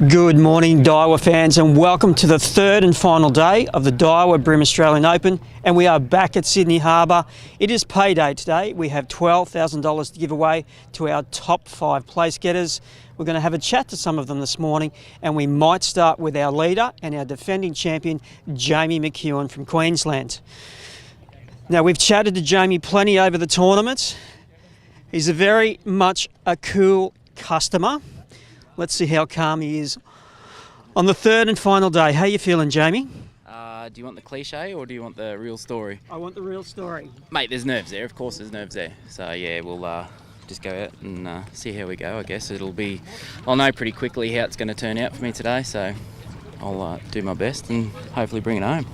Good morning, Daiwa fans, and welcome to the third and final day of the Daiwa BREAM Australian Open, and we are back at Sydney Harbour. It is payday today. We have $12,000 to give away to our top 5 place getters. We're going to have a chat to some of them this morning, and we might start with our leader and our defending champion, Jamie McEwen from Queensland. Now, we've chatted to Jamie plenty over the tournament. He's very much a cool customer. Let's see how calm he is on the third and final day. How are you feeling, Jamie? Do you want the cliche or do you want the real story? I want the real story. Mate, there's nerves there. Of course there's nerves there. So, yeah, we'll just go out and see how we go, I guess. I'll know pretty quickly how it's going to turn out for me today. So I'll do my best and hopefully bring it home.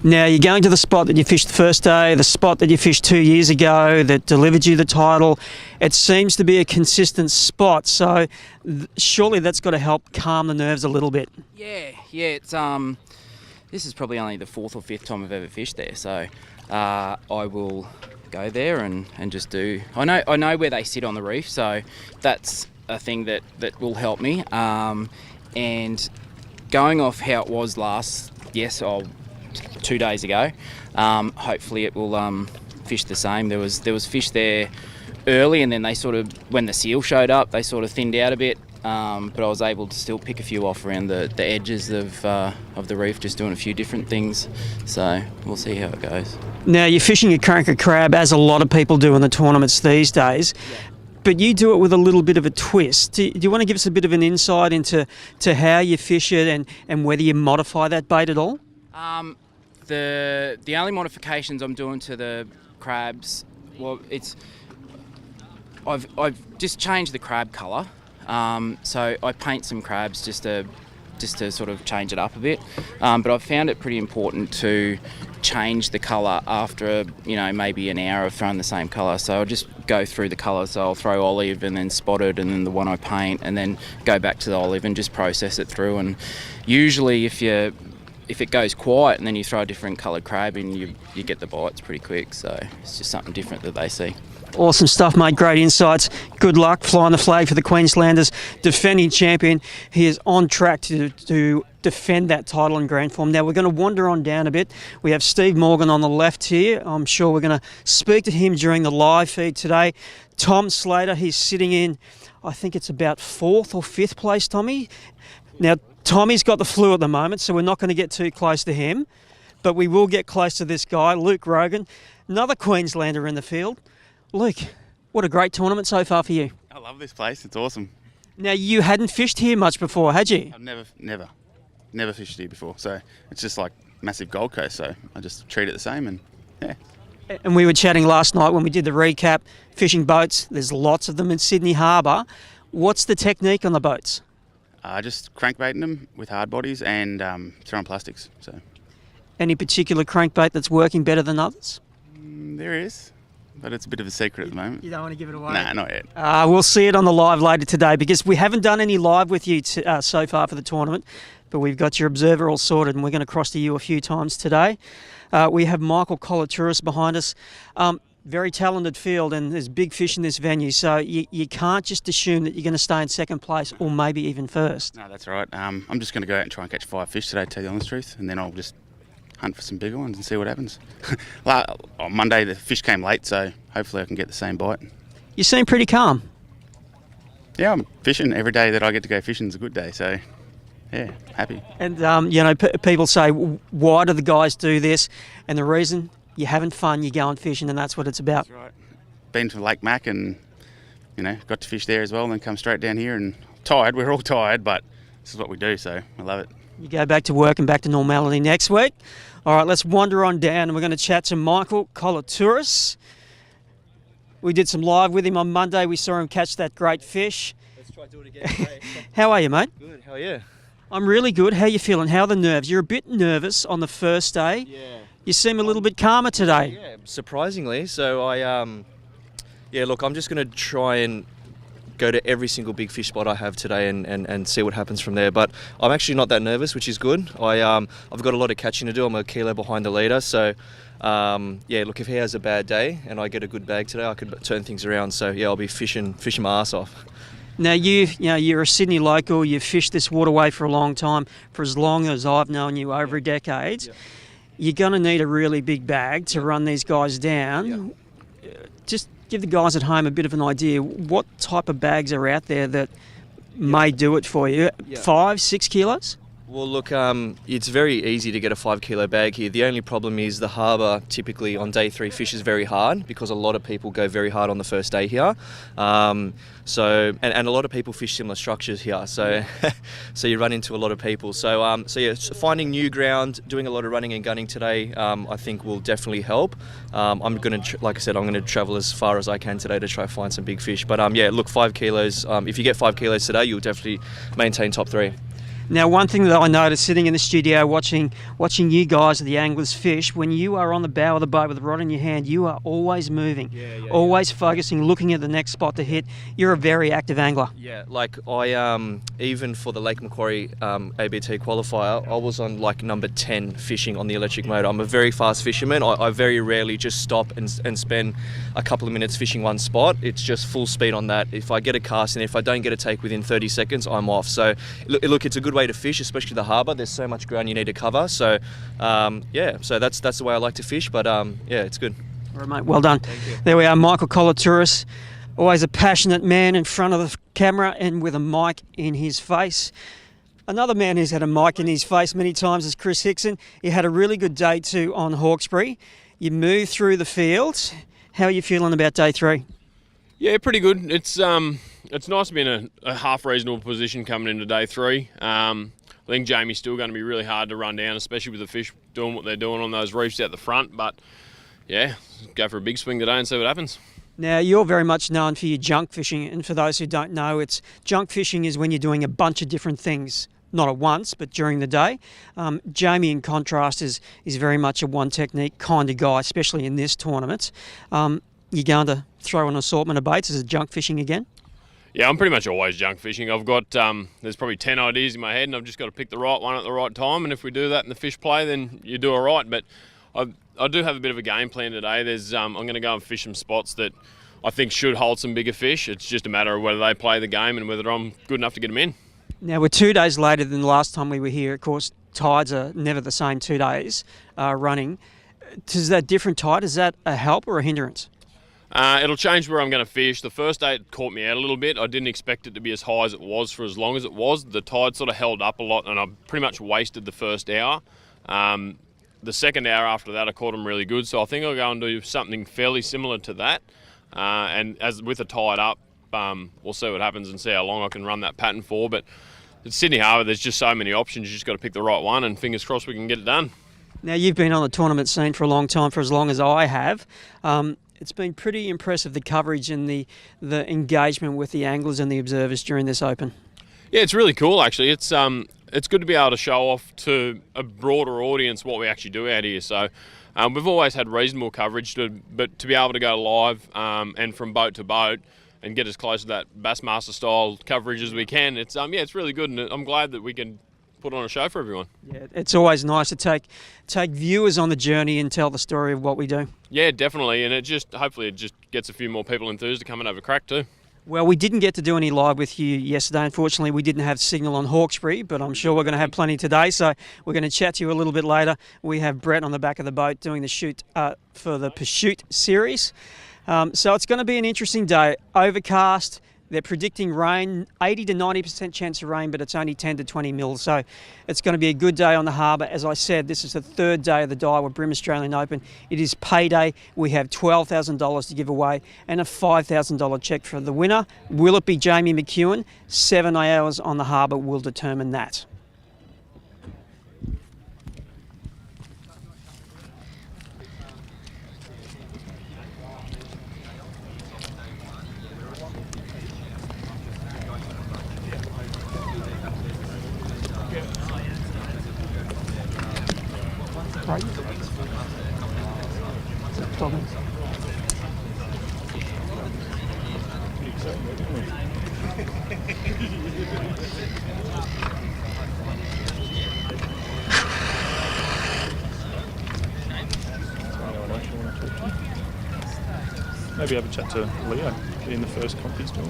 Now, you're going to the spot that you fished the first day, the spot that you fished 2 years ago that delivered you the title. It seems to be a consistent spot, so surely that's got to help calm the nerves a little bit. Yeah. It's this is probably only the 4th or 5th time I've ever fished there, so I will go there and just do. I know where they sit on the reef, so that's a thing that will help me. And going off how it was I'll 2 days ago. Hopefully it will fish the same. There was fish there early, and then they sort of, when the seal showed up, they sort of thinned out a bit. But I was able to still pick a few off around the edges of the reef, just doing a few different things. So we'll see how it goes. Now, you're fishing a cranker crab, as a lot of people do in the tournaments these days. Yeah. But you do it with a little bit of a twist. Do you want to give us a bit of an insight into how you fish it and whether you modify that bait at all? The only modifications I'm doing to the crabs, well, I've just changed the crab colour. So I paint some crabs just to sort of change it up a bit. But I've found it pretty important to change the colour after maybe an hour of throwing the same colour. So I'll just go through the colours. So I'll throw olive and then spotted and then the one I paint, and then go back to the olive and just process it through. And usually if it goes quiet and then you throw a different coloured crab in, you get the bites pretty quick. So it's just something different that they see. Awesome stuff, mate. Great insights. Good luck flying the flag for the Queenslanders. Defending champion. He is on track to defend that title in grand form. Now, we're going to wander on down a bit. We have Steve Morgan on the left here. I'm sure we're going to speak to him during the live feed today. Tom Slater, he's sitting in, I think it's about 4th or 5th place, Tommy. Now, Tommy's got the flu at the moment, so we're not going to get too close to him. But we will get close to this guy, Luke Rogan, another Queenslander in the field. Luke, what a great tournament so far for you. I love this place. It's awesome. Now, you hadn't fished here much before, had you? I've never fished here before. So it's just like massive Gold Coast. So I just treat it the same, and yeah. And we were chatting last night when we did the recap, fishing boats. There's lots of them in Sydney Harbour. What's the technique on the boats? Just crankbaiting them with hard bodies and throwing plastics. So. Any particular crankbait that's working better than others? There is, but it's a bit of a secret at the moment. You don't want to give it away? Nah, not yet. We'll see it on the live later today, because we haven't done any live with you so far for the tournament, but we've got your observer all sorted, and we're going to cross to you a few times today. We have Michael Kolaturis behind us. Very talented field, and there's big fish in this venue, so you can't just assume that you're going to stay in second place or maybe even first. No, that's right. I'm just going to go out and try and catch 5 fish today, to tell you the honest truth, and then I'll just hunt for some bigger ones and see what happens. On Monday the fish came late, so hopefully I can get the same bite. You seem pretty calm. Yeah, I'm fishing. Every day that I get to go fishing is a good day, so yeah, happy. And people say, why do the guys do this? And the reason, you're having fun, you're going fishing, and that's what it's about. That's right. Been to Lake Mac and got to fish there as well, and then come straight down here, and tired. We're all tired, but this is what we do, so I love it. You go back to work and back to normality next week. All right, let's wander on down, and we're going to chat to Michael Kolaturis. We did some live with him on Monday. We saw him catch that great fish. Let's try to do it again today. How are you, mate? Good, how are you? I'm really good. How are you feeling? How are the nerves? You're a bit nervous on the first day. Yeah. You seem a little bit calmer today. Yeah, surprisingly. So I'm just going to try and go to every single big fish spot I have today and see what happens from there. But I'm actually not that nervous, which is good. I've got a lot of catching to do. I'm a kilo behind the leader, so if he has a bad day and I get a good bag today, I could turn things around. So yeah, I'll be fishing my ass off. Now you're a Sydney local. You've fished this waterway for a long time, for as long as I've known you, over a decade. Yeah. You're going to need a really big bag to run these guys down. Just give the guys at home a bit of an idea. What type of bags are out there that may do it for you? 5, 6 kilos? Well, look, it's very easy to get a 5 kilo bag here. The only problem is the harbour typically on day 3 fishes very hard because a lot of people go very hard on the first day here. So a lot of people fish similar structures here. So so you run into a lot of people. So finding new ground, doing a lot of running and gunning today, I think will definitely help. I'm going to, like I said, I'm going to travel as far as I can today to try to find some big fish. But look, 5 kilos. If you get 5 kilos today, you'll definitely maintain top 3. Now, one thing that I noticed sitting in the studio watching you guys, the anglers, fish, when you are on the bow of the boat with the rod in your hand, you are always moving, always focusing, looking at the next spot to hit. You're a very active angler. Yeah, like I, even for the Lake Macquarie ABT qualifier, I was on like number 10 fishing on the electric motor. I'm a very fast fisherman. I very rarely just stop and spend a couple of minutes fishing one spot. It's just full speed on that. If I get a cast and if I don't get a take within 30 seconds, I'm off. So look, it's a good way to fish, especially the harbour. There's so much ground you need to cover. So so that's the way I like to fish. But it's good. All right, mate. Well done. Thank you. There we are, Michael Kolaturis, always a passionate man in front of the camera and with a mic in his face. Another man who's had a mic in his face many times is Chris Hickson. You had a really good day 2 on Hawkesbury. You moved through the fields. How are you feeling about day 3? Yeah, pretty good. It's nice to be in a half reasonable position coming into day 3. I think Jamie's still going to be really hard to run down, especially with the fish doing what they're doing on those reefs out the front. But yeah, go for a big swing today and see what happens. Now, you're very much known for your junk fishing, and for those who don't know, it's junk fishing is when you're doing a bunch of different things, not at once, but during the day. Jamie, in contrast, is very much a one technique kind of guy, especially in this tournament. You're going to throw an assortment of baits as a junk fishing again? Yeah, I'm pretty much always junk fishing. I've got, there's probably 10 ideas in my head and I've just got to pick the right one at the right time. And if we do that and the fish play, then you do all right. But I do have a bit of a game plan today. I'm going to go and fish some spots that I think should hold some bigger fish. It's just a matter of whether they play the game and whether I'm good enough to get them in. Now, we're 2 days later than the last time we were here. Of course, tides are never the same 2 days running. Is that different tide? Is that a help or a hindrance? It'll change where I'm going to fish. The first day it caught me out a little bit. I didn't expect it to be as high as it was for as long as it was. The tide sort of held up a lot and I pretty much wasted the first hour. The second hour after that I caught them really good, so I think I'll go and do something fairly similar to that. And as with the tide up, we'll see what happens and see how long I can run that pattern for. But at Sydney Harbour, there's just so many options. You just got to pick the right one and fingers crossed we can get it done. Now, you've been on the tournament scene for a long time, for as long as I have. It's been pretty impressive, the coverage and the engagement with the anglers and the observers during this Open. Yeah, it's really cool actually. It's good to be able to show off to a broader audience what we actually do out here. So we've always had reasonable coverage, but to be able to go live and from boat to boat and get as close to that Bassmaster style coverage as we can, it's really good, and I'm glad that we can put on a show for everyone. Yeah, it's always nice to take viewers on the journey and tell the story of what we do. Yeah, definitely, and hopefully it just gets a few more people enthused to come and have a crack too. Well, we didn't get to do any live with you yesterday. Unfortunately, we didn't have signal on Hawkesbury, but I'm sure we're going to have plenty today, so we're going to chat to you a little bit later. We have Brett on the back of the boat doing the shoot for the Pursuit series. So it's going to be an interesting day. Overcast. They're predicting rain, 80 to 90% chance of rain, but it's only 10 to 20 mils. So it's going to be a good day on the harbour. As I said, this is the 3rd day of the Daiwa BREAM Australian Open. It is payday. We have $12,000 to give away and a $5,000 cheque for the winner. Will it be Jamie McEwen? 7 hours on the harbour will determine that. Right. Maybe have a chat to Leo in the first conference tour.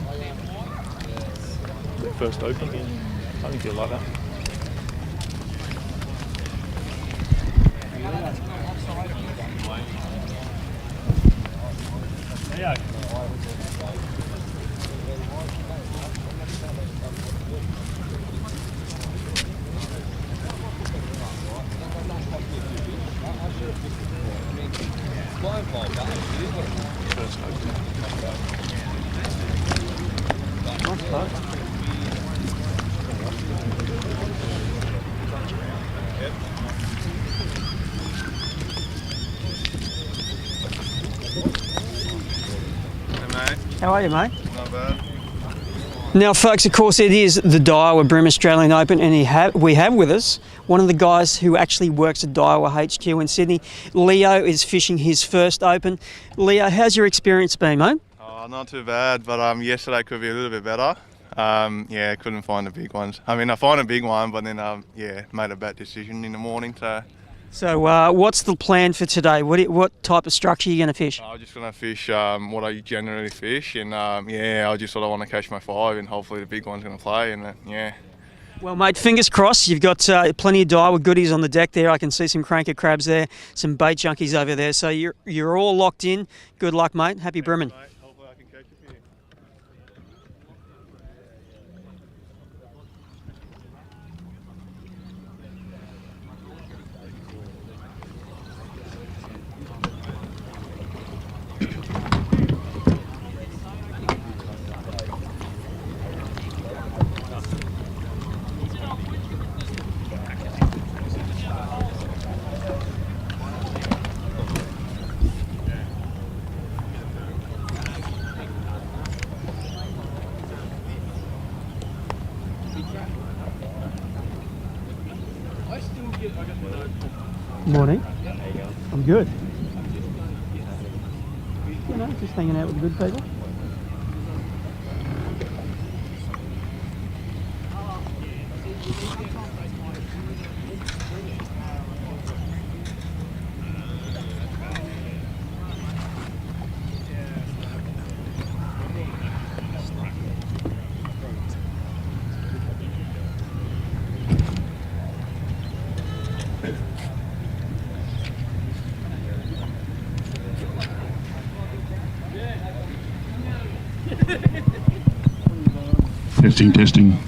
first open. I think you'll like that. How are you, mate? Not bad. Now, folks, of course, it is the Daiwa BREAM Australian Open, and we have with us one of the guys who actually works at Daiwa HQ in Sydney. Leo is fishing his first Open. Leo, how's your experience been, mate? Oh, not too bad, but yesterday could be a little bit better. Yeah, couldn't find the big ones. I mean, I found a big one, but then yeah, made a bad decision in the morning. So, what's the plan for today? What type of structure are you going to fish? I'm just gonna fish what I generally fish, and yeah, I just sort of want to catch my 5, and hopefully the big one's gonna play, and yeah. Well, mate, fingers crossed. You've got plenty of Daiwa goodies on the deck there. I can see some cranker crabs there, some bait junkies over there. So you're all locked in. Good luck, mate. Happy brimming. Hopefully I can catch a few. 'Morning. I'm good. You know, just hanging out with the good people. Testing.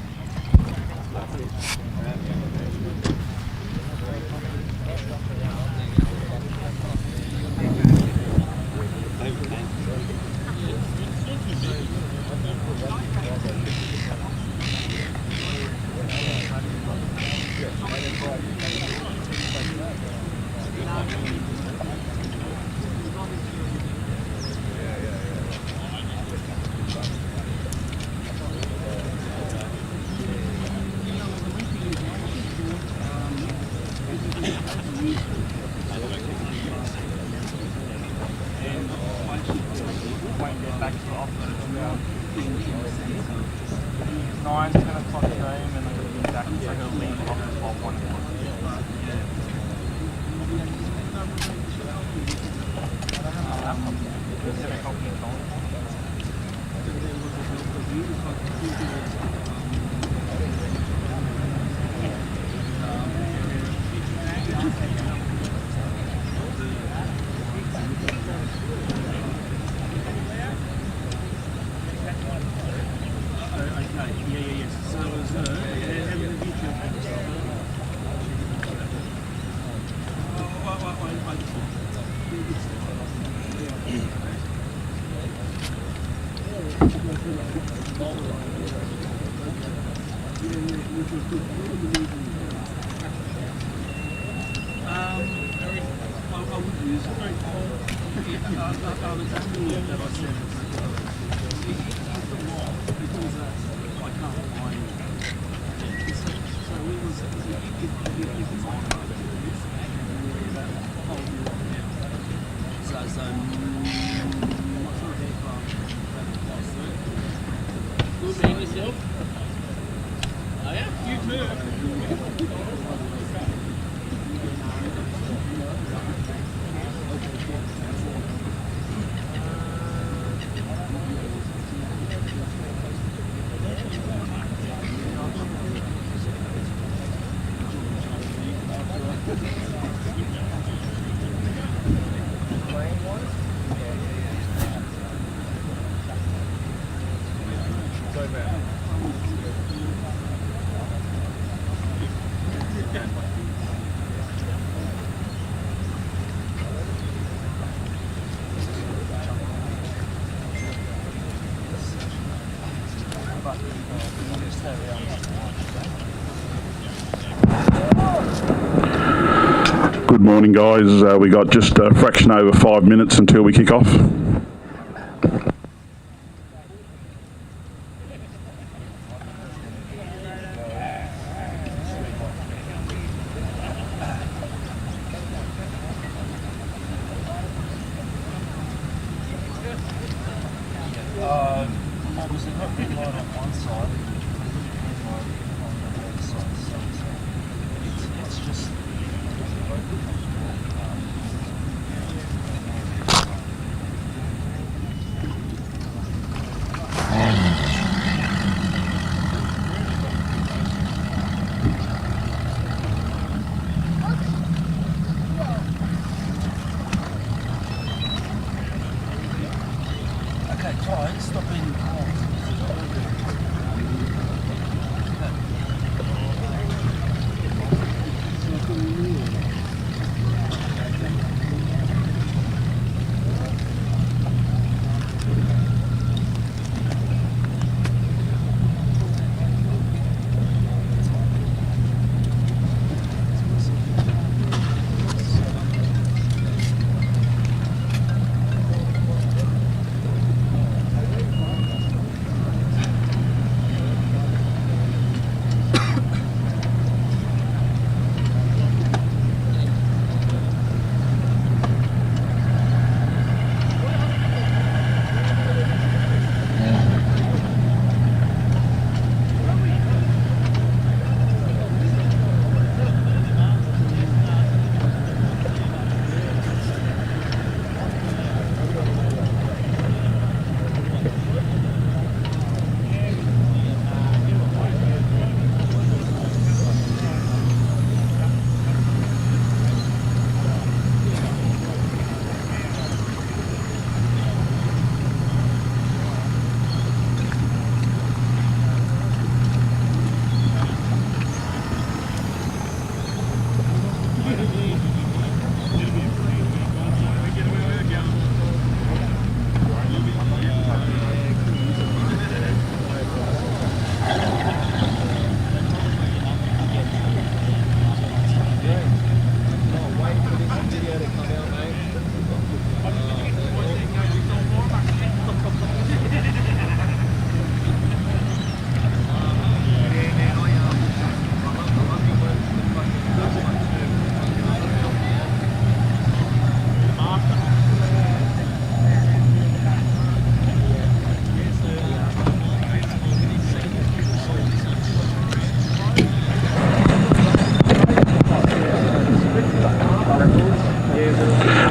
Good morning, guys. We got just a fraction over 5 minutes until we kick off.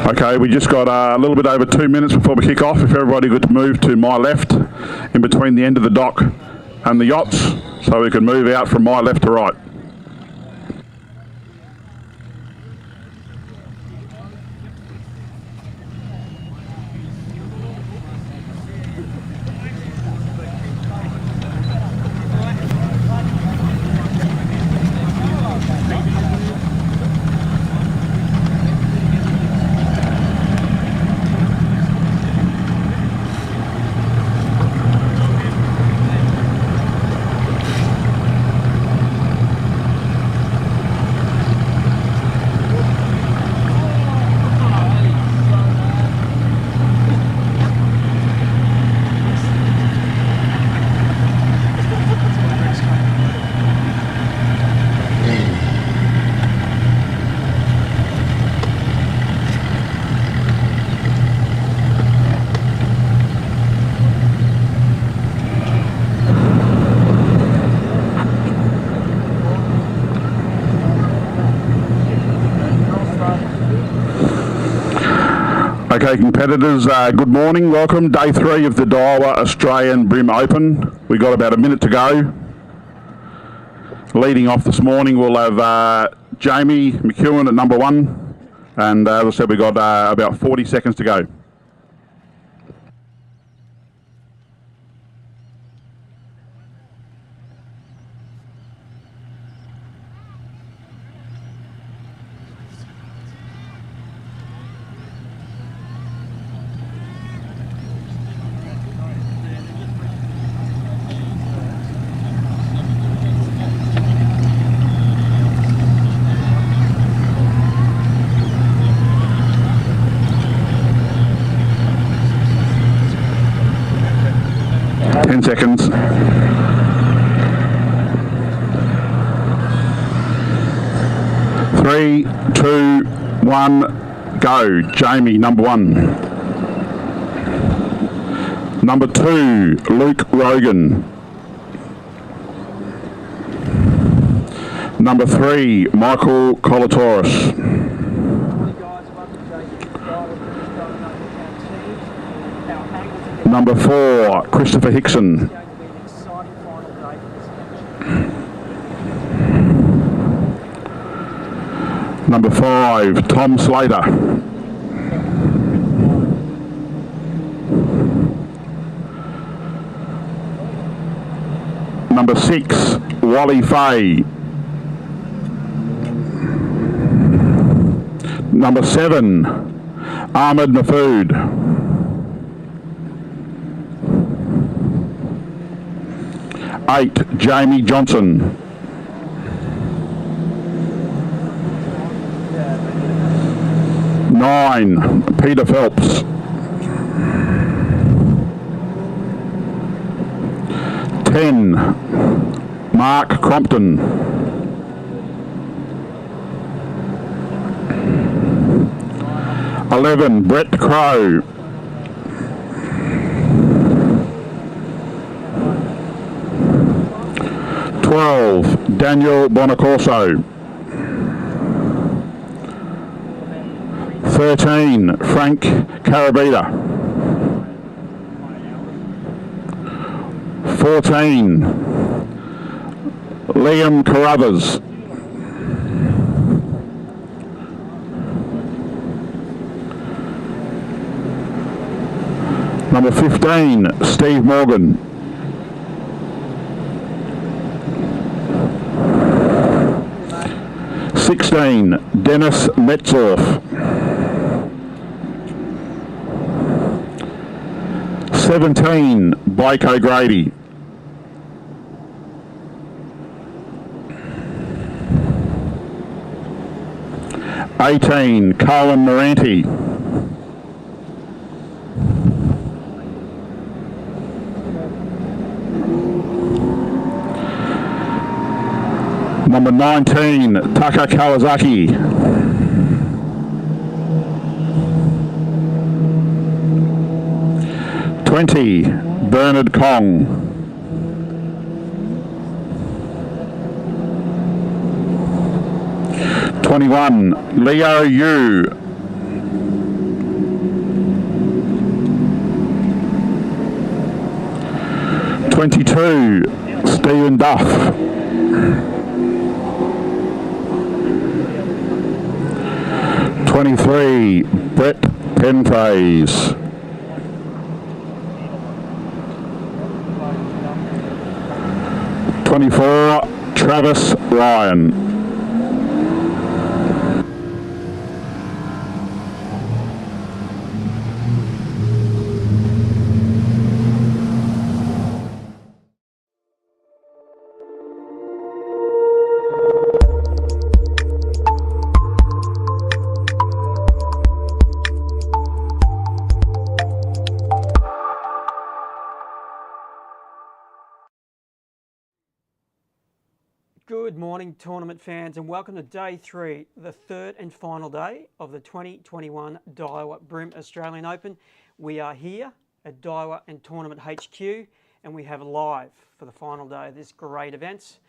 Okay, we just got a little bit over 2 minutes before we kick off. If everybody could move to my left, in between the end of the dock and the yachts, so we can move out from my left to right. Okay, competitors, good morning. Welcome. Day 3 of the Daiwa Australian BREAM Open. We've got about a minute to go. Leading off this morning, we'll have Jamie McEwen at number 1. And as I said, we've got about 40 seconds to go. Seconds. 3, 2, 1, go. Jamie, number 1. Number 2, Luke Rogan. Number 3, Michael Kolaturis. Number 4, Christopher Hickson. Number 5, Tom Slater. Number 6, Wally Fay. Number 7, Ahmed Nafood. 8, Jamie Johnson. 9, Peter Phelps. 10, Mark Crompton. 11, Brett Crow. 12, Daniel Bonacorso. 13, Frank Carabida. 14, Liam Carruthers. Number 15, Steve Morgan. 16, Dennis Metzoff. 17, Blake O'Grady. 18, Colin Moranti. 19, Taka Kawasaki. 20, Bernard Kong. 21, Leo Yu. 22, Stephen Duff. 23, Brett Penfaze. 24, Travis Ryan. Good morning, tournament fans, and welcome to day 3, the third and final day of the 2021 Daiwa BREAM Australian Open. We are here at Daiwa and Tournament HQ, and we have live for the final day of this great event.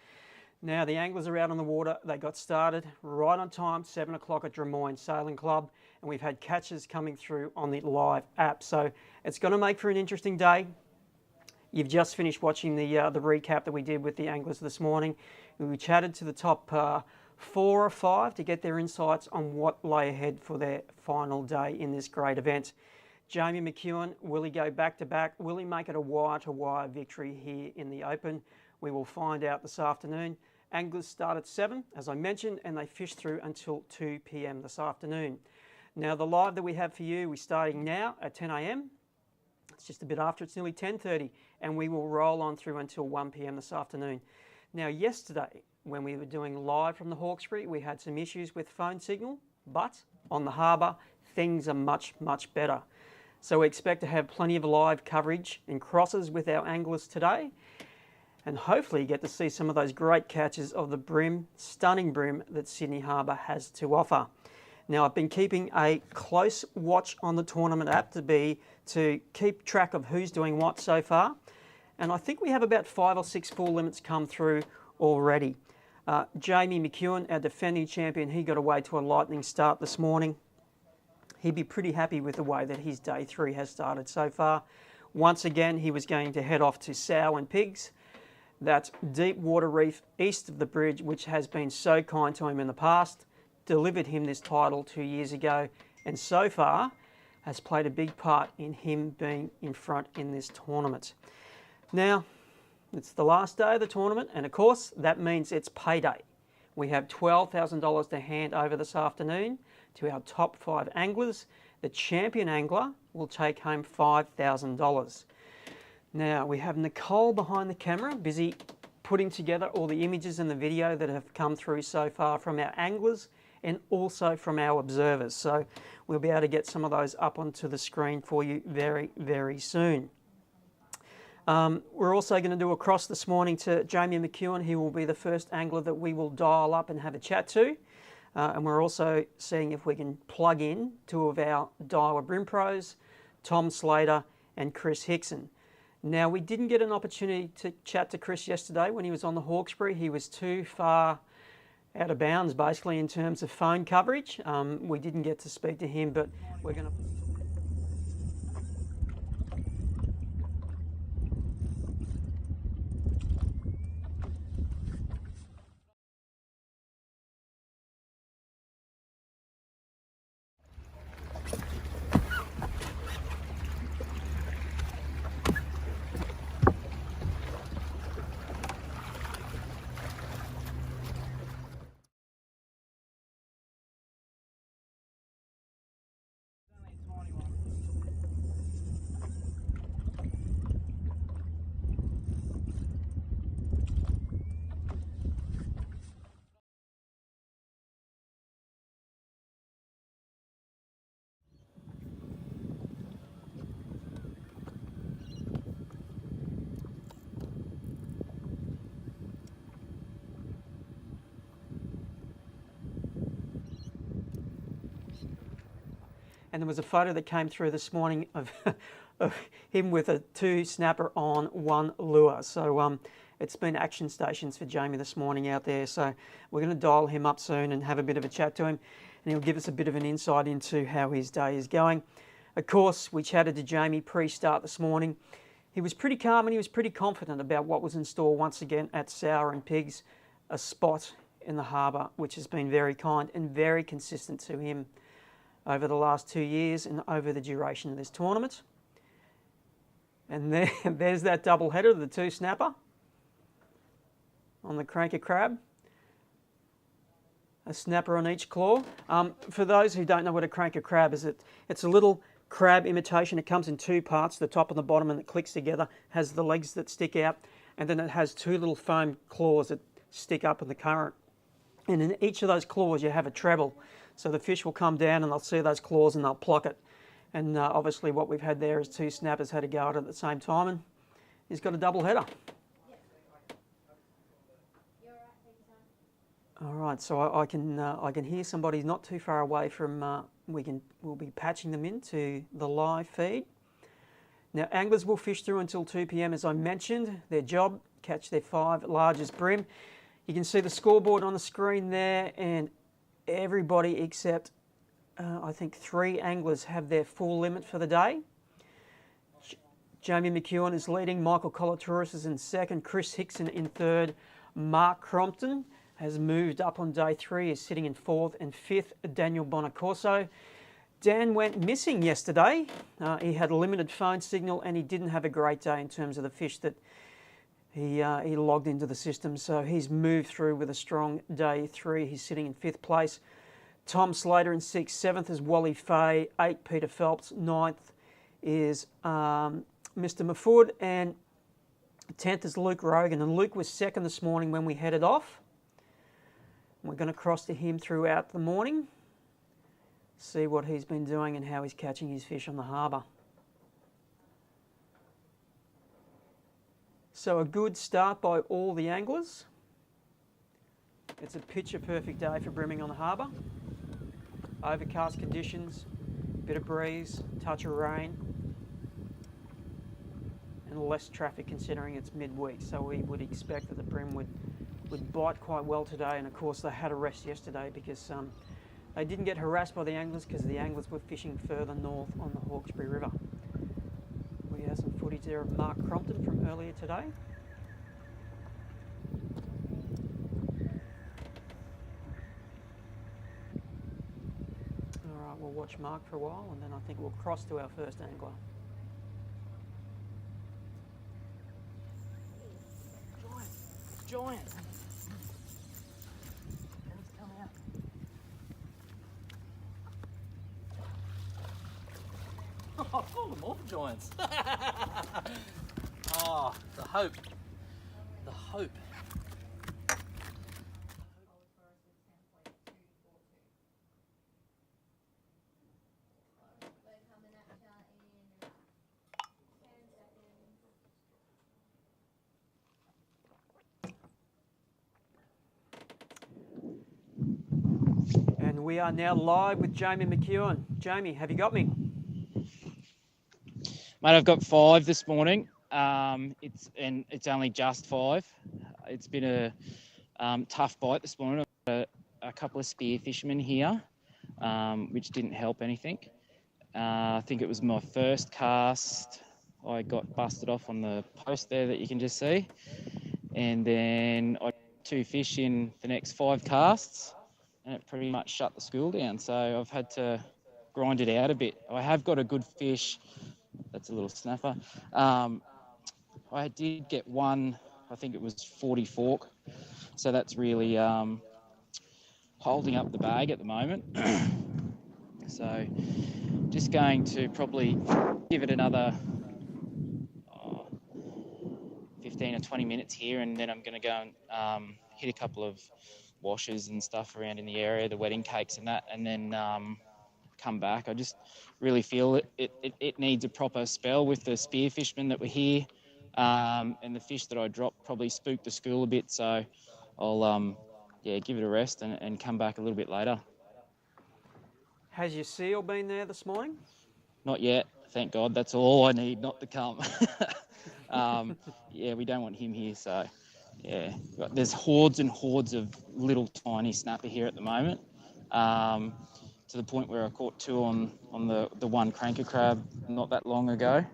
Now, the anglers are out on the water. They got started right on time, 7 o'clock at Drummoyne Sailing Club, and we've had catches coming through on the live app. So it's going to make for an interesting day. You've just finished watching the recap that we did with the anglers this morning. We chatted to the top 4 or 5 to get their insights on what lay ahead for their final day in this great event. Jamie McEwen, will he go back to back? Will he make it a wire-to-wire victory here in the Open? We will find out this afternoon. Anglers start at 7, as I mentioned, and they fish through until 2 p.m. this afternoon. Now, the live that we have for you, we're starting now at 10 a.m. It's just a bit after, it's nearly 10:30, and we will roll on through until 1 p.m. this afternoon. Now, yesterday, when we were doing live from the Hawkesbury, we had some issues with phone signal, but on the Harbour, things are much, much better. So we expect to have plenty of live coverage and crosses with our anglers today, and hopefully get to see some of those great catches of the bream, stunning bream that Sydney Harbour has to offer. Now, I've been keeping a close watch on the tournament app to keep track of who's doing what so far, and I think we have about 5 or 6 full limits come through already. Jamie McEwen, our defending champion, he got away to a lightning start this morning. He'd be pretty happy with the way that his day 3 has started so far. Once again, he was going to head off to Sow and Pigs, that deep water reef east of the bridge, which has been so kind to him in the past, delivered him this title 2 years ago, and so far has played a big part in him being in front in this tournament. Now, it's the last day of the tournament, and of course, that means it's payday. We have $12,000 to hand over this afternoon to our top 5 anglers. The champion angler will take home $5,000. Now, we have Nicole behind the camera, busy putting together all the images and the video that have come through so far from our anglers and also from our observers. So we'll be able to get some of those up onto the screen for you very, very soon. We're also going to do a cross this morning to Jamie McEwen. He will be the first angler that we will dial up and have a chat to. And we're also seeing if we can plug in 2 of our Daiwa BREAM pros, Tom Slater and Chris Hickson. Now, we didn't get an opportunity to chat to Chris yesterday when he was on the Hawkesbury. He was too far out of bounds, basically, in terms of phone coverage. We didn't get to speak to him, but we're going to... And there was a photo that came through this morning of him with a 2 snapper on 1 lure. So it's been action stations for Jamie this morning out there. So we're going to dial him up soon and have a bit of a chat to him. And he'll give us a bit of an insight into how his day is going. Of course, we chatted to Jamie pre-start this morning. He was pretty calm and he was pretty confident about what was in store once again at Sow and Pigs, a spot in the Harbour, which has been very kind and very consistent to him over the last 2 years and over the duration of this tournament. And there's that double header, the 2 snapper on the cranker crab. A snapper on each claw. For those who don't know what a cranker crab is, it's a little crab imitation. It comes in 2 parts, the top and the bottom, and it clicks together, has the legs that stick out, and then it has 2 little foam claws that stick up in the current. And in each of those claws you have a treble. So the fish will come down and they'll see those claws and they'll pluck it. And obviously what we've had there is 2 snappers had a go at it at the same time, and he's got a double header. All right, so I can hear somebody not too far away from. We'll be patching them into the live feed. Now, anglers will fish through until 2 p.m. as I mentioned. Their job, catch their 5 largest bream. You can see the scoreboard on the screen there, and everybody except I think 3 anglers have their full limit for the day. Jamie McEwen is leading, Michael Kolaturis is in second, Chris Hickson in third, Mark Crompton has moved up on day 3, is sitting in 4th, and 5th, Daniel Bonacorso. Dan went missing yesterday. He had a limited phone signal and he didn't have a great day in terms of the fish that he logged into the system. So he's moved through with a strong day 3. He's sitting in 5th place. Tom Slater in 6th. 7th is Wally Fay. 8th, Peter Phelps. 9th is Mr. Maffood. And 10th is Luke Rogan. And Luke was 2nd this morning when we headed off. We're going to cross to him throughout the morning, see what he's been doing and how he's catching his fish on the harbour. So a good start by all the anglers. It's a picture perfect day for brimming on the harbour. Overcast conditions, bit of breeze, touch of rain, and less traffic considering it's midweek. So we would expect that the brim would bite quite well today. And of course they had a rest yesterday because they didn't get harassed by the anglers because the anglers were fishing further north on the Hawkesbury River. We have some footage there of Mark Crompton from earlier today. All right, we'll watch Mark for a while and then I think we'll cross to our first angler. Giant. I called them off giants. Oh, the hope. The hope. And we are now live with Jamie McEwen. Jamie, have you got me? Mate, I've got 5 this morning. It's only just 5. It's been a tough bite this morning. I've got a couple of spear fishermen here, which didn't help anything. I think it was my first cast. I got busted off on the post there that you can just see. And then I got 2 fish in the next 5 casts, and it pretty much shut the school down. So I've had to grind it out a bit. I have got a good fish. That's a little snapper. I did get one, I think it was 40 fork. So that's really holding up the bag at the moment. So just going to probably give it another 15 or 20 minutes here, and then I'm going to go and hit a couple of washes and stuff around in the area, the wedding cakes and that, and then come back. I just really feel it needs a proper spell with the spear fishermen that were here, and the fish that I dropped probably spooked the school a bit, so I'll give it a rest and come back a little bit later. Has your seal been there this morning? Not yet, thank God. That's all I need not to come. We don't want him here, so yeah. There's hordes and hordes of little tiny snapper here at the moment. To the point where I caught 2 on the one cranker crab not that long ago.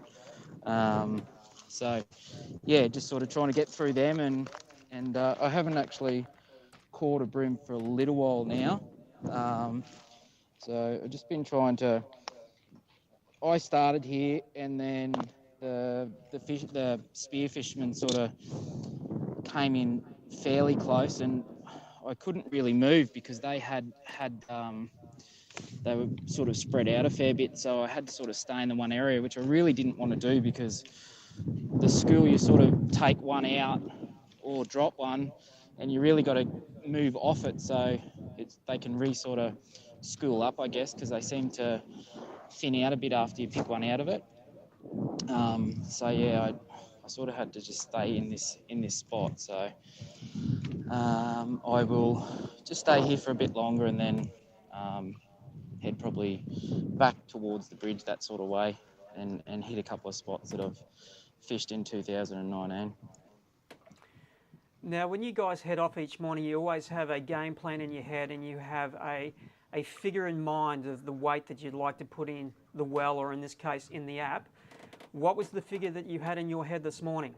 Just sort of trying to get through them, and I haven't actually caught a brim for a little while now. So I've just been trying to. I started here, and then the spear fishermen sort of came in fairly close, and I couldn't really move because they had they were sort of spread out a fair bit, so I had to sort of stay in the one area, which I really didn't want to do because the school, you sort of take one out or drop one and you really got to move off it, so they can sort of school up, I guess, because they seem to thin out a bit after you pick one out of it. I sort of had to just stay in this spot, so I will just stay here for a bit longer and then head probably back towards the bridge, that sort of way, and hit a couple of spots that I've fished in 2019. Now, when you guys head off each morning, you always have a game plan in your head and you have a figure in mind of the weight that you'd like to put in the well, or in this case, in the app. What was the figure that you had in your head this morning?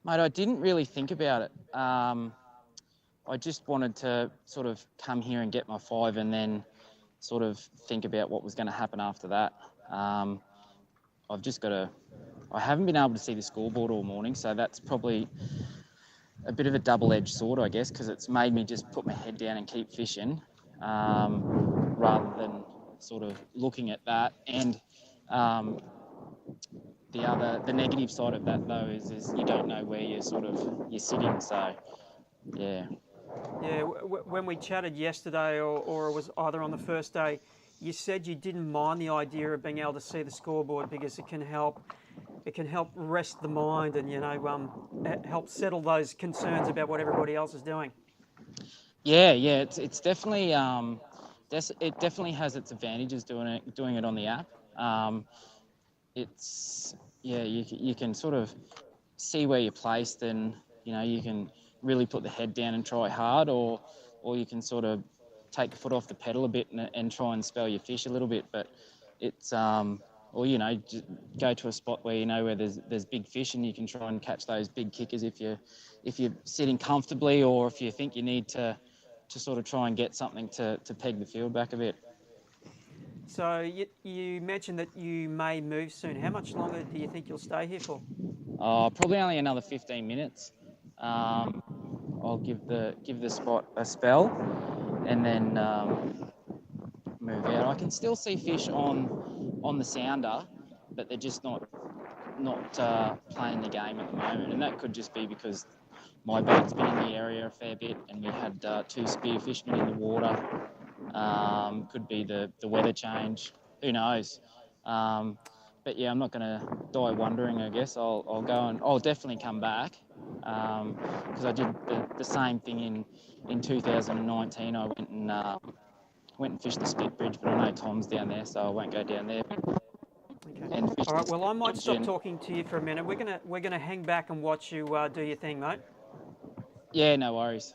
Mate, I didn't really think about it. I just wanted to sort of come here and get my 5 and then sort of think about what was going to happen after that. I've just got to... I haven't been able to see the scoreboard all morning, so that's probably a bit of a double-edged sword, I guess, because it's made me just put my head down and keep fishing rather than sort of looking at that. And the negative side of that, though, is you don't know where you're sitting. So, yeah. Yeah, when we chatted yesterday, or it was either on the first day, you said you didn't mind the idea of being able to see the scoreboard because it can help rest the mind and help settle those concerns about what everybody else is doing. Yeah, it's definitely it definitely has its advantages doing it on the app. You can sort of see where you're placed, and you can really put the head down and try hard, or you can sort of take the foot off the pedal a bit and try and spell your fish a little bit. But it's or just go to a spot where where there's big fish, and you can try and catch those big kickers if you're sitting comfortably, or if you think you need to sort of try and get something to peg the field back a bit. So you mentioned that you may move soon. How much longer do you think you'll stay here for? Probably only another 15 minutes. I'll give the spot a spell and then move out. I can still see fish on the sounder, but they're just not playing the game at the moment, and that could just be because my boat's been in the area a fair bit, and we had 2 spear fishermen in the water. Could be the weather change. Who knows? But yeah, I'm not going to die wondering. I guess I'll go and I'll definitely come back because I did the same thing in 2019. I went and fished the Spit Bridge, but I know Tom's down there, so I won't go down there. Okay. All right. Well, I might stop talking to you for a minute. We're gonna hang back and watch you do your thing, mate. Yeah, no worries.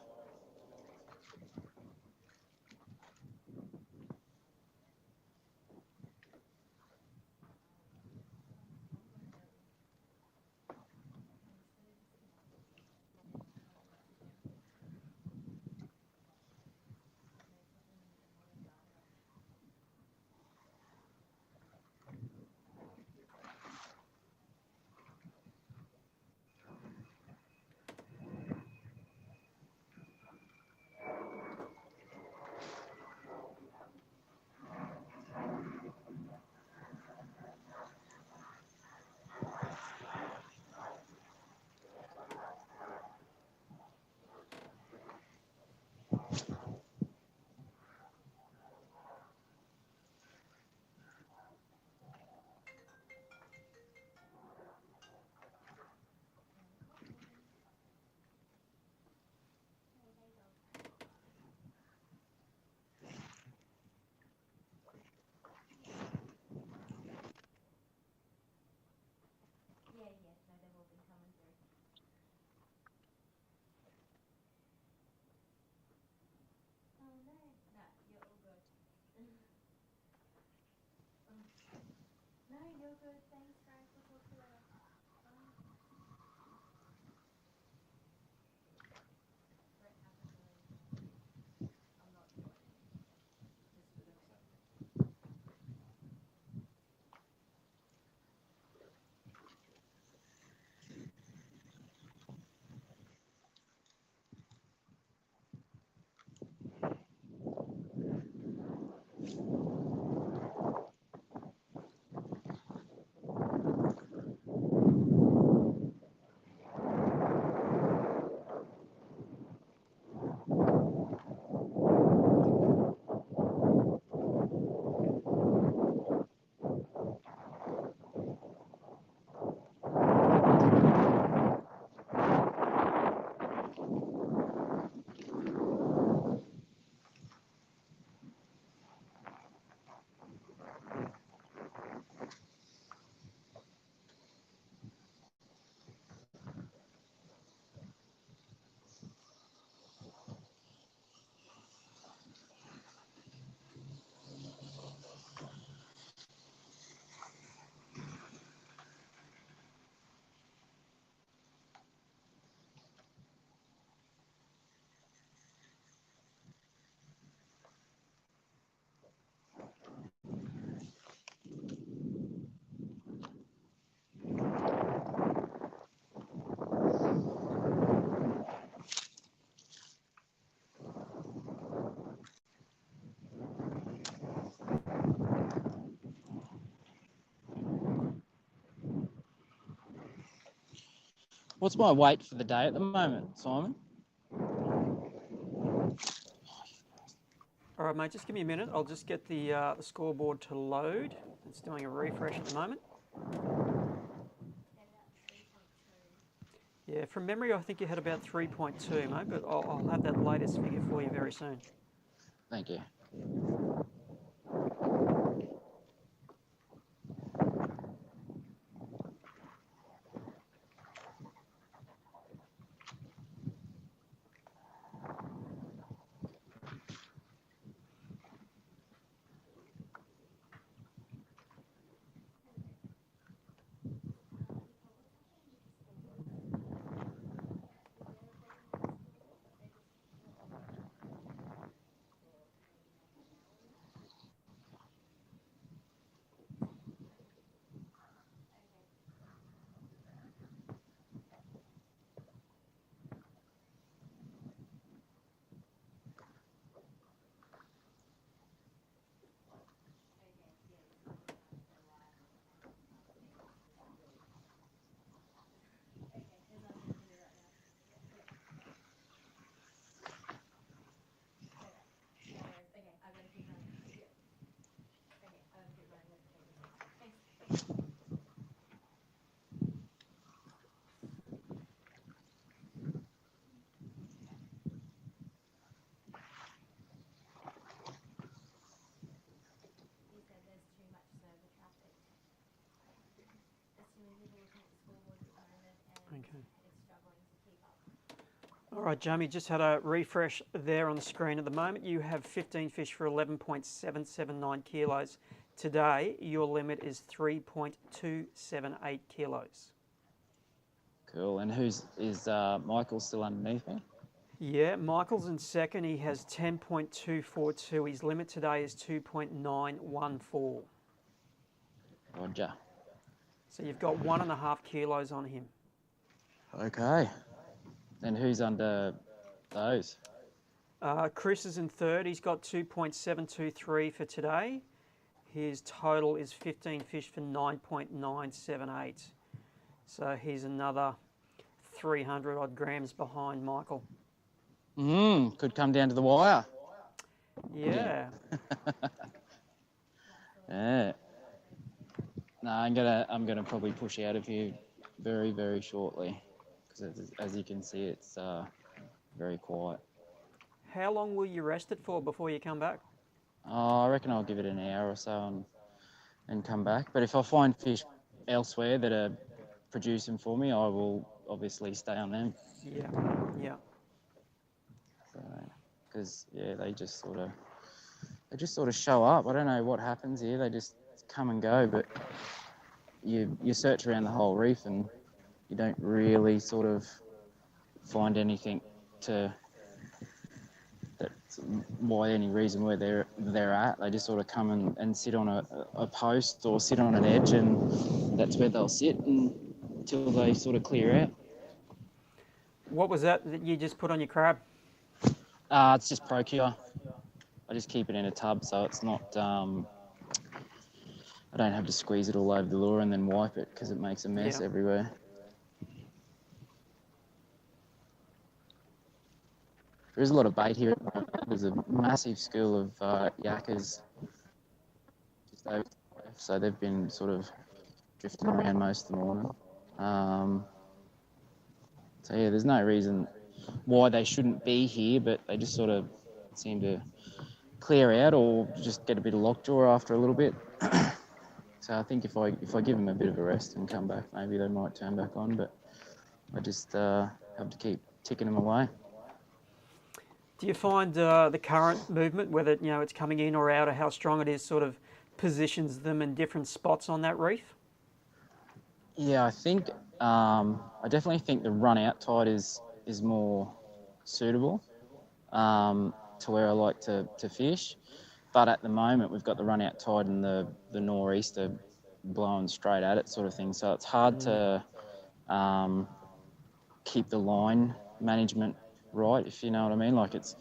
What's my weight for the day at the moment, Simon? All right, mate, just give me a minute. I'll just get the scoreboard to load. It's doing a refresh at the moment. Yeah, from memory, I think you had about 3.2, mate, but I'll have that latest figure for you very soon. Thank you. Okay. All right, Jamie, just had a refresh there on the screen at the moment. You have 15 fish for 11.779 kilos. Today, your limit is 3.278 kilos. Cool. And is Michael still underneath me? Yeah, Michael's in second. He has 10.242. His limit today is 2.914. Roger. So you've got 1.5 kilos on him. Okay. And who's under those? Chris is in third. He's got 2.723 for today. His total is 15 fish for 9.978. So he's another 300 odd grams behind Michael. Could come down to the wire. Yeah. Yeah. No, I'm gonna probably push out of here very, very shortly, because as you can see, it's very quiet. How long will you rest it for before you come back? Oh, I reckon I'll give it an hour or so and come back. But if I find fish elsewhere that are producing for me, I will obviously stay on them. Yeah, yeah. Because they just sort of show up. I don't know what happens here. They just come and go. But you search around the whole reef and you don't really sort of find anything that's why any reason where they're at. They just sort of come and sit on a post or sit on an edge, and that's where they'll sit until they sort of clear out. What was that you just put on your crab? It's just Procure. I just keep it in a tub, so it's not. I don't have to squeeze it all over the lure and then wipe it, because it makes a mess everywhere. There is a lot of bait here. There's a massive school of yakkers just over, so they've been sort of drifting around most of the morning. So yeah, there's no reason why they shouldn't be here, but they just sort of seem to clear out or just get a bit of lockjaw after a little bit. So I think if I give them a bit of a rest and come back, maybe they might turn back on, but I just have to keep ticking them away. Do you find the current movement, whether it's coming in or out, or how strong it is, sort of positions them in different spots on that reef? Yeah, I think I definitely think the run out tide is more suitable to where I like to fish. But at the moment, we've got the run out tide and the nor'easter blowing straight at it, sort of thing. So it's hard to keep the line management right, if you know what I mean. Like I've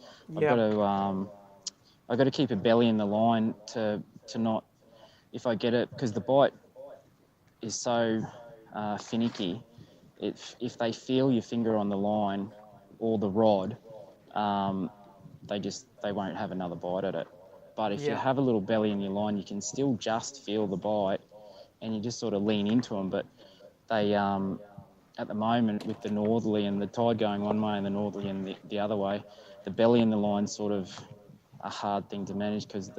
got to keep a belly in the line to not, if I get it, because the bite is so finicky if they feel your finger on the line or the rod, they won't have another bite at it. But if you have a little belly in your line, you can still just feel the bite, and you just sort of lean into them. But they, at the moment, with the northerly and the tide going one way and the northerly and the other way, the belly in the line's sort of a hard thing to manage because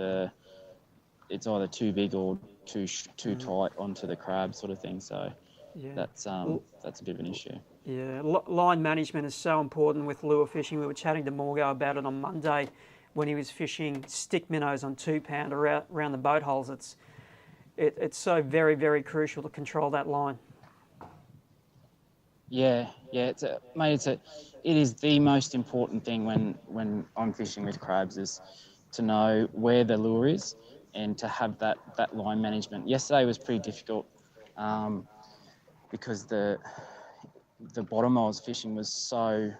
it's either too big or too tight onto the crab sort of thing. So that's a bit of an issue. Yeah, line management is so important with lure fishing. We were chatting to Morgo about it on Monday when he was fishing stick minnows on 2 pound around the boat holes. It's so very, very crucial to control that line. Yeah, it is the most important thing when I'm fishing with crabs is to know where the lure is and to have that line management. Yesterday was pretty difficult because the bottom I was fishing was so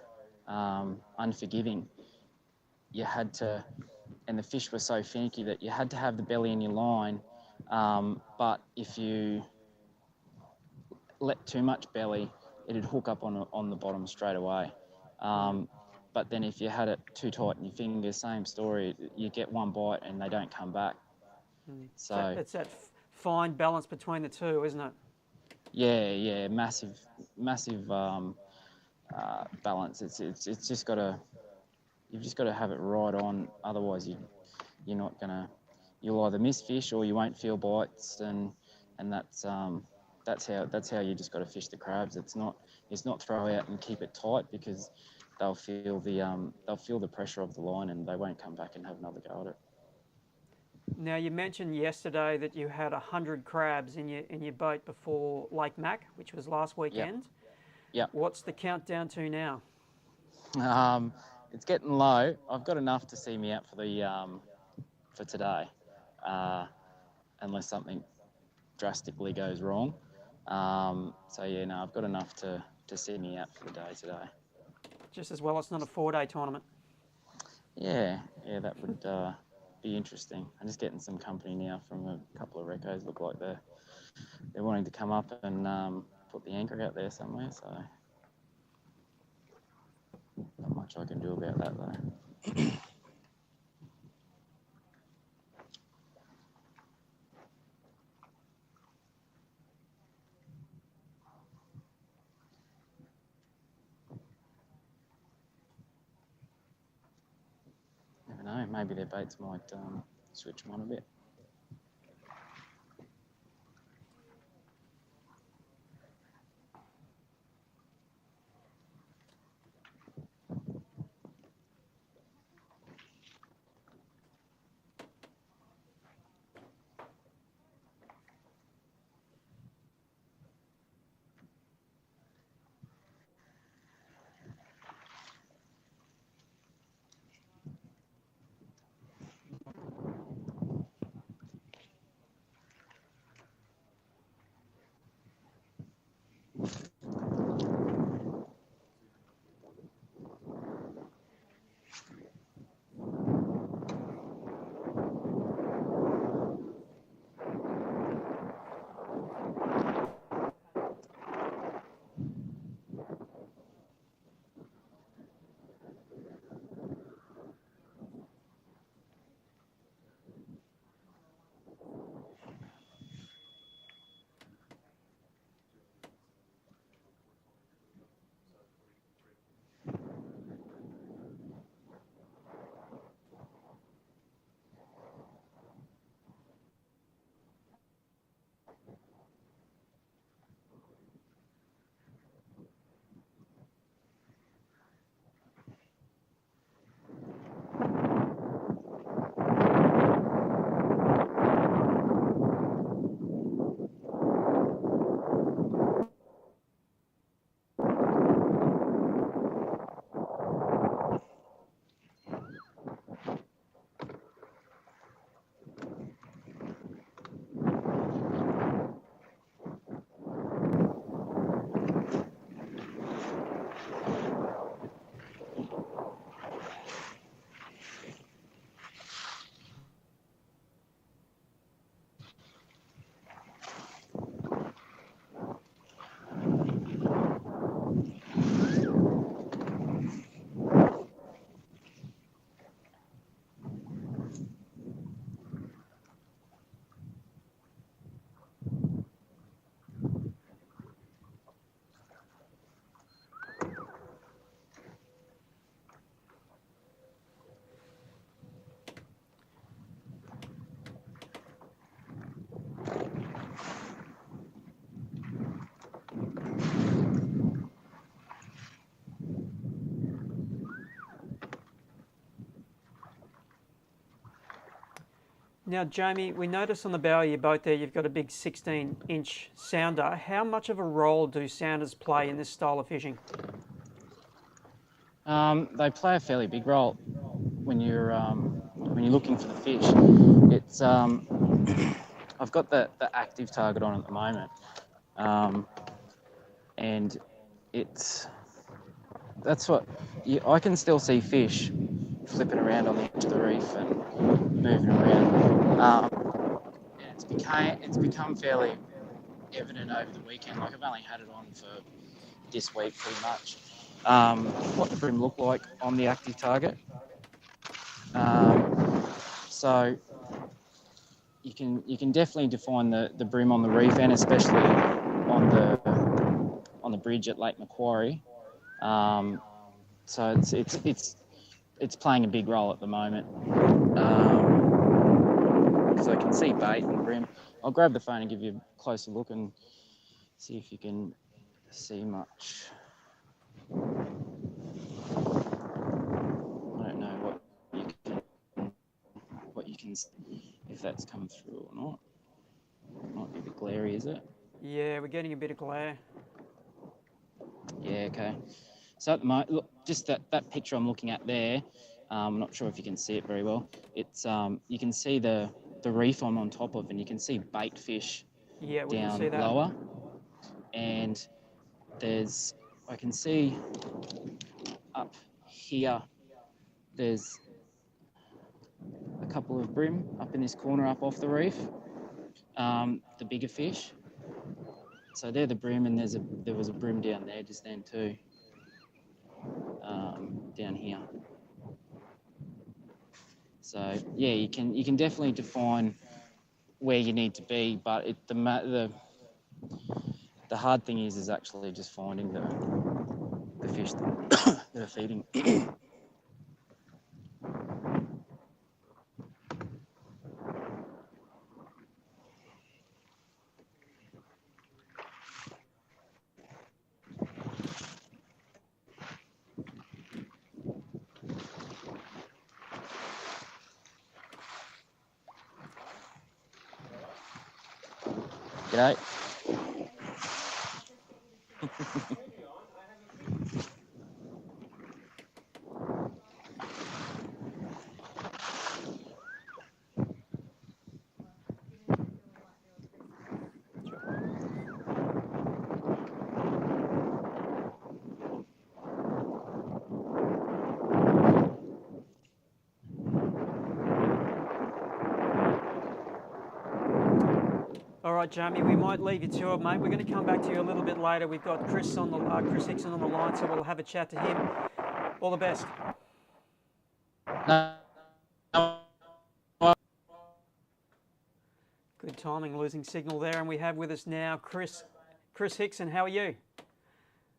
unforgiving. You had to, and the fish were so finicky that you had to have the belly in your line. But if you let too much belly, it'd hook up on the bottom straight away. But then if you had it too tight in your fingers, same story. You get one bite and they don't come back. So it's that fine balance between the two, isn't it? Yeah, massive balance. It's just you've just got to have it right on. Otherwise, you're not gonna. You'll either miss fish or you won't feel bites, and that's how you just got to fish the crabs. It's not throw out and keep it tight because they'll feel the pressure of the line and they won't come back and have another go at it. Now, you mentioned yesterday that you had 100 crabs in your boat before Lake Mac, which was last weekend. Yeah. What's the countdown to now? It's getting low. I've got enough to see me out for today, unless something drastically goes wrong. I've got enough to see me out for the day today. Just as well it's not a 4-day tournament. Yeah, that would be interesting. I'm just getting some company now from a couple of recos. Look like they're wanting to come up and put the anchor out there somewhere, so not much I can do about that though. Never know, maybe their baits might switch them on a bit. Now, Jamie, we notice on the bow of your boat there you've got a big 16-inch sounder. How much of a role do sounders play in this style of fishing? They play a fairly big role when you're looking for the fish. It's I've got the active target on at the moment, and that's what I can still see fish flipping around on the edge of the reef and moving around. It's become fairly evident over the weekend. Like, I've only had it on for this week pretty much. What the bream look like on the active target. So you can definitely define the bream on the reef, and especially on the bridge at Lake Macquarie. So it's playing a big role at the moment, because I can see bait and bream. I'll grab the phone and give you a closer look and see if you can see much. I don't know what you can see, if that's come through or not. Might be a bit glary, is it? Yeah, we're getting a bit of glare. Yeah, okay. So at the moment, look, just that picture I'm looking at there, I'm not sure if you can see it very well. It's you can see the reef I'm on top of, and you can see bait fish down lower. And I can see up here, there's a couple of bream up in this corner up off the reef, the bigger fish. So they're the bream, and there was a bream down there just then too, down here. So yeah, you can definitely define where you need to be, but the hard thing is actually just finding the fish that are feeding. G'day. All right, Jamie, we might leave you to it, mate. We're going to come back to you a little bit later. We've got Chris Hickson on the line, so we'll have a chat to him. All the best. Good timing, losing signal there, and we have with us now Chris Hickson. How are you?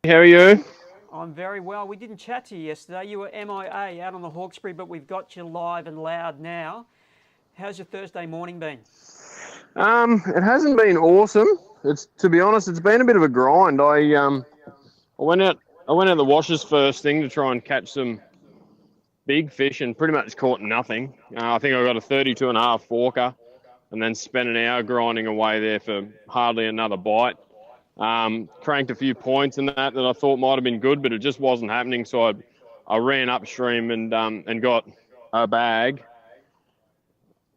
How are you? I'm very well. We didn't chat to you yesterday. You were MIA out on the Hawkesbury, but we've got you live and loud now. How's your Thursday morning been? It hasn't been awesome. To be honest, it's been a bit of a grind. I went out the washers first thing to try and catch some big fish, and pretty much caught nothing. I think I got a 32.5 forker, and then spent an hour grinding away there for hardly another bite. Cranked a few points in that I thought might have been good, but it just wasn't happening. So I ran upstream and got a bag.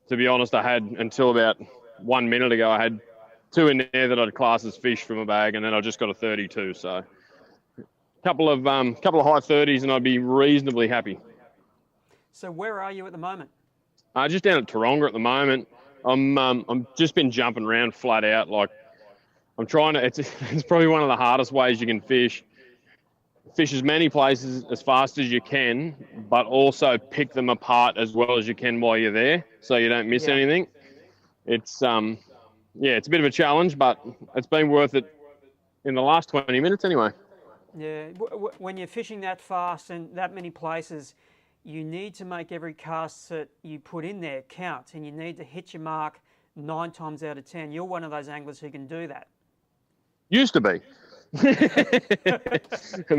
To be honest, I had until about 1 minute ago, I had 2 in there that I'd class as fish from a bag, and then I just got a 32. So a couple of high 30s, and I'd be reasonably happy. So where are you at the moment? Just down at Taronga at the moment. I'm just been jumping around flat out. Like, I'm trying to. It's probably one of the hardest ways you can fish. Fish as many places as fast as you can, but also pick them apart as well as you can while you're there, so you don't miss anything. It's it's a bit of a challenge, but it's been worth it in the last 20 minutes anyway. Yeah, when you're fishing that fast and that many places, you need to make every cast that you put in there count, and you need to hit your mark 9 times out of 10. You're one of those anglers who can do that. Used to be. I'm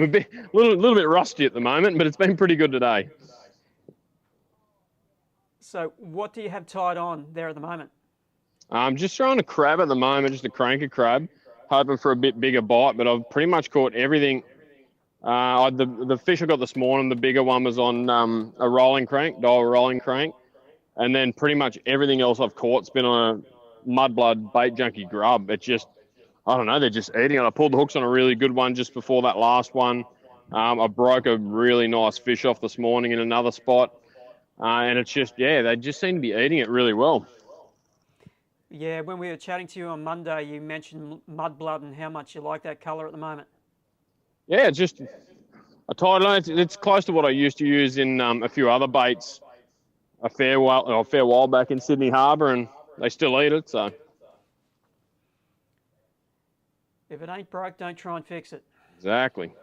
a little bit rusty at the moment, but it's been pretty good today. So what do you have tied on there at the moment? I'm just trying to crab at the moment, just a cranker crab, hoping for a bit bigger bite, but I've pretty much caught everything. The fish I got this morning, the bigger one was on a rolling crank, Daiwa rolling crank, and then pretty much everything else I've caught's been on a mudblood bait junkie grub. It's just, I don't know, they're just eating it. I pulled the hooks on a really good one just before that last one. I broke a really nice fish off this morning in another spot, and it's just, yeah, they just seem to be eating it really well. Yeah, when we were chatting to you on Monday, you mentioned mudblood and how much you like that colour at the moment. Yeah, it's just a title. It's close to what I used to use in a few other baits a fair while back in Sydney Harbour, and they still eat it. So if it ain't broke, don't try and fix it. Exactly.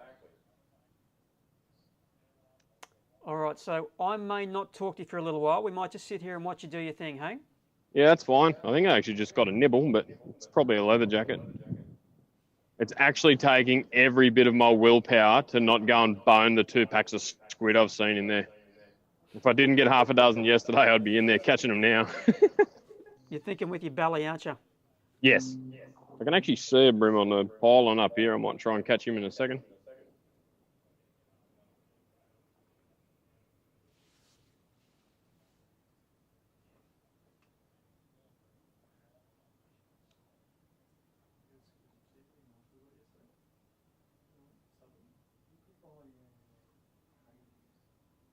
All right, so I may not talk to you for a little while. We might just sit here and watch you do your thing, hey? Yeah, that's fine. I think I actually just got a nibble, but it's probably a leather jacket. It's actually taking every bit of my willpower to not go and bone the 2 packs of squid I've seen in there. If I didn't get half a dozen yesterday, I'd be in there catching them now. You're thinking with your belly, aren't you? Yes. I can actually see a bream on the pylon up here. I might try and catch him in a second.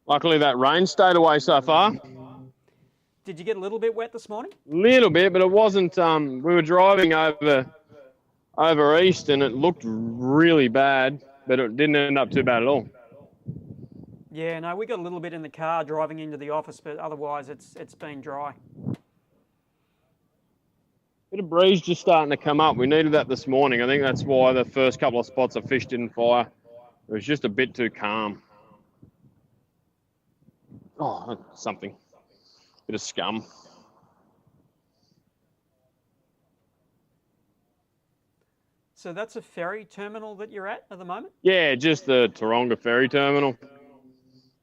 Luckily, that rain stayed away so far. Did you get a little bit wet this morning? Little bit, but it wasn't. We were driving over east, and it looked really bad, but it didn't end up too bad at all. Yeah, no, we got a little bit in the car driving into the office, but otherwise it's been dry. Bit of breeze just starting to come up. We needed that this morning. I think that's why the first couple of spots I fished didn't fire. It was just a bit too calm. Oh, something. Bit of scum. So that's a ferry terminal that you're at the moment? Yeah, just the Taronga ferry terminal.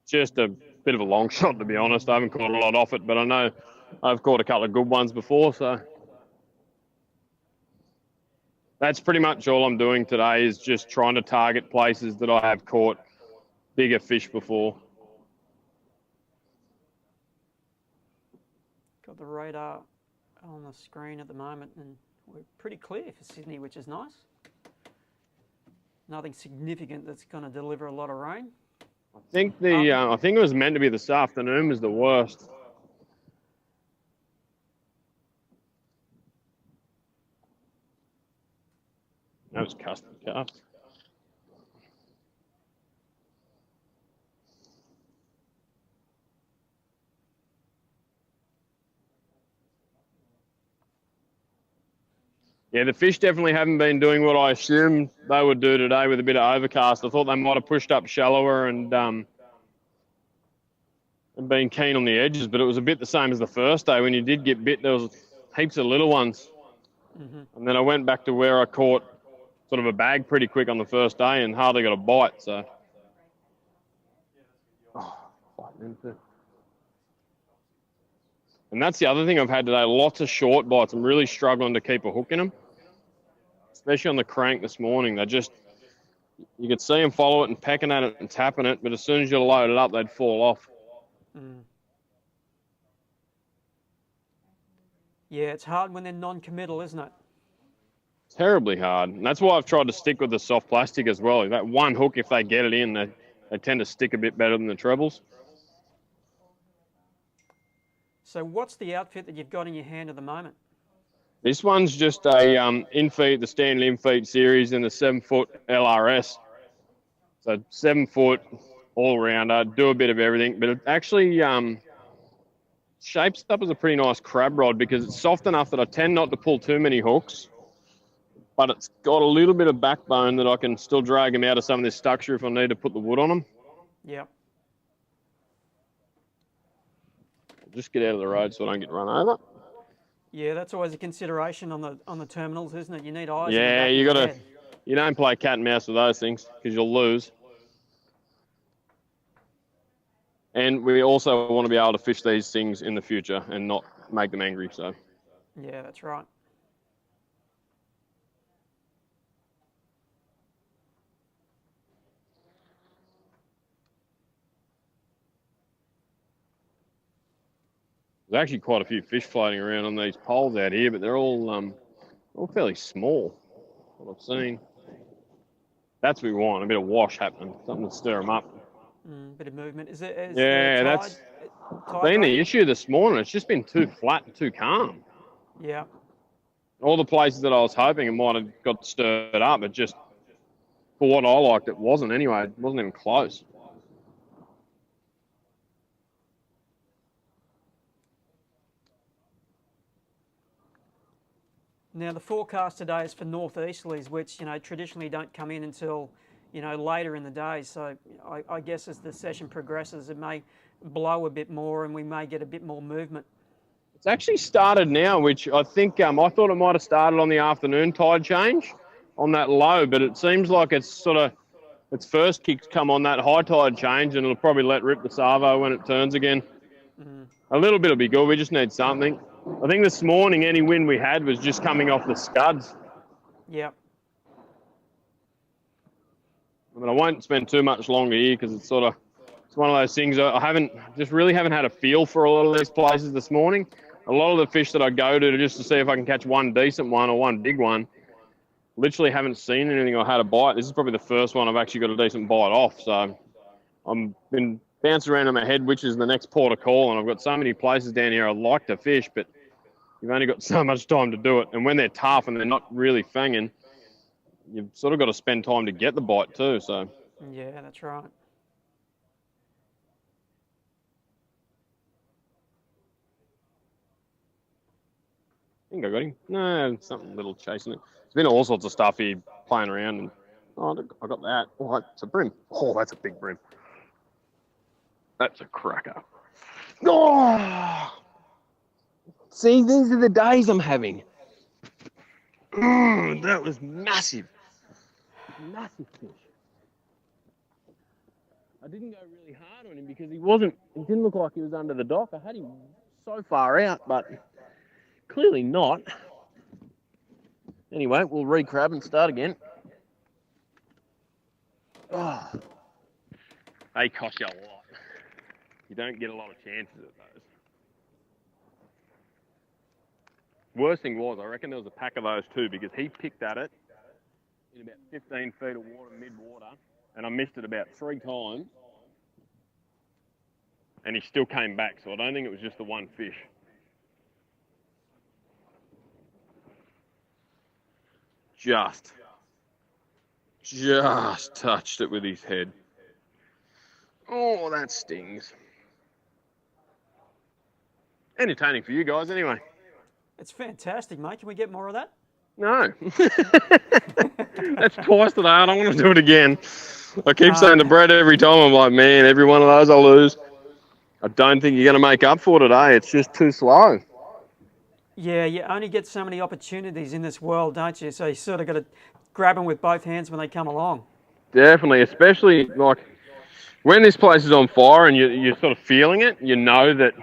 Just a bit of a long shot, to be honest. I haven't caught a lot off it, but I know I've caught a couple of good ones before, so that's pretty much all I'm doing today, is just trying to target places that I have caught bigger fish before. Got the radar on the screen at the moment, and we're pretty clear for Sydney, which is nice. Nothing significant that's going to deliver a lot of rain. I think I think it was meant to be this afternoon was the worst. That was custom cast. Yeah, the fish definitely haven't been doing what I assumed they would do today with a bit of overcast. I thought they might have pushed up shallower and been keen on the edges, but it was a bit the same as the first day. When you did get bit, there was heaps of little ones. Mm-hmm. And then I went back to where I caught sort of a bag pretty quick on the first day and hardly got a bite. So, and that's the other thing I've had today, lots of short bites. I'm really struggling to keep a hook in them, especially on the crank this morning. They just, you could see them follow it and pecking at it and tapping it, but as soon as you load it up, they'd fall off. Mm. Yeah, it's hard when they're non-committal, isn't it? Terribly hard. And that's why I've tried to stick with the soft plastic as well. That one hook, if they get it in, they tend to stick a bit better than the trebles. So what's the outfit that you've got in your hand at the moment? This one's just a in-feed, the Stanley in-feed series in the 7-foot LRS. So 7 foot, all-rounder, do a bit of everything. But it actually shapes up as a pretty nice crab rod because it's soft enough that I tend not to pull too many hooks. But it's got a little bit of backbone that I can still drag them out of some of this structure if I need to put the wood on them. Yep. Just get out of the road so I don't get run over. Yeah, that's always a consideration on the terminals, isn't it? You need eyes. Yeah, you don't play cat and mouse with those things because you'll lose. And we also want to be able to fish these things in the future and not make them angry. So Yeah, that's right. there's actually quite a few fish floating around on these poles out here, but they're all fairly small. What I've seen. That's what we want, a bit of wash happening, something to stir them up. Bit of movement. Is it? Is Yeah, the that's tide been the break? issue this morning. It's just been too flat and too calm. Yeah. All the places that I was hoping it might have got stirred up, it just, for what I liked, it wasn't anyway. It wasn't even close. Now the forecast today is for northeasterlies, which traditionally don't come in until later in the day. So I guess as the session progresses, it may blow a bit more, and we may get a bit more movement. It's actually started now, which I think I thought it might have started on the afternoon tide change on that low, but it seems like it's its first kick's come on that high tide change, and it'll probably let rip the Savo when it turns again. A little bit will be good. We just need something. I think this morning any wind we had was just coming off the scuds. Yeah. I mean, I won't spend too much longer here because it's one of those things. I haven't had a feel for a lot of these places this morning. A lot of the fish that I go to just to see if I can catch one decent one or one big one, literally haven't seen anything or had a bite. This is probably the first one I've actually got a decent bite off. So I've been bouncing around in my head which is the next port of call, and I've got so many places down here I'd like to fish, but you've only got so much time to do it. And when they're tough and they're not really fanging, you've sort of got to spend time to get the bite too. So Yeah, that's right. I think I got him. No, something little chasing it. There's been all sorts of stuff here playing around, and I got that. Oh, that's a bream. Oh, that's a big bream. That's a cracker. Oh! See, these are the days I'm having. That was massive. Massive fish. I didn't go really hard on him because he didn't look like he was under the dock. I had him so far out, but clearly not. Anyway, we'll re-crab and start again. Oh, they cost you a lot. You don't get a lot of chances at those. Worst thing was, I reckon there was a pack of those too, because he picked at it in about 15 feet of water, mid-water, and I missed it about 3 times, and he still came back, so I don't think it was just the one fish. Just touched it with his head. Oh, that stings. Entertaining for you guys anyway. It's fantastic, mate. Can we get more of that? No. That's twice today. I don't want to do it again. I keep saying to Brett every time, I'm like, man, every one of those I'll lose. I don't think you're going to make up for today. It's just too slow. Yeah, you only get so many opportunities in this world, don't you? So you sort of got to grab them with both hands when they come along. Definitely, especially like when this place is on fire and you're sort of feeling it, you know that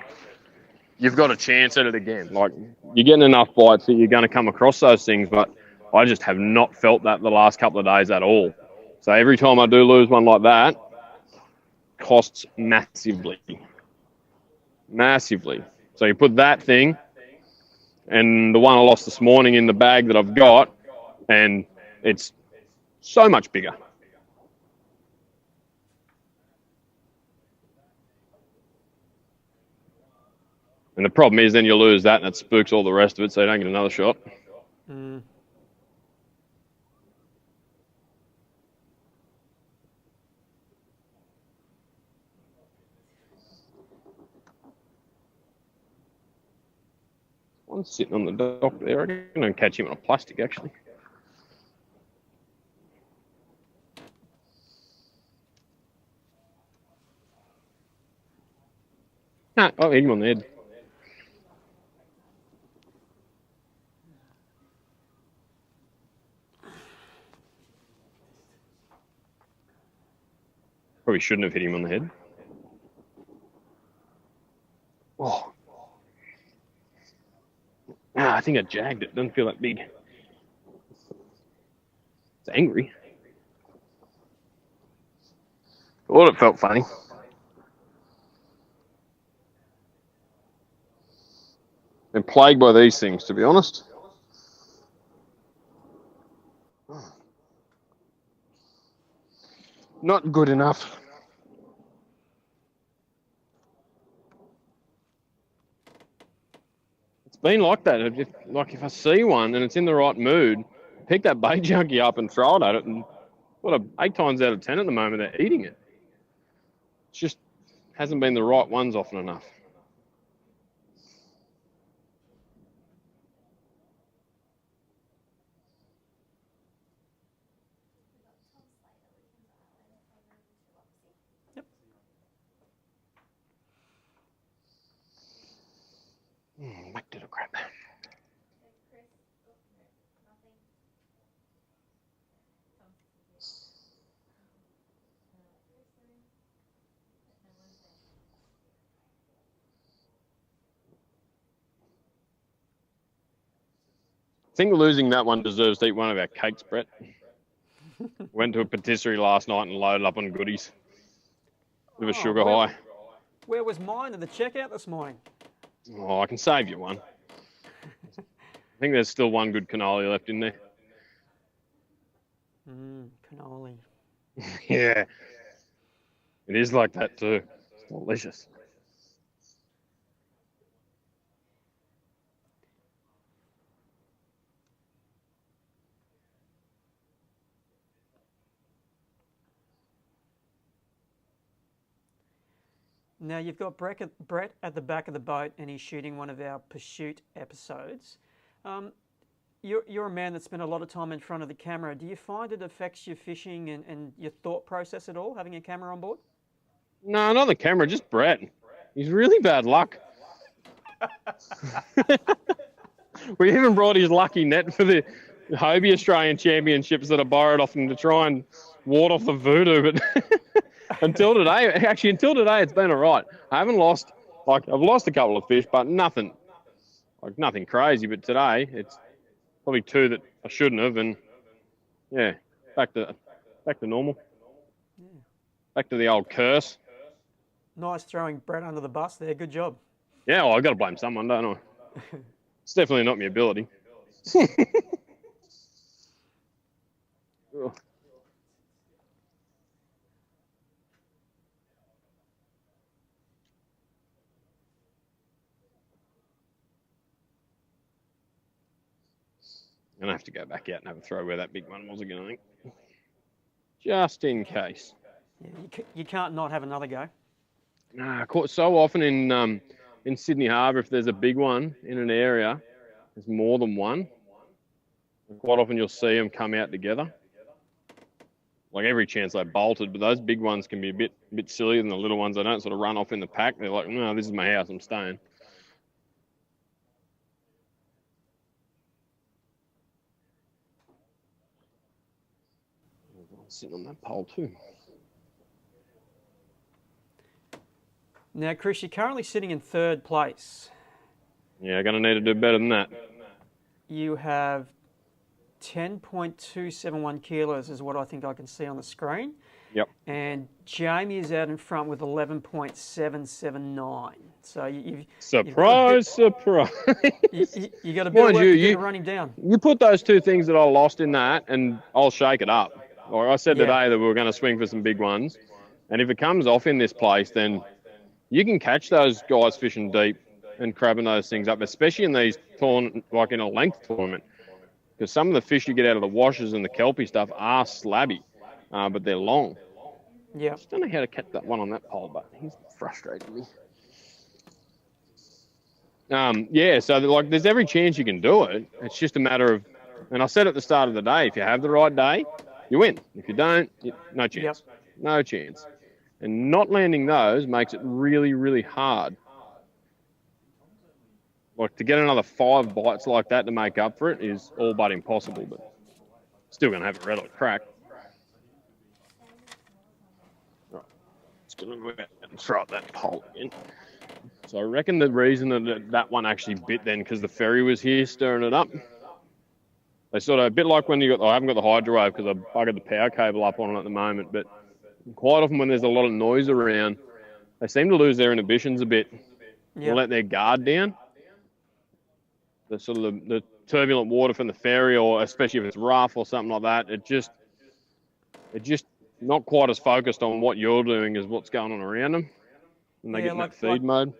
you've got a chance at it again. Like, you're getting enough bites that you're going to come across those things, but I just have not felt that the last couple of days at all. So every time I do lose one like that, costs massively. Massively. So you put that thing and the one I lost this morning in the bag that I've got, and it's so much bigger. And the problem is then you lose that and it spooks all the rest of it, so you don't get another shot. One's sitting on the dock there. I can catch him on a plastic, actually. No, I'll hit him on the head. Probably shouldn't have hit him on the head. I think I jagged it. Doesn't feel that big. It's angry. Thought it felt funny. Been plagued by these things, to be honest. Not good enough. It's been like that. Like if I see one and it's in the right mood, pick that bait junkie up and throw it at it, and 8 times out of 10 at the moment they're eating it. It's just hasn't been the right ones often enough. Back to the crap. I think losing that one deserves to eat one of our cakes, Brett. Went to a patisserie last night and loaded up on goodies. With a sugar high. Where was mine at the checkout this morning? Oh, I can save you one. I think there's still one good cannoli left in there. Cannoli. Yeah. It is like that too. It's delicious. Now you've got Brett at the back of the boat and he's shooting one of our pursuit episodes. You're a man that spent a lot of time in front of the camera. Do you find it affects your fishing and your thought process at all, having a camera on board? No, not the camera, just Brett. He's really bad luck. We even brought his lucky net for the Hobie Australian Championships that I borrowed off him to try and ward off the voodoo, but until today, it's been all right. I haven't lost, I've lost a couple of fish, but nothing crazy. But today, it's probably 2 that I shouldn't have, and yeah, back to normal. Yeah. Back to the old curse. Nice throwing Brett under the bus there. Good job. Yeah, well, I've got to blame someone, don't I? It's definitely not my ability. I'm going to have to go back out and have a throw where that big one was again, I think. Just in case. Yeah, you can't not have another go. Nah, caught so often in Sydney Harbour, if there's a big one in an area, there's more than one. And quite often you'll see them come out together. Like every chance they bolted, but those big ones can be a bit sillier than the little ones. They don't sort of run off in the pack. They're like, no, this is my house, I'm staying. Sitting on that pole too. Now, Chris, you're currently sitting in 3rd place. Yeah, going to need to do better than that. You have 10.271 kilos is what I think I can see on the screen. Yep. And Jamie is out in front with 11.779. So surprise. You got a bit of work to do to run him down. You put those 2 things that I lost in that, and I'll shake it up. Or I said today that we were going to swing for some big ones, and if it comes off in this place, then you can catch those guys fishing deep and crabbing those things up, especially in these like in a length tournament, because some of the fish you get out of the washes and the kelpie stuff are slabby, but they're long. Yeah. I just don't know how to catch that one on that pole, but he's frustrating me. Yeah, so like there's every chance you can do it. It's just a matter of, and I said at the start of the day, if you have the right day, you win. If you don't, no chance. Yep. No chance. And not landing those makes it really, really hard. Like to get another 5 bites like that to make up for it is all but impossible, but still going to have a red hot crack. Right. Let's get a look at and throw up that pole again. So I reckon the reason that one actually bit then, because the ferry was here stirring it up. They sort of, a bit like when I haven't got the hydro wave because I buggered the power cable up on it at the moment, but quite often when there's a lot of noise around, they seem to lose their inhibitions a bit. Yeah. Let their guard down. The sort of the turbulent water from the ferry, or especially if it's rough or something like that, it just not quite as focused on what you're doing as what's going on around them. And they get in that feed mode.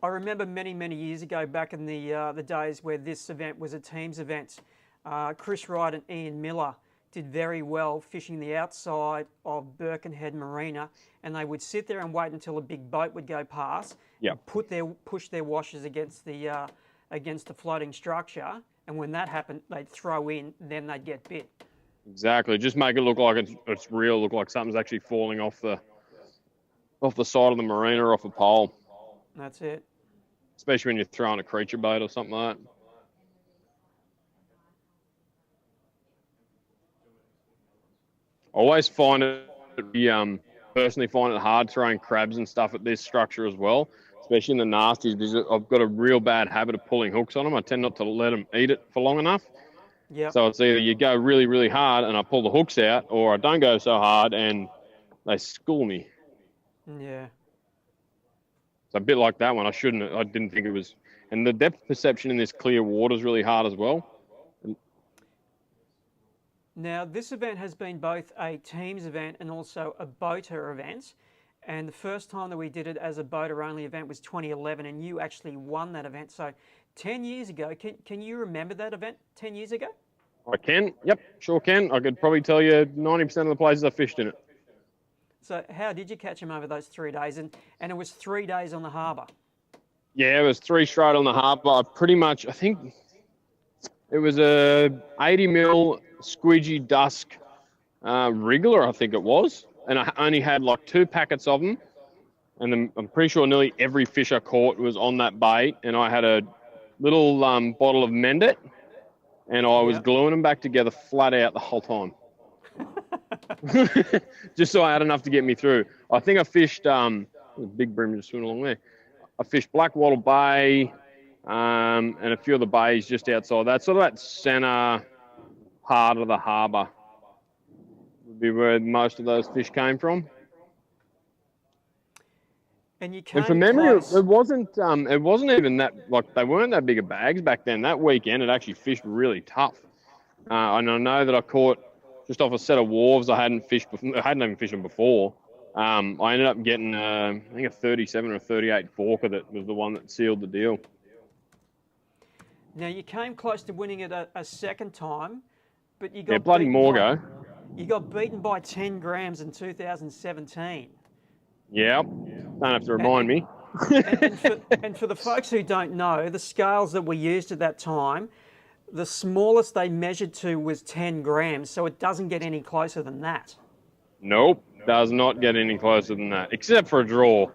I remember many years ago, back in the days where this event was a teams event, Chris Wright and Ian Miller did very well fishing the outside of Birkenhead Marina, and they would sit there and wait until a big boat would go past, push their washers against the floating structure, and when that happened, they'd throw in, then they'd get bit. Exactly. Just make it look like it's real, look like something's actually falling off the side of the marina or off a pole. That's it. Especially when you're throwing a creature bait or something like that. I always find personally find it hard throwing crabs and stuff at this structure as well, especially in the nasties, because I've got a real bad habit of pulling hooks on them. I tend not to let them eat it for long enough. Yeah. So it's either you go really hard and I pull the hooks out, or I don't go so hard and they school me. Yeah. It's a bit like that one. I didn't think it was. And the depth perception in this clear water is really hard as well. Now, this event has been both a teams event and also a boater event. And the first time that we did it as a boater-only event was 2011, and you actually won that event. So 10 years ago, can you remember that event 10 years ago? I can. Yep, sure can. I could probably tell you 90% of the places I fished in it. So how did you catch them over those 3 days? And it was 3 days on the harbour. Yeah, it was 3 straight on the harbour. I think it was a 80 mil squidgy dusk wriggler, I think it was. And I only had like 2 packets of them. And then I'm pretty sure nearly every fish I caught was on that bait. And I had a little bottle of Mendet, and I was gluing them back together flat out the whole time. Just so I had enough to get me through. I think I fished, big bream just swimming along there. I fished Blackwattle Bay and a few of the bays just outside that. Sort of that centre part of the harbour would be where most of those fish came from. And you came from memory, close. it wasn't even that, like, they weren't that big of bags back then. That weekend, it actually fished really tough. And I know that I caught just off a set of wharves I hadn't even fished them before. I ended up getting, I think, a 37 or a 38 forker that was the one that sealed the deal. Now, you came close to winning it a second time, but you got bloody Morgo. You got beaten by 10 grams in 2017. Yeah, don't have to remind me. and for the folks who don't know, the scales that were used at that time, the smallest they measured to was 10 grams, so it doesn't get any closer than that. Nope, does not get any closer than that, except for a draw.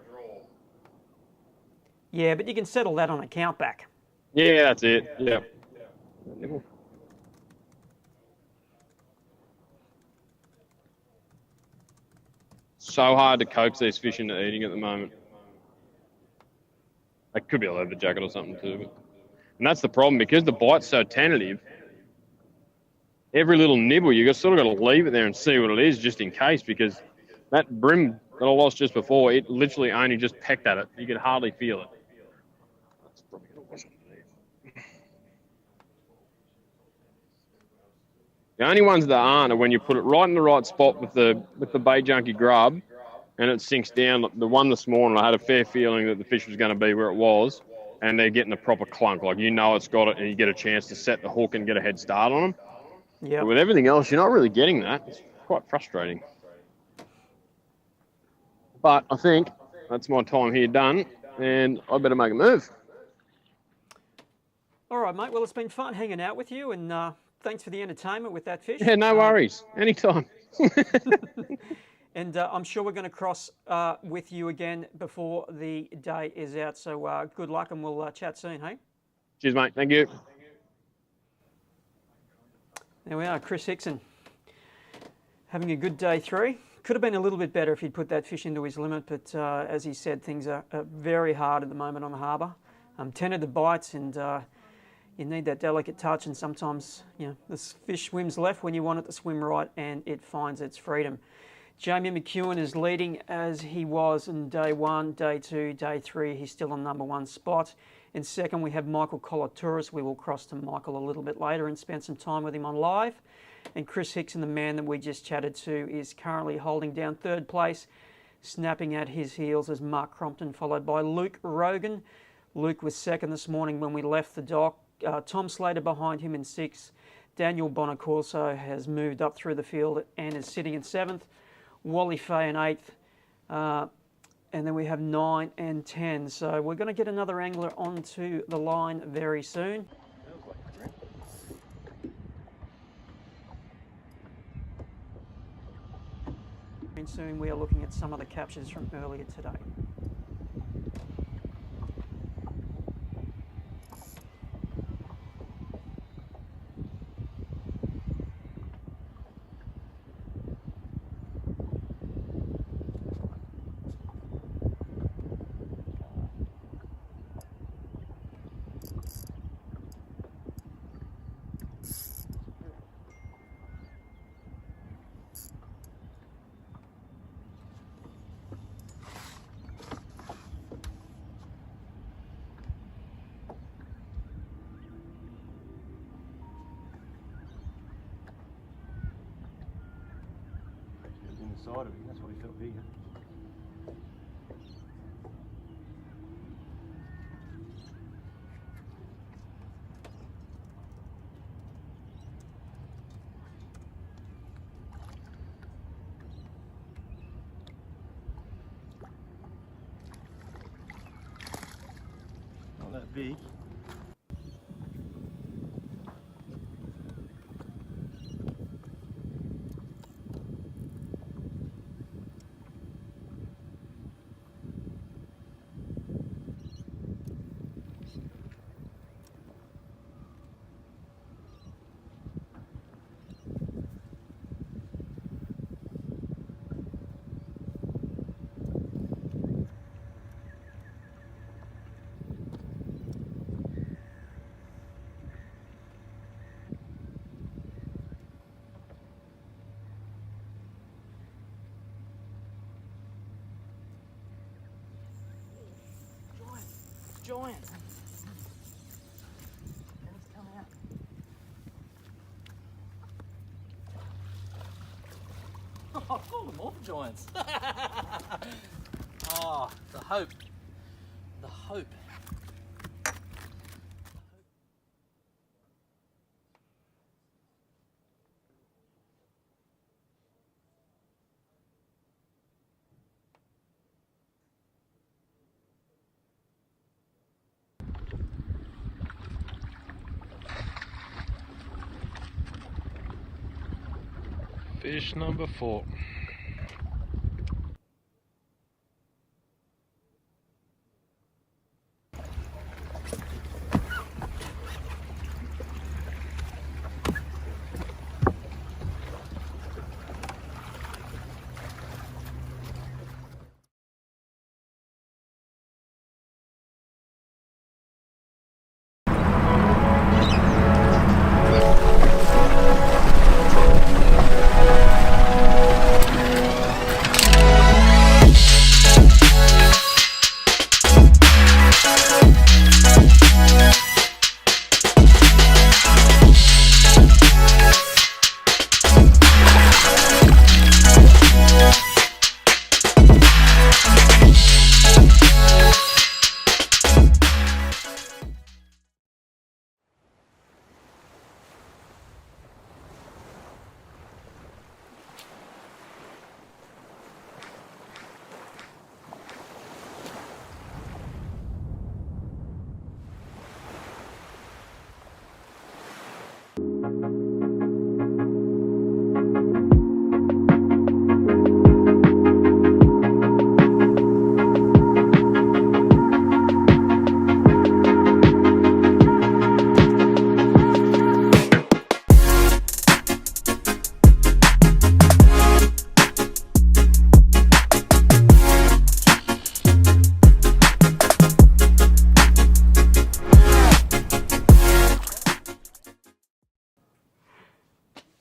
Yeah, but you can settle that on a count back. Yeah, that's it. Yeah. So hard to coax these fish into eating at the moment. It could be a leather jacket or something too. And that's the problem, because the bite's so tentative. Every little nibble, you've sort of got to leave it there and see what it is, just in case, because that bream that I lost just before, it literally only just pecked at it. You could hardly feel it. That's probably going to wash underneath. The only ones that aren't are when you put it right in the right spot with the bait junkie grub, and it sinks down. The one this morning, I had a fair feeling that the fish was going to be where it was, and they're getting a proper clunk. Like, you know it's got it, and you get a chance to set the hook and get a head start on them. Yeah. But with everything else, you're not really getting that. It's quite frustrating. But I think that's my time here done, and I better make a move. All right, mate. Well, it's been fun hanging out with you, and thanks for the entertainment with that fish. Yeah, no worries. Anytime. And I'm sure we're going to cross with you again before the day is out. So good luck, and we'll chat soon, hey? Cheers, mate. Thank you. There we are, Chris Hickson. Having a good day 3. Could have been a little bit better if he'd put that fish into his limit, but as he said, things are very hard at the moment on the harbour. 10 of the bites, and you need that delicate touch, and sometimes this fish swims left when you want it to swim right, and it finds its freedom. Jamie McEwen is leading as he was in day 1, day 2, day 3. He's still on number 1 spot. In second, we have Michael Kolaturis. We will cross to Michael a little bit later and spend some time with him on live. And Chris Hickson, the man that we just chatted to, is currently holding down 3rd place. Snapping at his heels is Mark Crompton, followed by Luke Rogan. Luke was 2nd this morning when we left the dock. Tom Slater behind him in 6th. Daniel Bonacorso has moved up through the field and is sitting in 7th. Wally Fay in 8th. And then we have 9 and 10. So we're going to get another angler onto the line very soon. And soon we are looking at some of the captures from earlier today. Side of him, that's why he felt bigger. Not that big. Giant. Let's come out. Oh, I call them off giants. Oh, the hope. The hope. Fish number 4.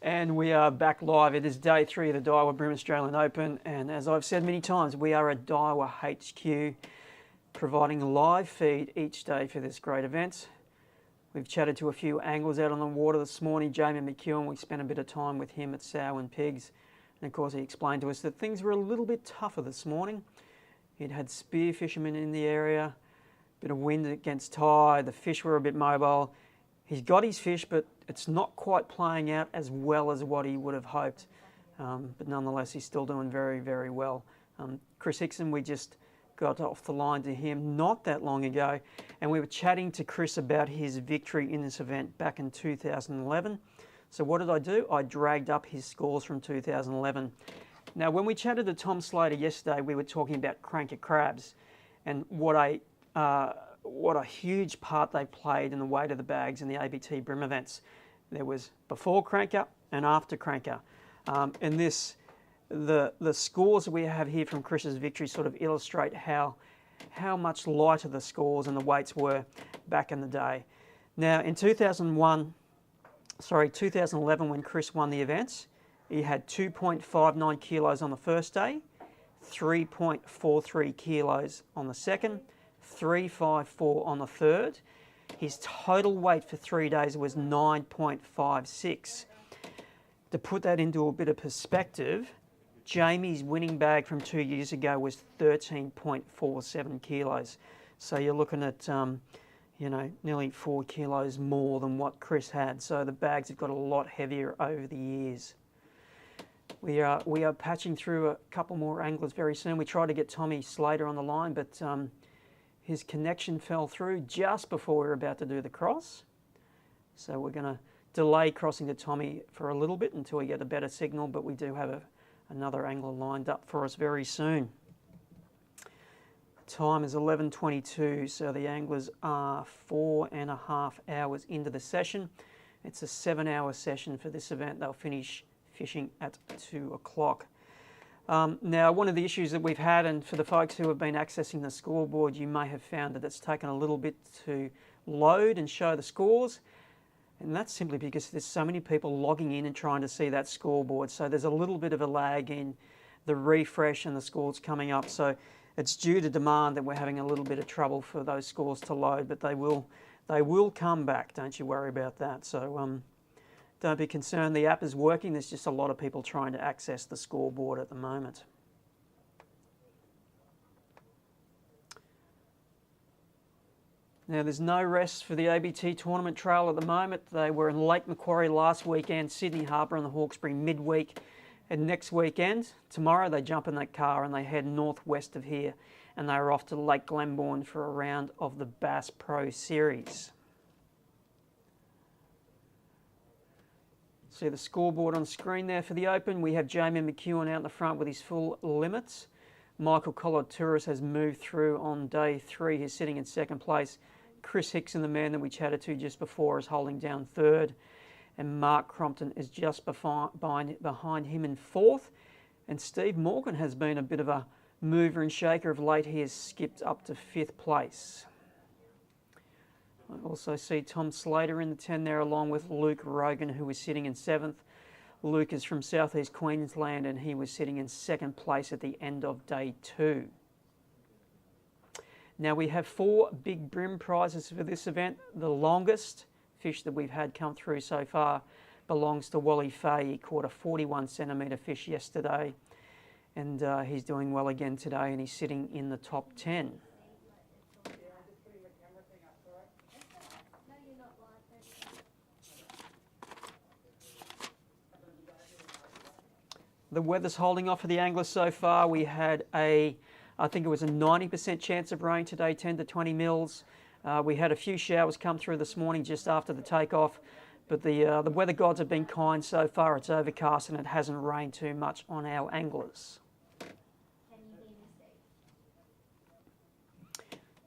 And we are back live. It is day 3 of the Daiwa BREAM Australian Open, and as I've said many times, we are at Daiwa HQ, providing a live feed each day for this great event. We've chatted to a few anglers out on the water this morning. Jamie McEwen, we spent a bit of time with him at Sow and Pigs, and of course he explained to us that things were a little bit tougher this morning. He'd had spear fishermen in the area, a bit of wind against tide, the fish were a bit mobile. He's got his fish, but it's not quite playing out as well as what he would have hoped. But nonetheless, he's still doing very, very well. Chris Hickson, we just got off the line to him not that long ago, and we were chatting to Chris about his victory in this event back in 2011. So what did I do? I dragged up his scores from 2011. Now, when we chatted to Tom Slater yesterday, we were talking about cranker crabs and what a huge part they played in the weight of the bags in the ABT BREAM events. There was before cranker and after cranker. And the scores that we have here from Chris's victory sort of illustrate how much lighter the scores and the weights were back in the day. Now in 2011, when Chris won the events, he had 2.59 kilos on the first day, 3.43 kilos on the second, 354 on the third. His total weight for 3 days was 9.56. To put that into a bit of perspective, Jamie's winning bag from 2 years ago was 13.47 kilos. So you're looking at, nearly 4 kilos more than what Chris had. So the bags have got a lot heavier over the years. We are patching through a couple more anglers very soon. We tried to get Tommy Slater on the line, but his connection fell through just before we were about to do the cross. So we're going to delay crossing to Tommy for a little bit until we get a better signal, but we do have another angler lined up for us very soon. Time is 11:22, so the anglers are 4.5 hours into the session. It's a 7-hour session for this event. They'll finish fishing at 2 o'clock. Now, one of the issues that we've had, and for the folks who have been accessing the scoreboard, you may have found that it's taken a little bit to load and show the scores. And that's simply because there's so many people logging in and trying to see that scoreboard. So there's a little bit of a lag in the refresh and the scores coming up. So it's due to demand that we're having a little bit of trouble for those scores to load, but they will come back. Don't you worry about that. So don't be concerned, the app is working. There's just a lot of people trying to access the scoreboard at the moment. Now there's no rest for the ABT tournament trail at the moment. They were in Lake Macquarie last weekend, Sydney Harbour and the Hawkesbury midweek. And next weekend, tomorrow, they jump in that car and they head northwest of here, and they're off to Lake Glenbourne for a round of the Bass Pro Series. See the scoreboard on screen there for the Open. We have Jamie McEwen out in the front with his full limits. Michael Kolaturis has moved through on day 3. He's sitting in second place. Chris Hickson, the man that we chatted to just before, is holding down third. And Mark Crompton is just behind him in fourth. And Steve Morgan has been a bit of a mover and shaker of late. He has skipped up to 5th place. I also see Tom Slater in the 10 there, along with Luke Rogan, who is sitting in 7th. Luke is from southeast Queensland, and he was sitting in 2nd place at the end of day 2. Now we have 4 big bream prizes for this event. The longest fish that we've had come through so far belongs to Wally Fay. He caught a 41 centimetre fish yesterday, and he's doing well again today, and he's sitting in the top 10. The weather's holding off for the anglers so far. We had I think it was a 90% chance of rain today, 10 to 20 mils. We had a few showers come through this morning just after the takeoff, but the weather gods have been kind so far. It's overcast and it hasn't rained too much on our anglers.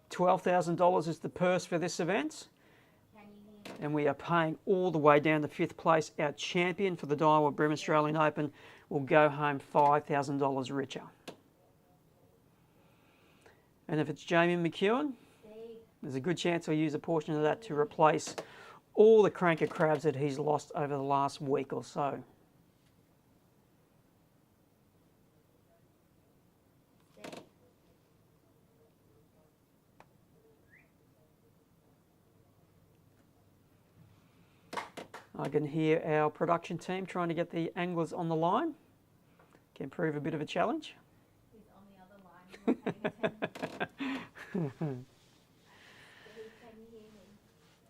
$12,000 is the purse for this event, and we are paying all the way down to 5th place. Our champion for the Daiwa BREAM Australian Open will go home $5,000 richer. And if it's Jamie McEwen, there's a good chance we'll use a portion of that to replace all the cranker crabs that he's lost over the last week or so. I can hear our production team trying to get the anglers on the line. Can prove a bit of a challenge. He's on the other line. Not paying attention.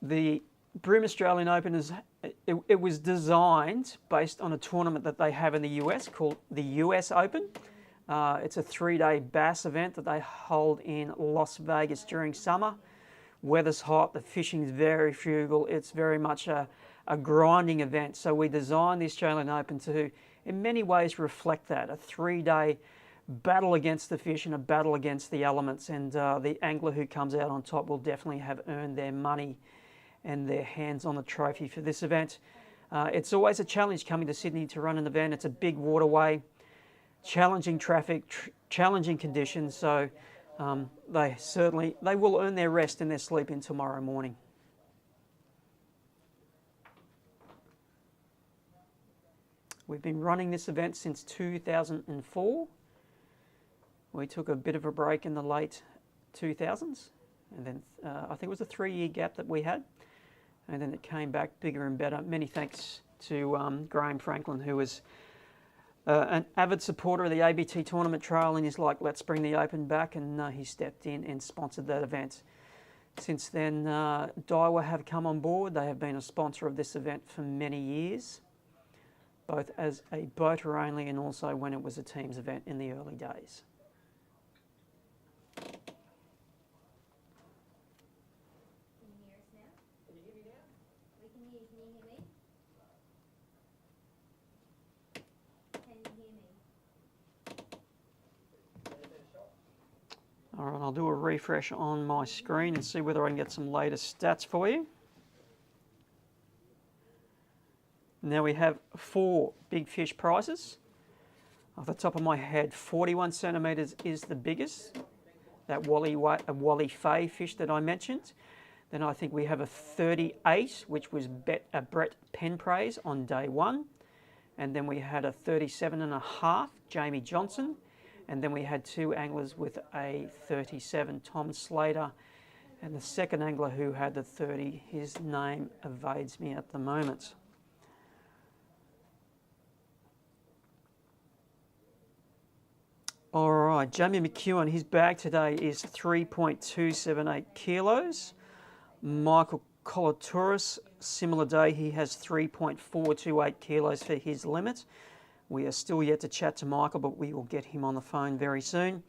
The BREAM Australian Open it was designed based on a tournament that they have in the US called the US Open. It's a 3-day bass event that they hold in Las Vegas during summer. Weather's hot, the fishing's very frugal. It's very much a grinding event. So we designed the Australian Open to, in many ways, reflect that. A 3-day battle against the fish and a battle against the elements. And the angler who comes out on top will definitely have earned their money and their hands on the trophy for this event. It's always a challenge coming to Sydney to run an event. It's a big waterway, challenging traffic, challenging conditions. So they will earn their rest and their sleep in tomorrow morning. We've been running this event since 2004. We took a bit of a break in the late 2000s, and then I think it was a 3-year gap that we had, and then it came back bigger and better. Many thanks to Graham Franklin, who was an avid supporter of the ABT tournament trail, and he's like, let's bring the Open back, and he stepped in and sponsored that event. Since then, Daiwa have come on board. They have been a sponsor of this event for many years, both as a boater only and also when it was a teams event in the early days. Can you hear us now? Can you hear me now? We can hear you. Can you hear me? Can you hear me? All right, I'll do a refresh on my screen and see whether I can get some latest stats for you. Now we have 4 big fish prizes. Off the top of my head, 41 centimetres is the biggest, that Wally Fay fish that I mentioned. Then I think we have a 38, which was Brett Penpraise on day 1. And then we had a 37.5, Jamie Johnson. And then we had 2 anglers with a 37, Tom Slater. And the second angler who had the 30, his name evades me at the moment. All right, Jamie McEwen, his bag today is 3.278 kilos. Michael Kolaturis, similar day, he has 3.428 kilos for his limit. We are still yet to chat to Michael, but we will get him on the phone very soon.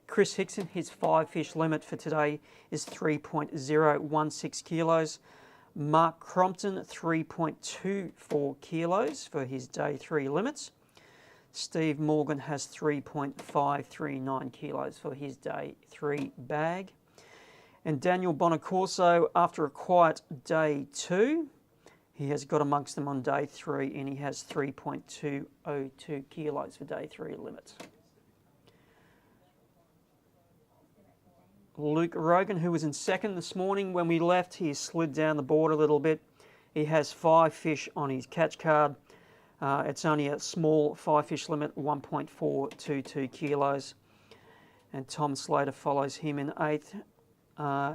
Chris Hickson, his 5-fish limit for today is 3.016 kilos. Mark Crompton, 3.24 kilos for his day 3 limits. Steve Morgan has 3.539 kilos for his day 3 bag. And Daniel Bonacorso, after a quiet day 2, he has got amongst them on day 3 and he has 3.202 kilos for day 3 limits. Luke Rogan, who was in second this morning when we left, he slid down the board a little bit. He has 5 fish on his catch card. It's only a small 5-fish limit, 1.422 kilos. And Tom Slater follows him in 8th.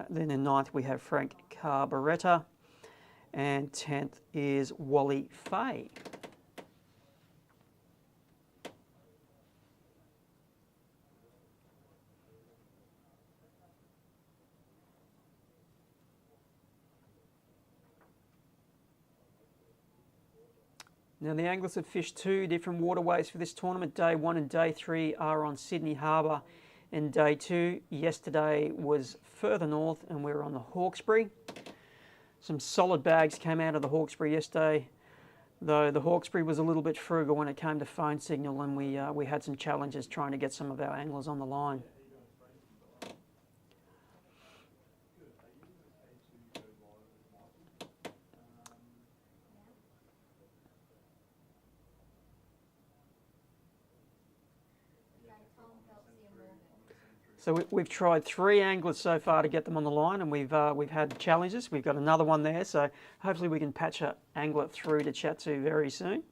Then in 9th we have Frank Carberetta. And 10th is Wally Fay. Now the anglers have fished 2 different waterways for this tournament. Day 1 and day 3 are on Sydney Harbour, and day 2 yesterday was further north and we were on the Hawkesbury. Some solid bags came out of the Hawkesbury yesterday, though the Hawkesbury was a little bit frugal when it came to phone signal, and we had some challenges trying to get some of our anglers on the line. So we've tried 3 anglers so far to get them on the line, and we've had challenges. We've got another one there, so hopefully we can patch an angler through to chat to very soon.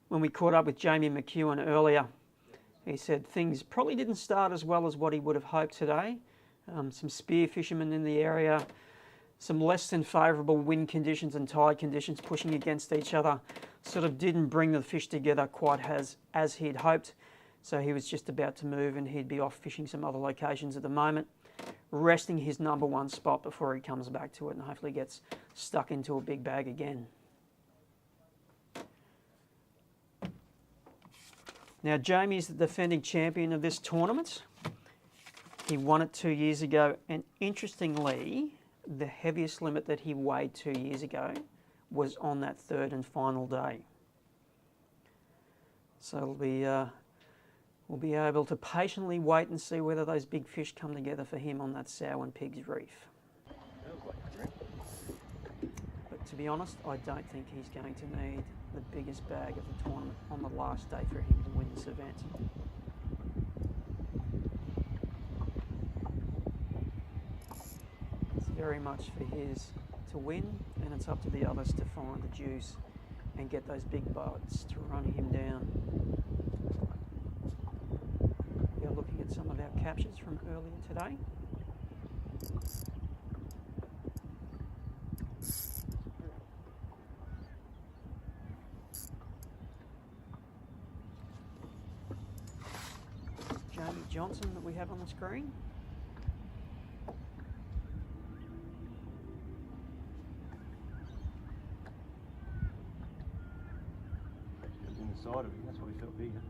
When we caught up with Jamie McEwen earlier, he said things probably didn't start as well as what he would have hoped today. Some spear fishermen in the area, some less than favourable wind conditions and tide conditions pushing against each other, sort of didn't bring the fish together quite as he'd hoped. So he was just about to move and he'd be off fishing some other locations at the moment, resting his number 1 spot before he comes back to it and hopefully gets stuck into a big bag again. Now Jamie's the defending champion of this tournament. He won it 2 years ago, and interestingly, the heaviest limit that he weighed 2 years ago was on that 3rd and final day. So we'll be able to patiently wait and see whether those big fish come together for him on that Sow and Pigs Reef. But to be honest, I don't think he's going to need the biggest bag of the tournament on the last day for him to win this event. It's very much for his to win, and it's up to the others to find the juice and get those big boats to run him down. We are looking at some of our captures from earlier today. Jamie Johnson that we have on the screen. Inside of him, that's why he felt bigger.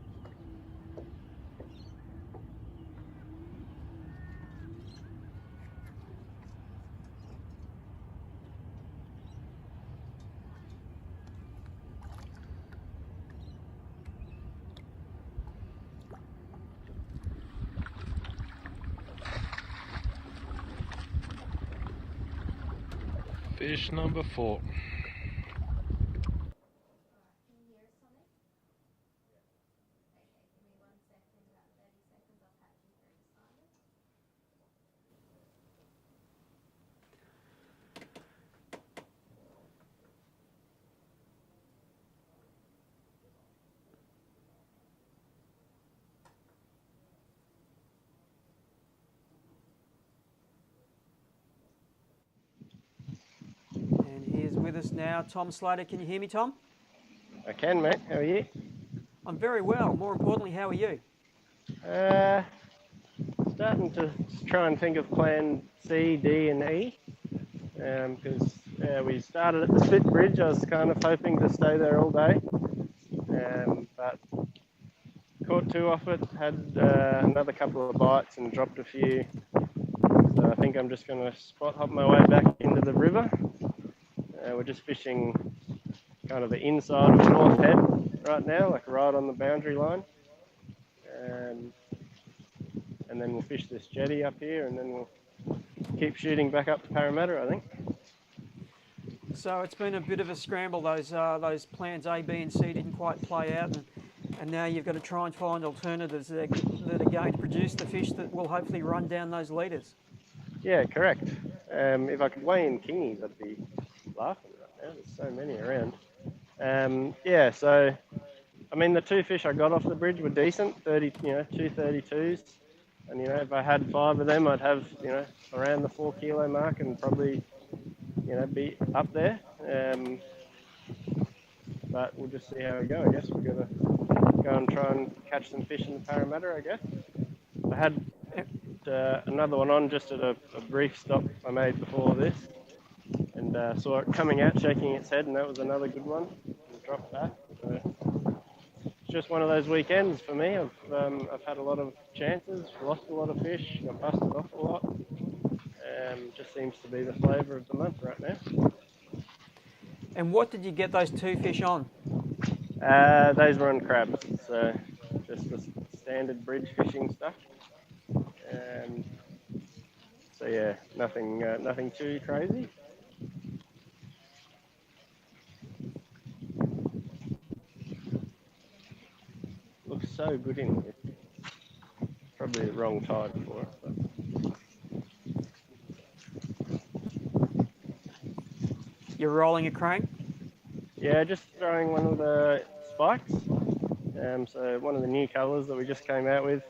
Fish number 4. With us now, Tom Slater. Can you hear me, Tom? I can, mate. How are you? I'm very well. More importantly, how are you? Starting to try and think of plan C, D, and E. Because we started at the Spit Bridge. I was kind of hoping to stay there all day. But caught 2 off it, had another couple of bites and dropped a few. So I think I'm just going to spot hop my way back into the river. We're just fishing kind of the inside of North Head right now, like right on the boundary line. And then we'll fish this jetty up here, and then we'll keep shooting back up to Parramatta, I think. So it's been a bit of a scramble. Those plans A, B and C didn't quite play out, and now you've got to try and find alternatives that are going to produce the fish that will hopefully run down those leaders. Yeah, correct. If I could weigh in kingies, I'd be laughing right now. There's so many around. Yeah, so I mean the 2 fish I got off the bridge were decent, 2 32s, and if I had 5 of them, I'd have around the 4 kilo mark and probably be up there. But we'll just see how we go. I guess we're gonna go and try and catch some fish in the Parramatta. I guess I had another one on just at a brief stop I made before this, and saw it coming out shaking its head, and that was another good one. It dropped back. So it's just one of those weekends for me. I've had a lot of chances, lost a lot of fish, got busted off a lot. Just seems to be the flavour of the month right now. And what did you get those 2 fish on? Those were on crabs, so just the standard bridge fishing stuff. So yeah, nothing too crazy. Looks so good in here. probably the wrong tide for it. But. You're rolling a crank? Yeah, just throwing one of the spikes. So one of the new colours that we just came out with.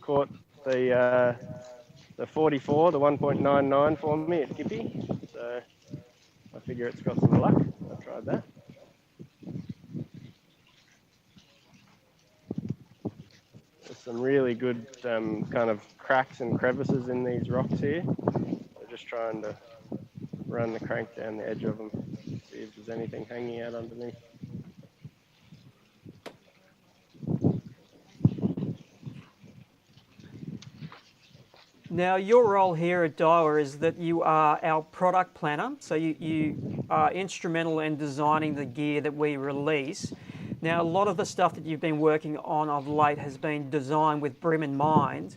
Caught the 44, the 1.99 for me at Kippy. So I figure it's got some luck. I tried that. There's some really good kind of cracks and crevices in these rocks here. So just trying to run the crank down the edge of them, see if there's anything hanging out underneath. Now, your role here at Daiwa is that you are our product planner, so you are instrumental in designing the gear that we release. Now, a lot of the stuff that you've been working on of late has been designed with bream in mind,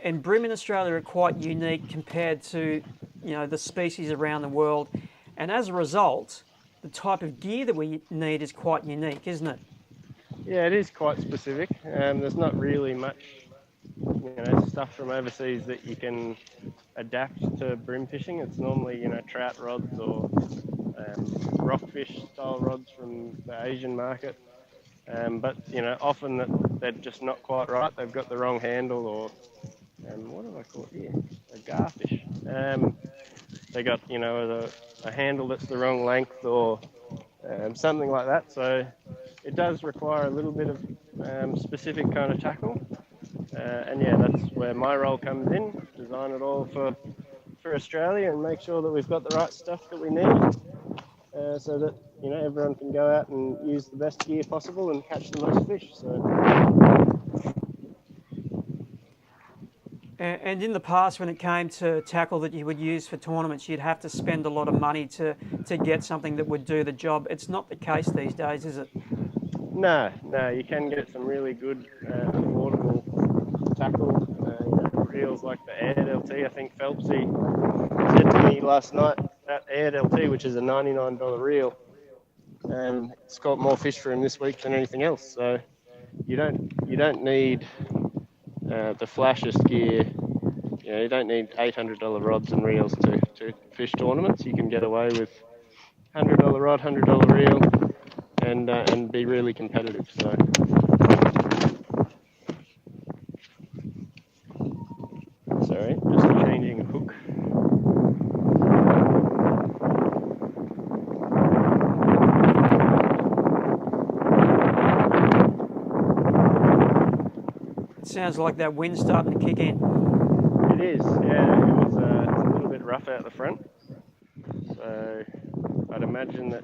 and bream in Australia are quite unique compared to, you know, the species around the world, and as a result, the type of gear that we need is quite unique, isn't it? Yeah, it is quite specific. There's not really much, you know, stuff from overseas that you can adapt to bream fishing. It's normally, you know, trout rods or rockfish style rods from the Asian market. But, you know, often they're just not quite right. They've got the wrong handle or, what have I caught here? A garfish. They got, you know, a handle that's the wrong length or something like that. So it does require a little bit of specific kind of tackle. And yeah, that's where my role comes in, design it all for Australia and make sure that we've got the right stuff that we need so that, you know, everyone can go out and use the best gear possible and catch the most fish. So. And in the past, when it came to tackle that you would use for tournaments, you'd have to spend a lot of money to get something that would do the job. It's not the case these days, is it? No, you can get some really good affordable tackle, you know, reels like the Aired LT. I think Phelpsy said to me last night that Aired LT, which is a $99 reel, it's caught more fish for him this week than anything else. So you don't need the flashiest gear. You know, you don't need $800 rods and reels to fish tournaments. You can get away with $100 rod, $100 reel, and be really competitive. So. Sorry, just changing a hook. It sounds like that wind's starting to kick in. It is, yeah. It's a little bit rough out the front. So I'd imagine that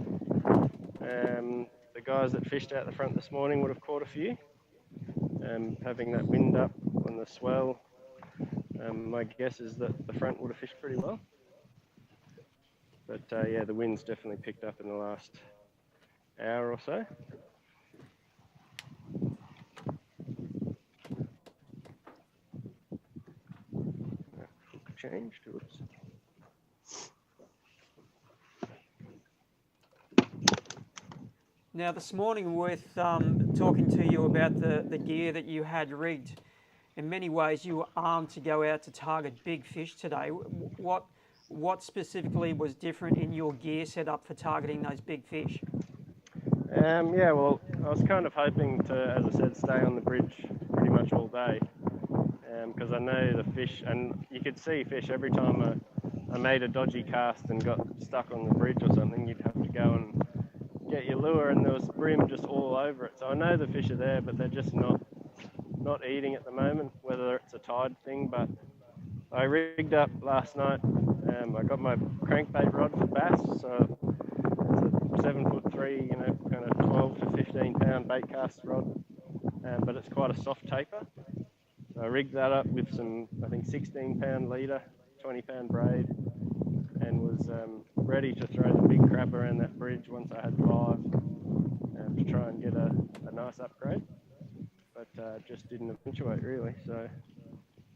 the guys that fished out the front this morning would have caught a few. Having that wind up on the swell, my guess is that the front would have fished pretty well. But yeah, the wind's definitely picked up in the last hour or so. Hook changed. Oops. Now, this morning with talking to you about the gear that you had rigged, in many ways you were armed to go out to target big fish today. What specifically was different in your gear setup for targeting those big fish? Yeah, well, I was kind of hoping to, as I said, stay on the bridge pretty much all day because I know the fish, and you could see fish every time I made a dodgy cast and got stuck on the bridge or something. You'd have to go and get your lure, and there was bream just all over it. So I know the fish are there, but they're just not eating at the moment, whether it's a tide thing. But I rigged up last night. I got my crankbait rod for bass, so it's a 7'3", you know, kind of 12 to 15 pound bait cast rod, but it's quite a soft taper. So I rigged that up with some, I think, 16 pound leader, 20 pound braid, and was ready to throw the big crab around that bridge once I had 5 to try and get a nice upgrade, but just didn't eventuate really. So,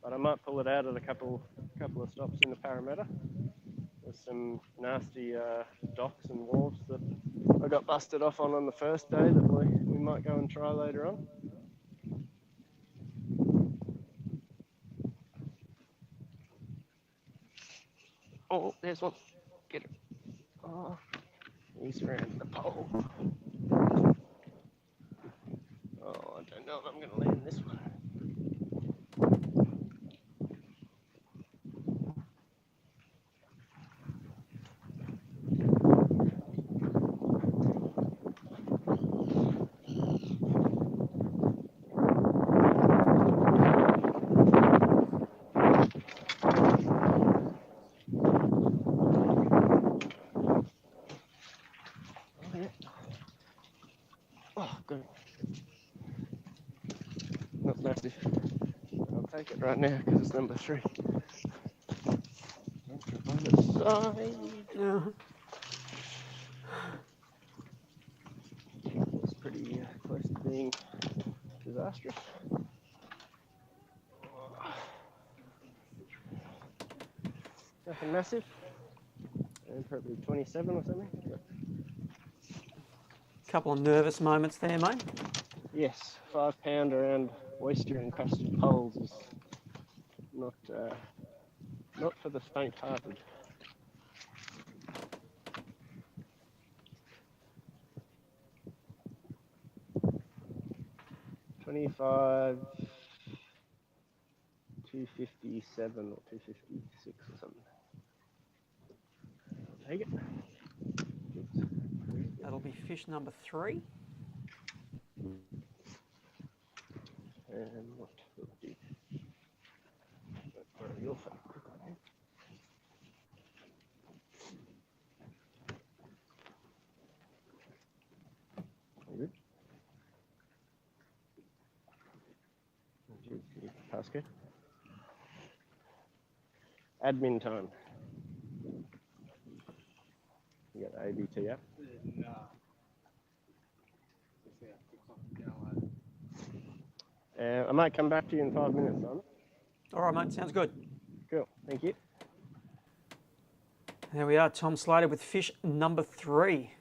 but I might pull it out at a couple of stops in the Parramatta. There's some nasty docks and wharves that I got busted off on the first day that we might go and try later on. Oh, there's one. Get it. Oh, he's around the pole. Oh, I don't know if I'm going to land this one. Oh, good. Not massive. I'll take it right now because it's number 3. On the side. It's pretty close to being disastrous. Nothing massive. And probably 27 or something. But Couple of nervous moments there, mate. yes, 5 pound around oyster and custard poles is not for the faint-hearted. $25, $257 or $256 or something. I'll take it. That'll be fish number 3. And what will do? Borrow your phone quick on here. Good. Passcode. Admin time. You got the ABT app? I might come back to you in 5 minutes, Simon. All right, mate, sounds good. Cool, thank you. There we are, Tom Slater with fish number 3.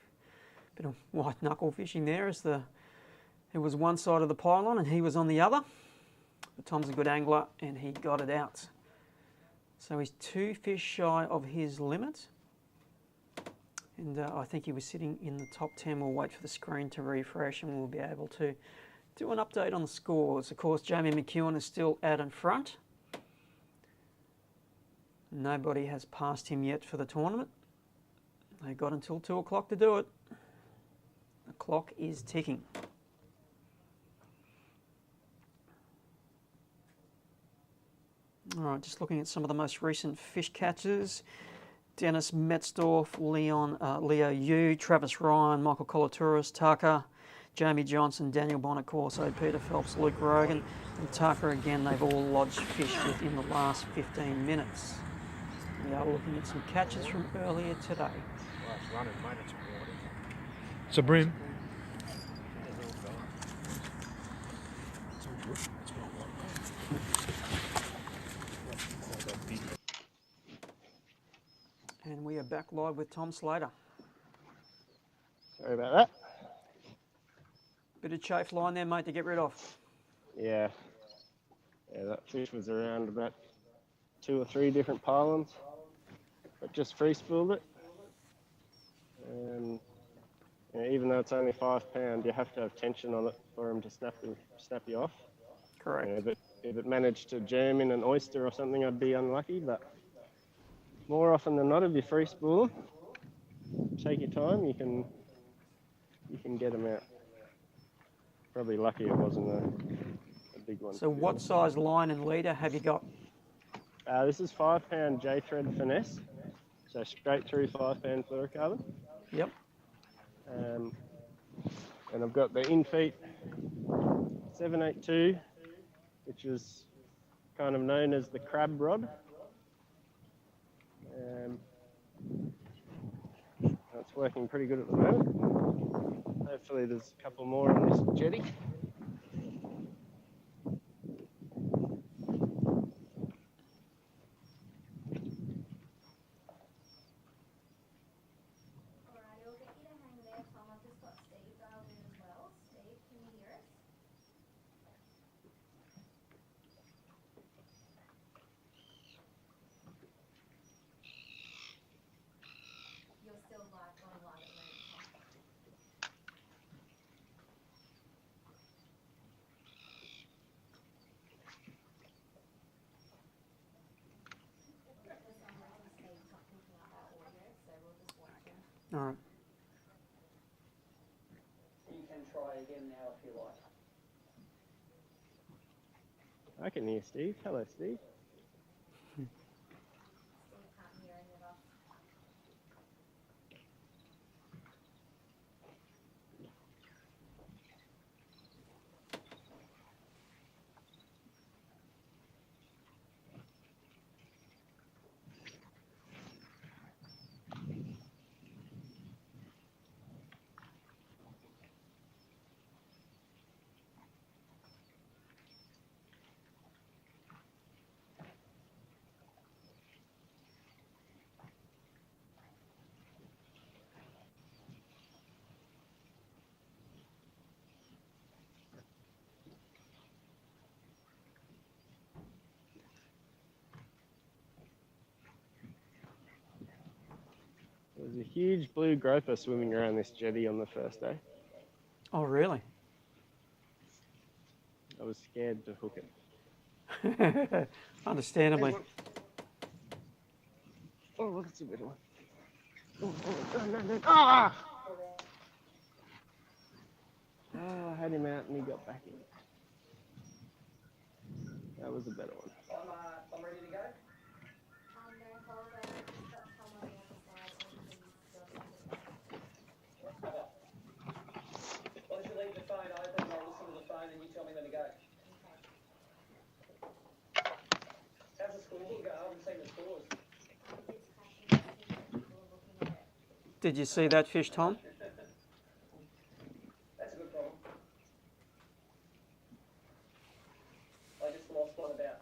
Bit of white knuckle fishing there as it was one side of the pylon and he was on the other. But Tom's a good angler and he got it out. So he's 2 fish shy of his limit. And I think he was sitting in the top 10. We'll wait for the screen to refresh and we'll be able to do an update on the scores. Of course, Jamie McEwen is still out in front. Nobody has passed him yet for the tournament. They got until 2 o'clock to do it. The clock is ticking. All right, just looking at some of the most recent fish catches. Dennis Metzdorf, Leo Yu, Travis Ryan, Michael Kolaturis, Tucker, Jamie Johnson, Daniel Bonacorso, Peter Phelps, Luke Rogan, and Tucker again. They've all lodged fish within the last 15 minutes. We are looking at some catches from earlier today. It's a bream. And we are back live with Tom Slater. Sorry about that. Bit of chafe line there, mate, to get rid of. Yeah, that fish was around about 2 or 3 different pylons, but just free spooled it. And even though it's only 5 pound, you have to have tension on it for him to snap you off. Correct. If it managed to jam in an oyster or something, I'd be unlucky, but more often than not, if you free spool them, take your time, you can get them out. Probably lucky it wasn't a big one. So what size line and leader have you got? This is 5 pound J-thread finesse, so straight through 5 pound fluorocarbon. Yep. And I've got the in-feet 782, which is kind of known as the crab rod. That's working pretty good at the moment. Hopefully there's a couple more on this jetty. All right. You can try again now if you like. I can hear Steve. Hello, Steve. There's a huge blue groper swimming around this jetty on the first day. Oh, really? I was scared to hook it. Understandably. Oh, look, it's a bit one. Oh, no. Ah! Oh, I had him out and he got back in. That was a better one. I'm ready to go. Why don't you leave the phone open and I'll listen to the phone and you tell me when to go. How's the score go? I haven't seen the scores. Did you see that fish, Tom? That's a good problem. I just lost one about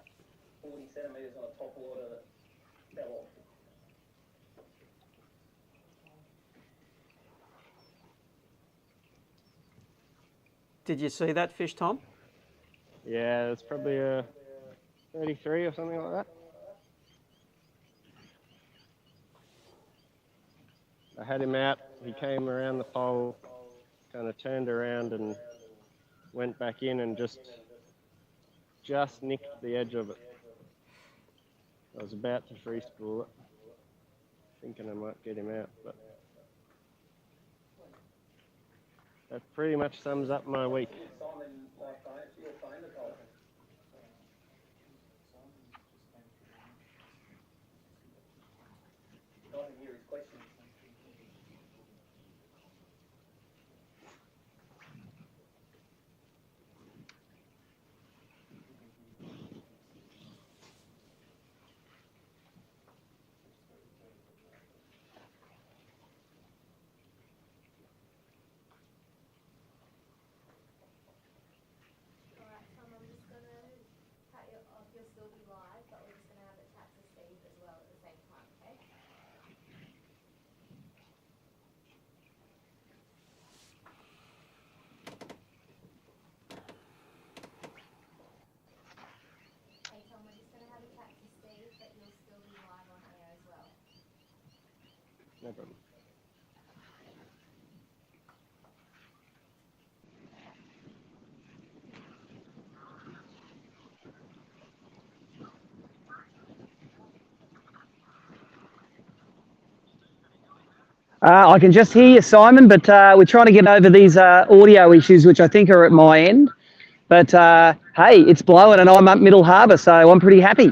40 centimetres on a top water that fell off. Did you see that fish, Tom? Yeah, it's probably a 33 or something like that. I had him out, he came around the pole, kind of turned around and went back in and just nicked the edge of it. I was about to free spool it, thinking I might get him out, but that pretty much sums up my week. Simon, my phone, it's your phone that told me. I can hear his questions. You'll still be live, but we're just going to have a chat to Steve as well at the same time, okay? Hey Tom, we're just going to have a chat to Steve, but you'll still be live on air as well. No problem. I can just hear you, Simon, but we're trying to get over these audio issues, which I think are at my end. But hey, it's blowing and I'm up Middle Harbour, so I'm pretty happy.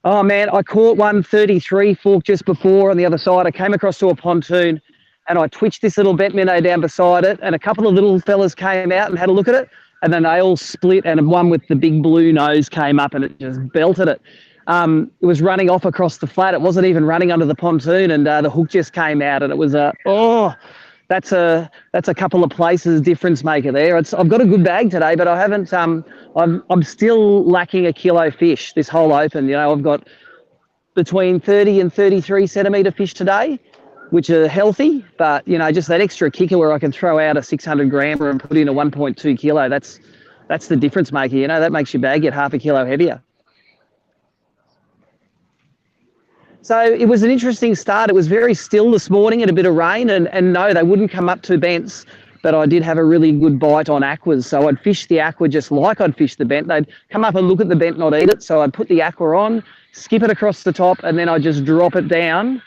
Oh, man, I caught one 33 fork just before on the other side. I came across to a pontoon and I twitched this little bet minnow down beside it, and a couple of little fellas came out and had a look at it, and then they all split, and one with the big blue nose came up and it just belted it. It was running off across the flat. It wasn't even running under the pontoon, and the hook just came out, and it was that's a couple of places difference maker there. I've got a good bag today, but I haven't. I'm still lacking a kilo fish this whole open. You know, I've got between 30 and 33 centimetre fish today, which are healthy, but you know, just that extra kicker where I can throw out a 600 grammer and put in a 1.2 kilo. That's the difference maker. You know, that makes your bag get half a kilo heavier. So it was an interesting start. It was very still this morning and a bit of rain, and no, they wouldn't come up to Bents. but I did have a really good bite on aquas. So I'd fish the aqua just like I'd fish the bent. They'd come up and look at the bent, not eat it. So I'd put the aqua on, skip it across the top, and then I'd just drop it down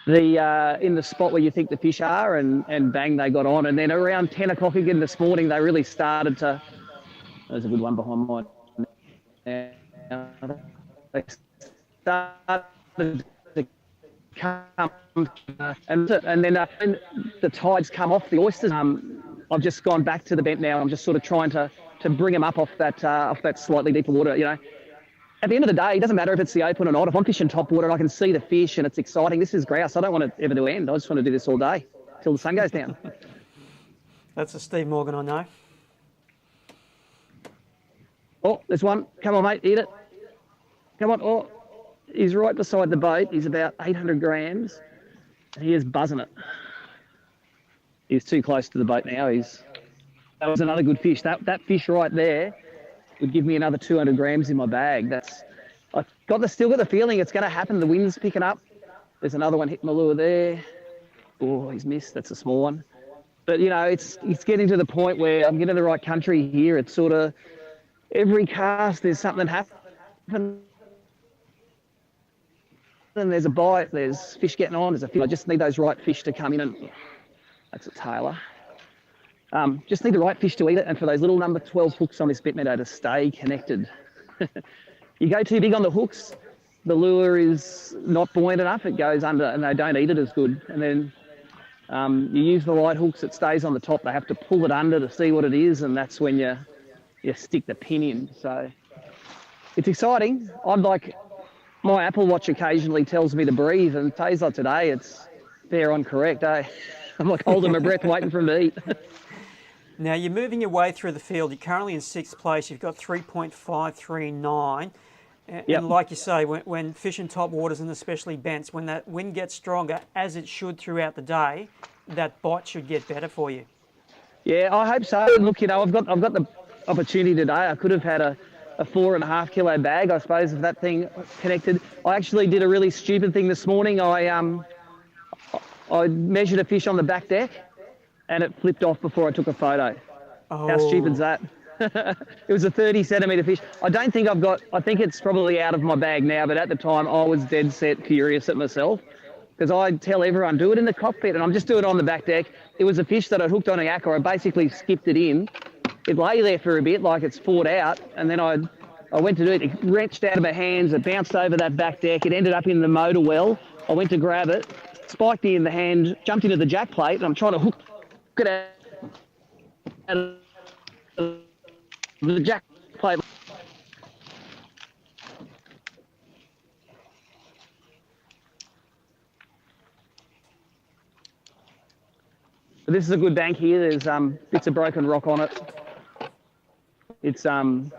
in the spot where you think the fish are, and bang, they got on. And then around 10 o'clock again this morning, they really started to, there's a good one behind mine. They started to come, and then when the tides come off the oysters, I've just gone back to the bent now. I'm just sort of trying to bring them up off that slightly deeper water, you know. At the end of the day, it doesn't matter if it's the open or not. If I'm fishing top water and I can see the fish and it's exciting, this is grouse. I don't want it ever to end. I just want to do this all day till the sun goes down. That's a Steve Morgan I know. Oh, there's one. Come on, mate, eat it. Come on. Oh, he's right beside the boat. He's about 800 grams. He is buzzing it. He's too close to the boat now. That was another good fish. That fish right there would give me another 200 grams in my bag. I've still got the feeling it's going to happen. The wind's picking up. There's another one hitting my lure there. Oh, he's missed. That's a small one. But, you know, it's getting to the point where I'm getting the right country here. It's sort of every cast there's something happening. And there's a bite, there's fish getting on, there's a fish. I just need those right fish to come in, and that's a tailor. Just need the right fish to eat it, and for those little number 12 hooks on this bit meadow to stay connected. You go too big on the hooks, the lure is not buoyant enough, it goes under and they don't eat it as good. And then you use the right hooks, it stays on the top. They have to pull it under to see what it is, and that's when you stick the pin in. So it's exciting. I'm like, my Apple Watch occasionally tells me to breathe, and days like today, it's fair on correct, eh? I'm like holding my breath, waiting for him to eat. Now, you're moving your way through the field. You're currently in 6th place. You've got 3.539. And like you say, when fishing top waters, and especially bents, when that wind gets stronger, as it should throughout the day, that bite should get better for you. Yeah, I hope so. Look, you know, I've got the opportunity today. I could have had a 4.5 kilo bag, I suppose, if that thing connected. I actually did a really stupid thing this morning. I measured a fish on the back deck, and it flipped off before I took a photo. Oh. How stupid's that? It was a 30 centimetre fish. I think it's probably out of my bag now, but at the time I was dead set furious at myself, because I tell everyone, do it in the cockpit, and I'm just doing it on the back deck. It was a fish that I hooked on a yak, or I basically skipped it in. It lay there for a bit, like it's fought out, and then I went to do it. It wrenched out of my hands, it bounced over that back deck, it ended up in the motor well. I went to grab it, spiked me in the hand, jumped into the jack plate, and I'm trying to hook it out of the jack plate. But this is a good bank here. There's bits of broken rock on it. It's I'm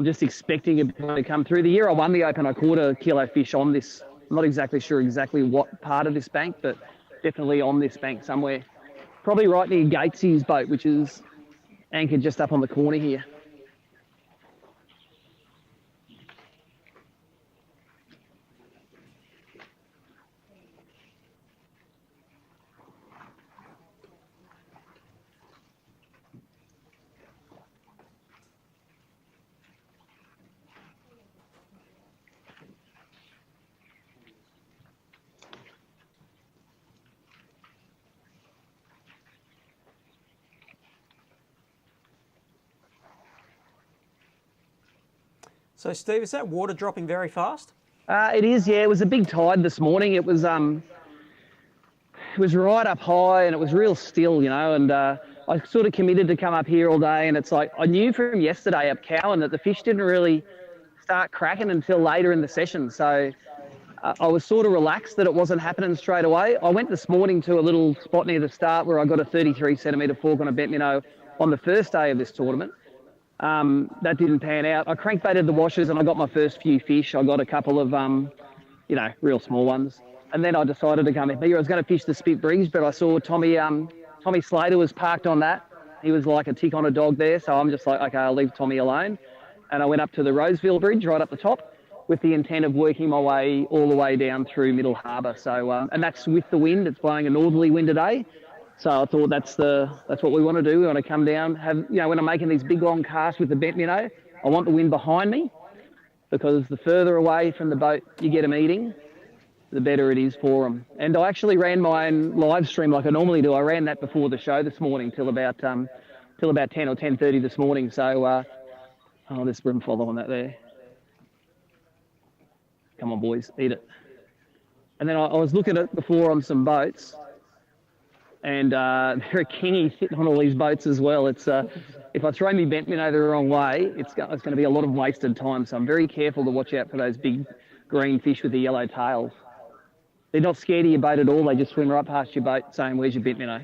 just expecting it to come through. The year I won the Open, I caught a kilo fish on this. I'm not exactly sure what part of this bank, but definitely on this bank somewhere. Probably right near Gatesy's boat, which is anchored just up on the corner here. So, Steve, is that water dropping very fast? It is, yeah. It was a big tide this morning. It was right up high, and it was real still, you know, and I sort of committed to come up here all day, and it's like I knew from yesterday up Cowan that the fish didn't really start cracking until later in the session. So I was sort of relaxed that it wasn't happening straight away. I went this morning to a little spot near the start where I got a 33 centimetre fork on a bent minnow on the first day of this tournament. That didn't pan out. I crankbaited the washers and I got my first few fish. I got a couple of, you know, real small ones. And then I decided to come here. I was going to fish the Spit Bridge, but I saw Tommy Slater was parked on that. He was like a tick on a dog there. So I'm just like, okay, I'll leave Tommy alone. And I went up to the Roseville Bridge right up the top with the intent of working my way all the way down through Middle Harbour. So, and that's with the wind. It's blowing a northerly wind today. So I thought that's what we want to do. We want to come down, when I'm making these big long casts with the bent minnow, I want the wind behind me, because the further away from the boat you get them eating, the better it is for them. And I actually ran my own live stream like I normally do. I ran that before the show this morning till about 10 or 10:30 this morning. So, this brim following that there. Come on, boys, eat it. And then I was looking at it before on some boats, and there are kingies sitting on all these boats as well. It's if I throw me bent minnow the wrong way, it's going to be a lot of wasted time. So I'm very careful to watch out for those big green fish with the yellow tails. They're not scared of your boat at all. They just swim right past your boat saying, "Where's your bent minnow?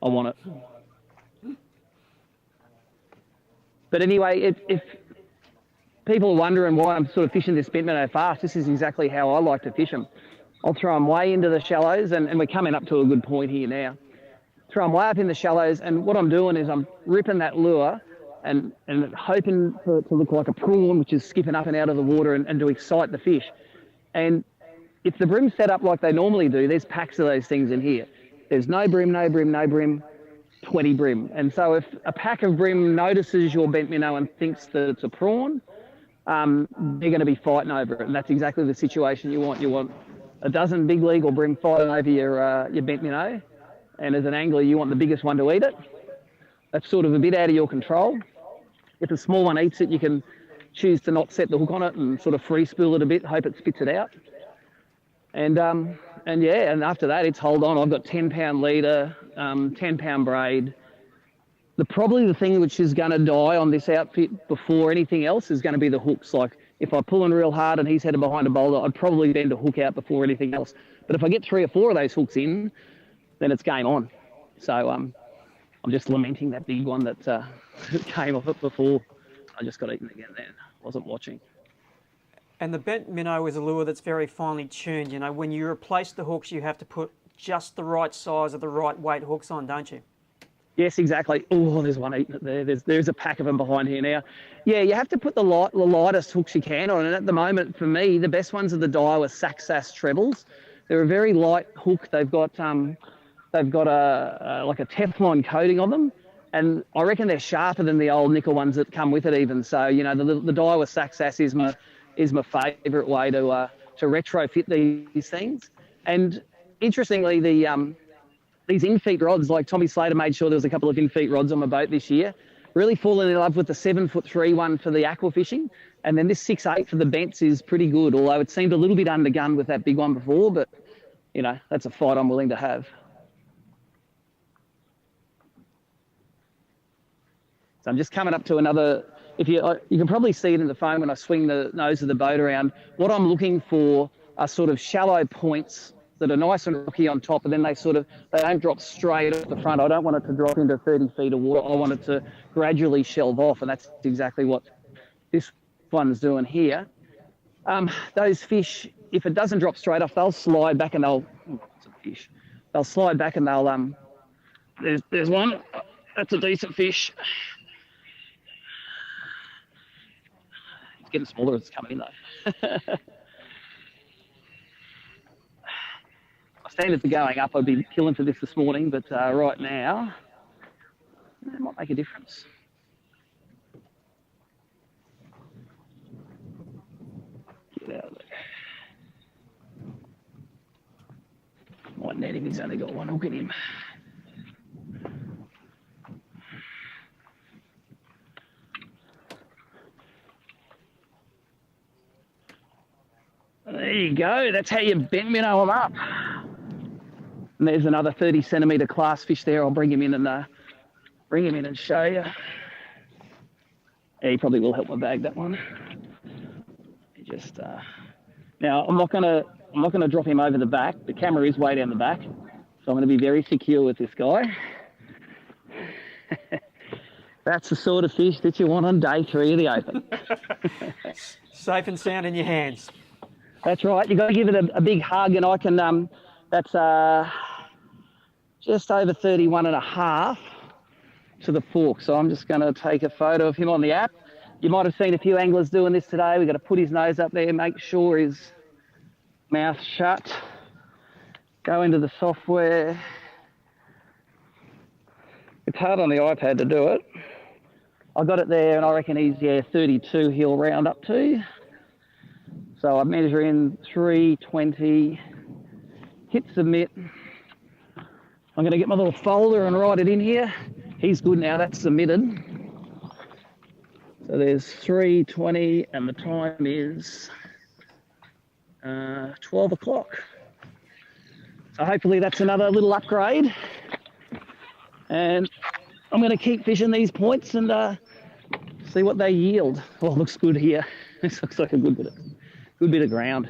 I want it." But anyway, if people are wondering why I'm sort of fishing this bent minnow fast, this is exactly how I like to fish them. I'll throw them way into the shallows, and we're coming up to a good point here now. Throw them way up in the shallows, and what I'm doing is I'm ripping that lure and hoping for it to look like a prawn, which is skipping up and out of the water and to excite the fish. And if the brim's set up like they normally do, there's packs of those things in here. There's no brim, no brim, no brim, 20 brim. And so if a pack of brim notices your bent minnow and thinks that it's a prawn, they're going to be fighting over it. And that's exactly the situation you want. You want a dozen big league or brim fighting over your bent minnow. And as an angler, you want the biggest one to eat it. That's sort of a bit out of your control. If a small one eats it, you can choose to not set the hook on it and sort of free spool it a bit, hope it spits it out. And after that, it's hold on. I've got 10-pound leader, 10-pound braid. Probably the thing which is going to die on this outfit before anything else is going to be the hooks. Like if I'm pulling real hard and he's headed behind a boulder, I'd probably bend a hook out before anything else. But if I get 3 or 4 of those hooks in, then it's game on. So I'm just lamenting that big one that came off it before. I just got eaten again then. Wasn't watching. And the bent minnow is a lure that's very finely tuned. You know, when you replace the hooks, you have to put just the right size of the right weight hooks on, don't you? Yes, exactly. Oh, there's one eating it there. There's a pack of them behind here now. Yeah, you have to put the lightest hooks you can on. And at the moment, for me, the best ones are the Daiwa Saxass trebles. They're a very light hook. They've got a like a Teflon coating on them. And I reckon they're sharper than the old nickel ones that come with it even. So, you know, the Daiwa Saxass is my favourite way to retrofit these things. And interestingly, these in-feet rods, like Tommy Slater made sure there was a couple of in-feet rods on my boat this year. Really fallen in love with the 7'3" one for the aqua fishing. And then this 6'8" for the bents is pretty good, although it seemed a little bit undergunned with that big one before, but, you know, that's a fight I'm willing to have. So I'm just coming up to another, you can probably see it in the foam when I swing the nose of the boat around. What I'm looking for are sort of shallow points that are nice and rocky on top, and then they don't drop straight off the front. I don't want it to drop into 30 feet of water. I want it to gradually shelve off, and that's exactly what this one's doing here. Those fish, if it doesn't drop straight off, they'll slide back and they'll slide back and they'll, there's one, that's a decent fish. It's getting smaller as it's coming in though. Standards are going up. I'd be killing for this morning, but right now, it might make a difference. Get out of there. Might net him, he's only got one hook in him. There you go. That's how you bent minnow them up. And there's another 30 centimetre class fish there. I'll bring him in and show you. Yeah, he probably will help my bag that one. Just now I'm not gonna drop him over the back. The camera is way down the back, so I'm going to be very secure with this guy. That's the sort of fish that you want on day 3 of the Open. Safe and sound in your hands. That's right. You've got to give it a big hug, and I can. That's just over 31.5 to the fork. So I'm just going to take a photo of him on the app. You might have seen a few anglers doing this today. We've got to put his nose up there, make sure his mouth shut. Go into the software. It's hard on the iPad to do it. I got it there, and I reckon he's 32. He'll round up to. So I measure in 3:20. Hit submit. I'm going to get my little folder and write it in here. He's good now. That's submitted. So there's 3:20, and the time is 12 o'clock. So hopefully that's another little upgrade. And I'm going to keep fishing these points and see what they yield. Oh, it looks good here. This looks like a good bit of ground.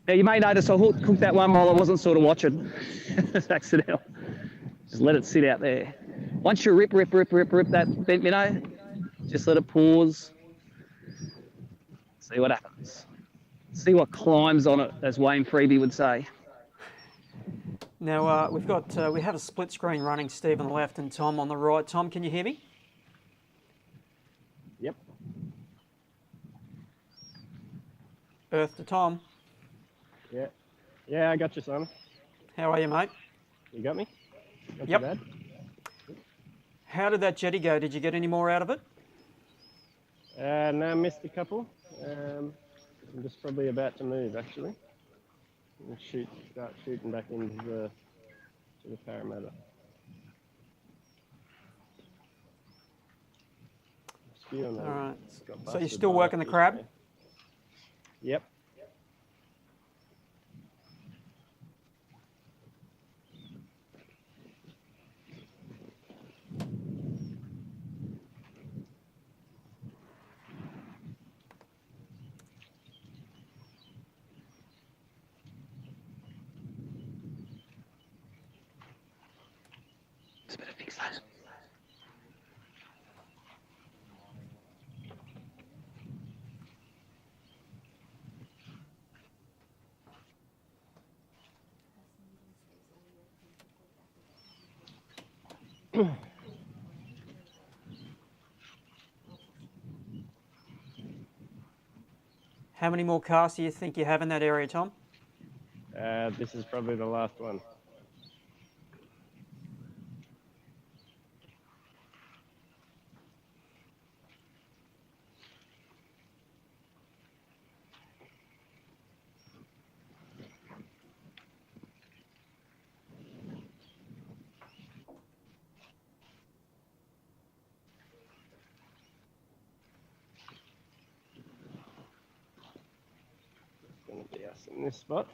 Now you may notice I cooked that one while I wasn't sort of watching. It's accidental. Just let it sit out there. Once you rip that bent minnow, just let it pause. See what happens. See what climbs on it, as Wayne Freebie would say. Now we have a split screen running, Steve on the left and Tom on the right. Tom, can you hear me? Yep. Earth to Tom. Yeah. Yeah, I got you, Simon. How are you, mate? You got me? Not Yep. too bad. How did that jetty go? Did you get any more out of it? No, I missed a couple. I'm just probably about to move, actually. And start shooting back into the Parramatta. All right. So you're still working the crab? Yep. Just better fix those. How many more casts do you think you have in that area, Tom? This is probably the last one. Going to be us in this spot.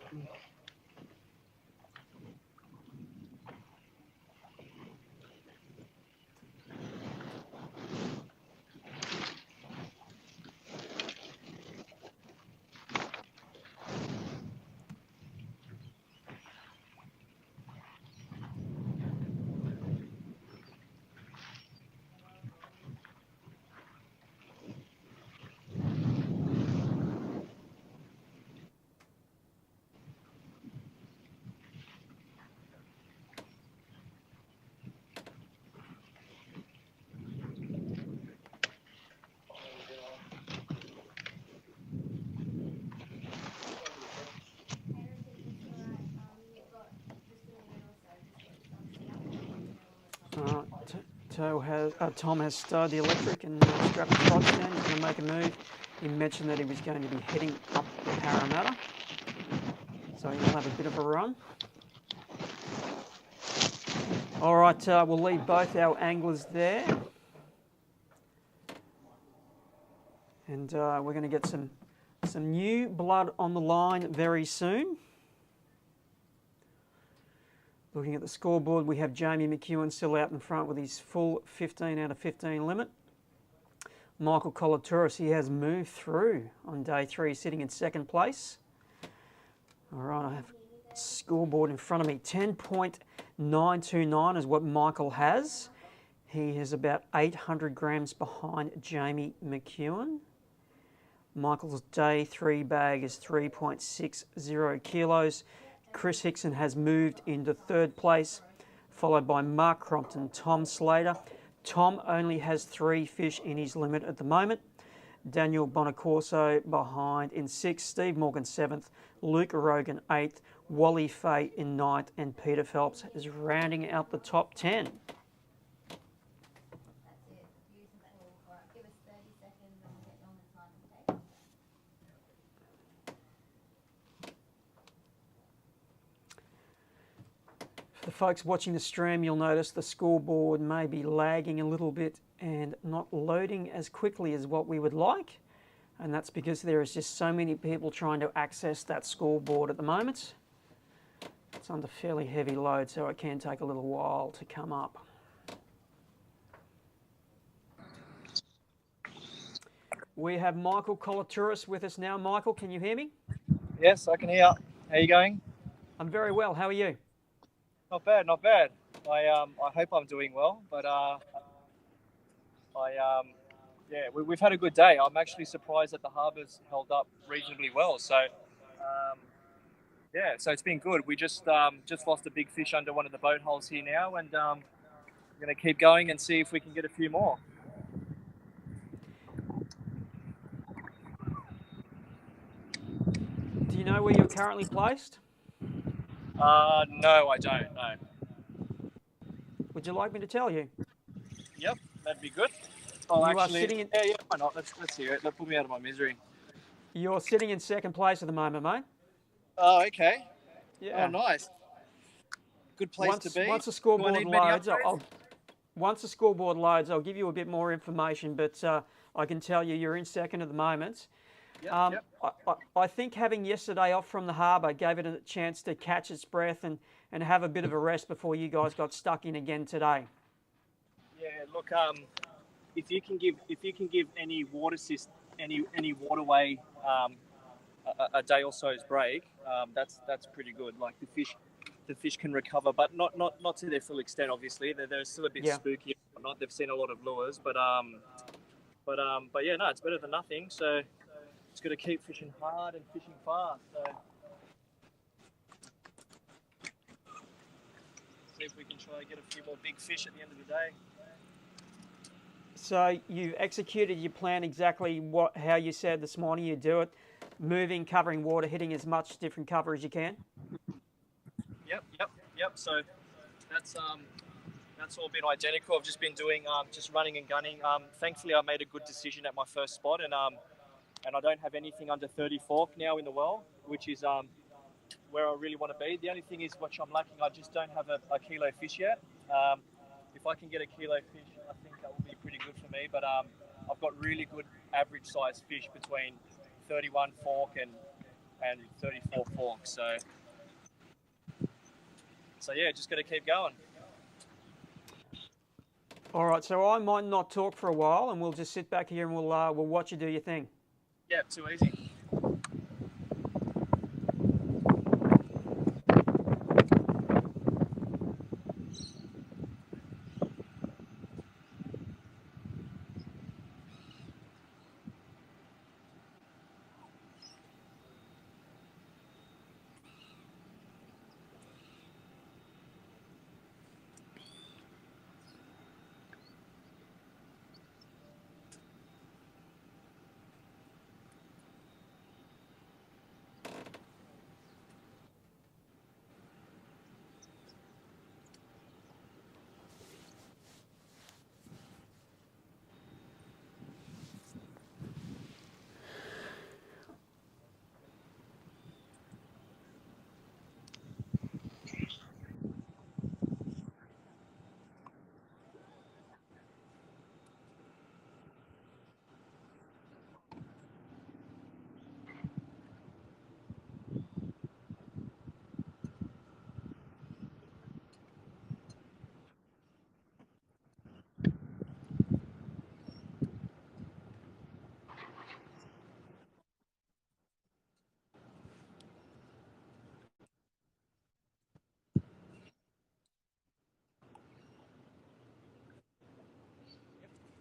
Tom has started the electric and strapped the box down. He's going to make a move. He mentioned that he was going to be heading up the Parramatta, so he'll have a bit of a run. All right, we'll leave both our anglers there, and we're going to get some new blood on the line very soon. Looking at the scoreboard, we have Jamie McEwen still out in front with his full 15 out of 15 limit. Michael Kolaturis, he has moved through on day 3, sitting in second place. All right, I have scoreboard in front of me. 10.929 is what Michael has. He is about 800 grams behind Jamie McEwen. Michael's day 3 bag is 3.60 kilos. Chris Hickson has moved into third place, followed by Mark Crompton, Tom Slater. Tom only has 3 fish in his limit at the moment. Daniel Bonacorso behind in 6th, Steve Morgan 7th, Luke Rogan 8th, Wally Fay in 9th, and Peter Phelps is rounding out the top 10. For the folks watching the stream, you'll notice the scoreboard may be lagging a little bit and not loading as quickly as what we would like. And that's because there is just so many people trying to access that scoreboard at the moment. It's under fairly heavy load, so it can take a little while to come up. We have Michael Kolaturis with us now. Michael, can you hear me? Yes, I can hear. How are you going? I'm very well. How are you? Not bad, not bad. I hope I'm doing well, but yeah, we've had a good day. I'm actually surprised that the Harbour's held up reasonably well. So yeah, so it's been good. We just lost a big fish under one of the boat holes here now, and we're going to keep going and see if we can get a few more. Do you know where you're currently placed? No, I don't. No. Would you like me to tell you? Yep, that'd be good. Oh, You are actually, sitting in- yeah, why not? Let's hear it. That put me out of my misery. You're sitting in 2nd place at the moment, mate. Oh, okay. Yeah. Oh, nice. Good place to be. Once the Do I scoreboard need many loads, upgrades? once the scoreboard loads, I'll give you a bit more information, but I can tell you you're in 2nd at the moment. Yep. I think having yesterday off from the Harbour gave it a chance to catch its breath and have a bit of a rest before you guys got stuck in again today. Yeah, look, if you can give any any waterway a day or so's break, that's pretty good. Like the fish can recover, but not to their full extent. Obviously, they're still a bit spooky and whatnot. They've seen a lot of lures, but yeah, no, it's better than nothing. So just got to keep fishing hard and fishing fast. So see if we can try and get a few more big fish at the end of the day. So you've executed your plan exactly how you said this morning you do it, moving, covering water, hitting as much different cover as you can? Yep. So that's all been identical. I've just been doing just running and gunning. Thankfully, I made a good decision at my first spot, and I don't have anything under 30 fork now in the well, which is where I really want to be. The only thing is, which I'm lacking, I just don't have a kilo fish yet. If I can get a kilo fish, I think that will be pretty good for me. But I've got really good average size fish between 31 fork and 34 fork. So yeah, just got to keep going. All right, so I might not talk for a while, and we'll just sit back here and we'll watch you do your thing. Yeah, too easy.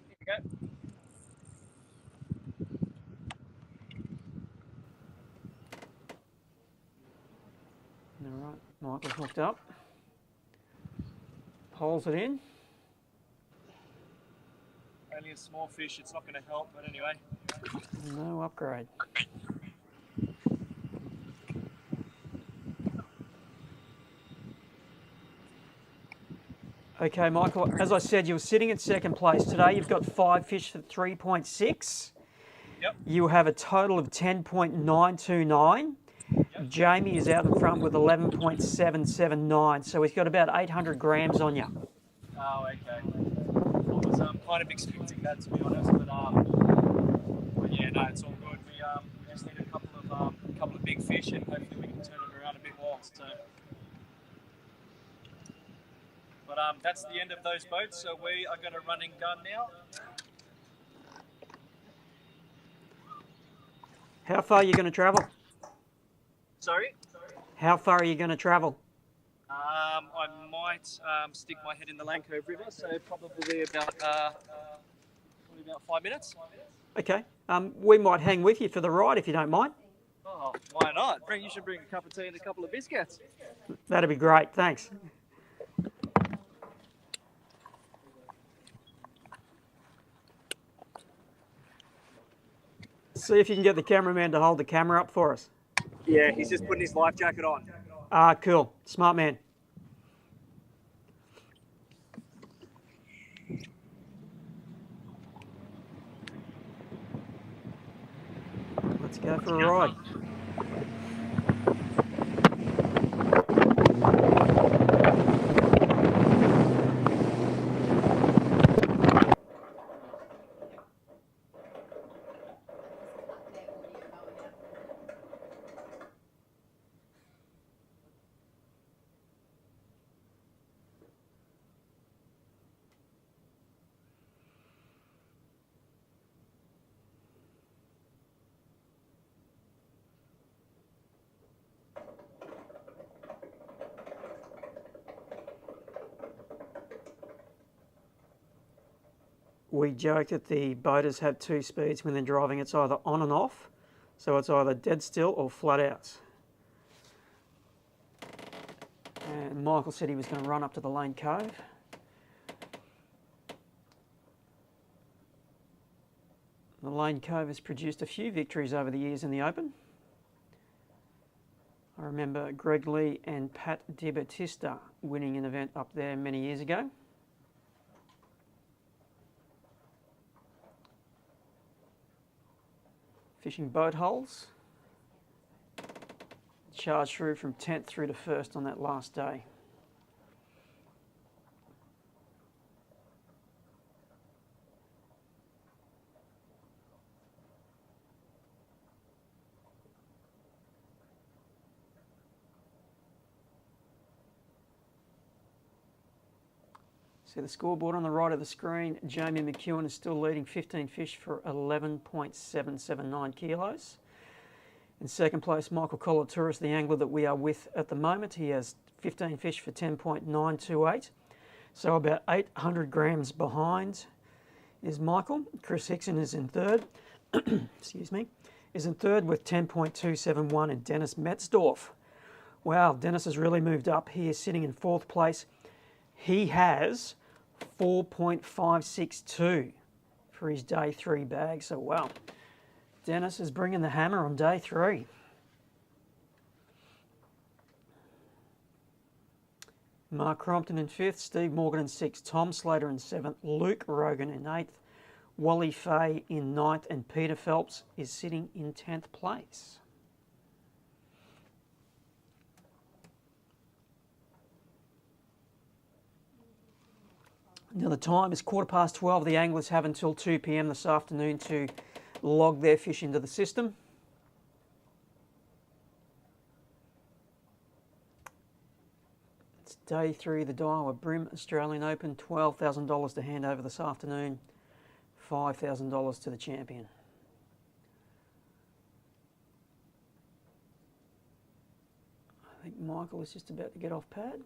Here we go. All right, Michael's hooked up. Poles it in. Only a small fish, it's not going to help, but anyway. No upgrade. Okay, Michael, as I said, you were sitting in second place today. You've got 5 fish for 3.6. Yep. You have a total of 10.929. Yep. Jamie is out in front with 11.779, so he's got about 800 grams on you. Oh, okay. I was kind of expecting that, to be honest, but yeah, no, it's all good. We just need a couple of big fish, and hopefully we can turn it around a bit more. So, but that's the end of those boats. So we are going to run and gun now. How far are you going to travel? Sorry. How far are you going to travel? I might stick my head in the Langcove River, so probably about 5 minutes. Okay. We might hang with you for the ride if you don't mind. Oh, why not? You should bring a cup of tea and a couple of biscuits. That'd be great. Thanks. See if you can get the cameraman to hold the camera up for us. Yeah, he's just putting his life jacket on. Ah, cool. Smart man. Let's go for a ride. We joke that the boaters have 2 speeds when they're driving. It's either on and off, so it's either dead still or flat out. And Michael said he was going to run up to the Lane Cove. The Lane Cove has produced a few victories over the years in the Open. I remember Greg Lee and Pat DiBattista winning an event up there many years ago. Fishing boat holes. Charged through from 10th through to 1st on that last day. See the scoreboard on the right of the screen. Jamie McEwen is still leading, 15 fish for 11.779 kilos. In second place, Michael Kolaturis, the angler that we are with at the moment. He has 15 fish for 10.928. So about 800 grams behind is Michael. Chris Hickson is in third. Excuse me. Is in third with 10.271, and Dennis Metzdorf. Wow, Dennis has really moved up. He is sitting in 4th place. He has 4.562 for his day 3 bag. So, wow, Dennis is bringing the hammer on day 3. Mark Crompton in 5th, Steve Morgan in 6th, Tom Slater in 7th, Luke Rogan in 8th, Wally Fay in 9th, and Peter Phelps is sitting in 10th place. Now the time is 12:15. The anglers have until 2 p.m. this afternoon to log their fish into the system. It's day 3 of the Daiwa BREAM Australian Open. $12,000 to hand over this afternoon. $5,000 to the champion. I think Michael is just about to get off pad.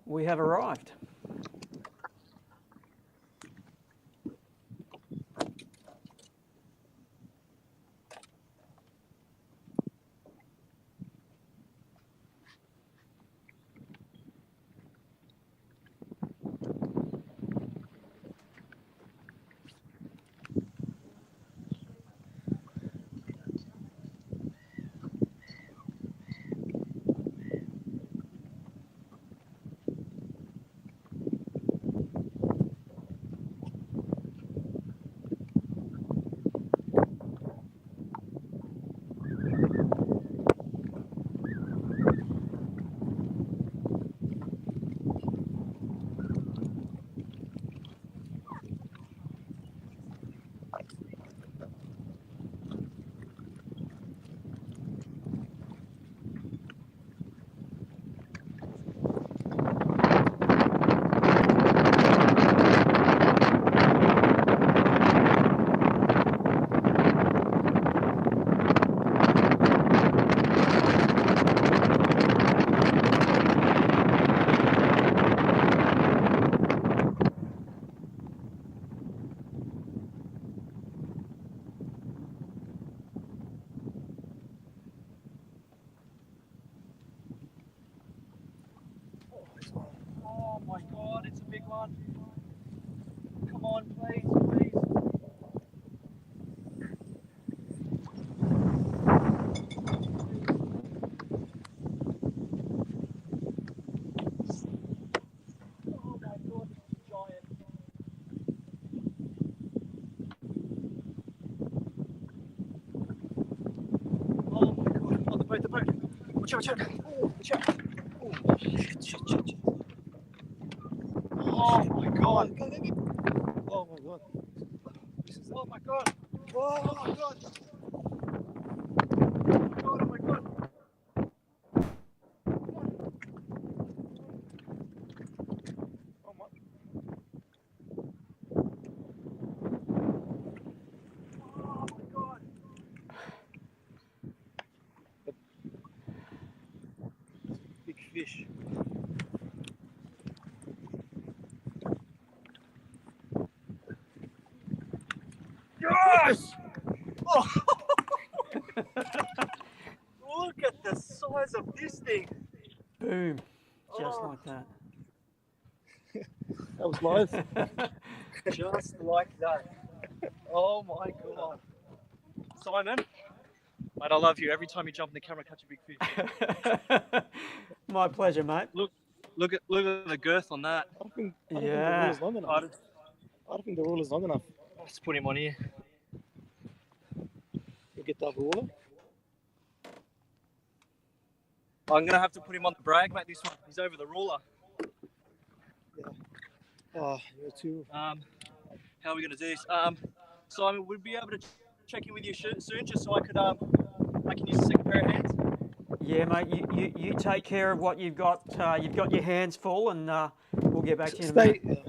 We have arrived. Oh my God, it's a big one. Come on, please, please. Oh my God, it's a giant. Oh my God, oh, the boat, the boat. Watch out, watch out. Oh, watch out. Oh, shit, shit, shit, shit. Oh my God. Oh my God. Oh my God. Oh my God. Oh my God. Oh my. Oh my God. Big fish. Yes! Oh. Look at the size of this thing. Boom. Just like that. That was live. Just like that. Oh my God. Simon, mate, I love you. Every time you jump in the camera, catch a big fish. My pleasure, mate. Look at the girth on that. I don't think the Yeah. ruler's long enough. I don't think the ruler's long enough. Let's put him on here. You get that ruler. I'm gonna have to put him on the brag, mate. This one, he's over the ruler. Oh, you're too. How are we gonna do this? Simon, would we be able to check in with you soon, just so I can use the second pair of hands? Yeah, mate. You take care of what you've got. You've got your hands full, and we'll get back to you in a minute.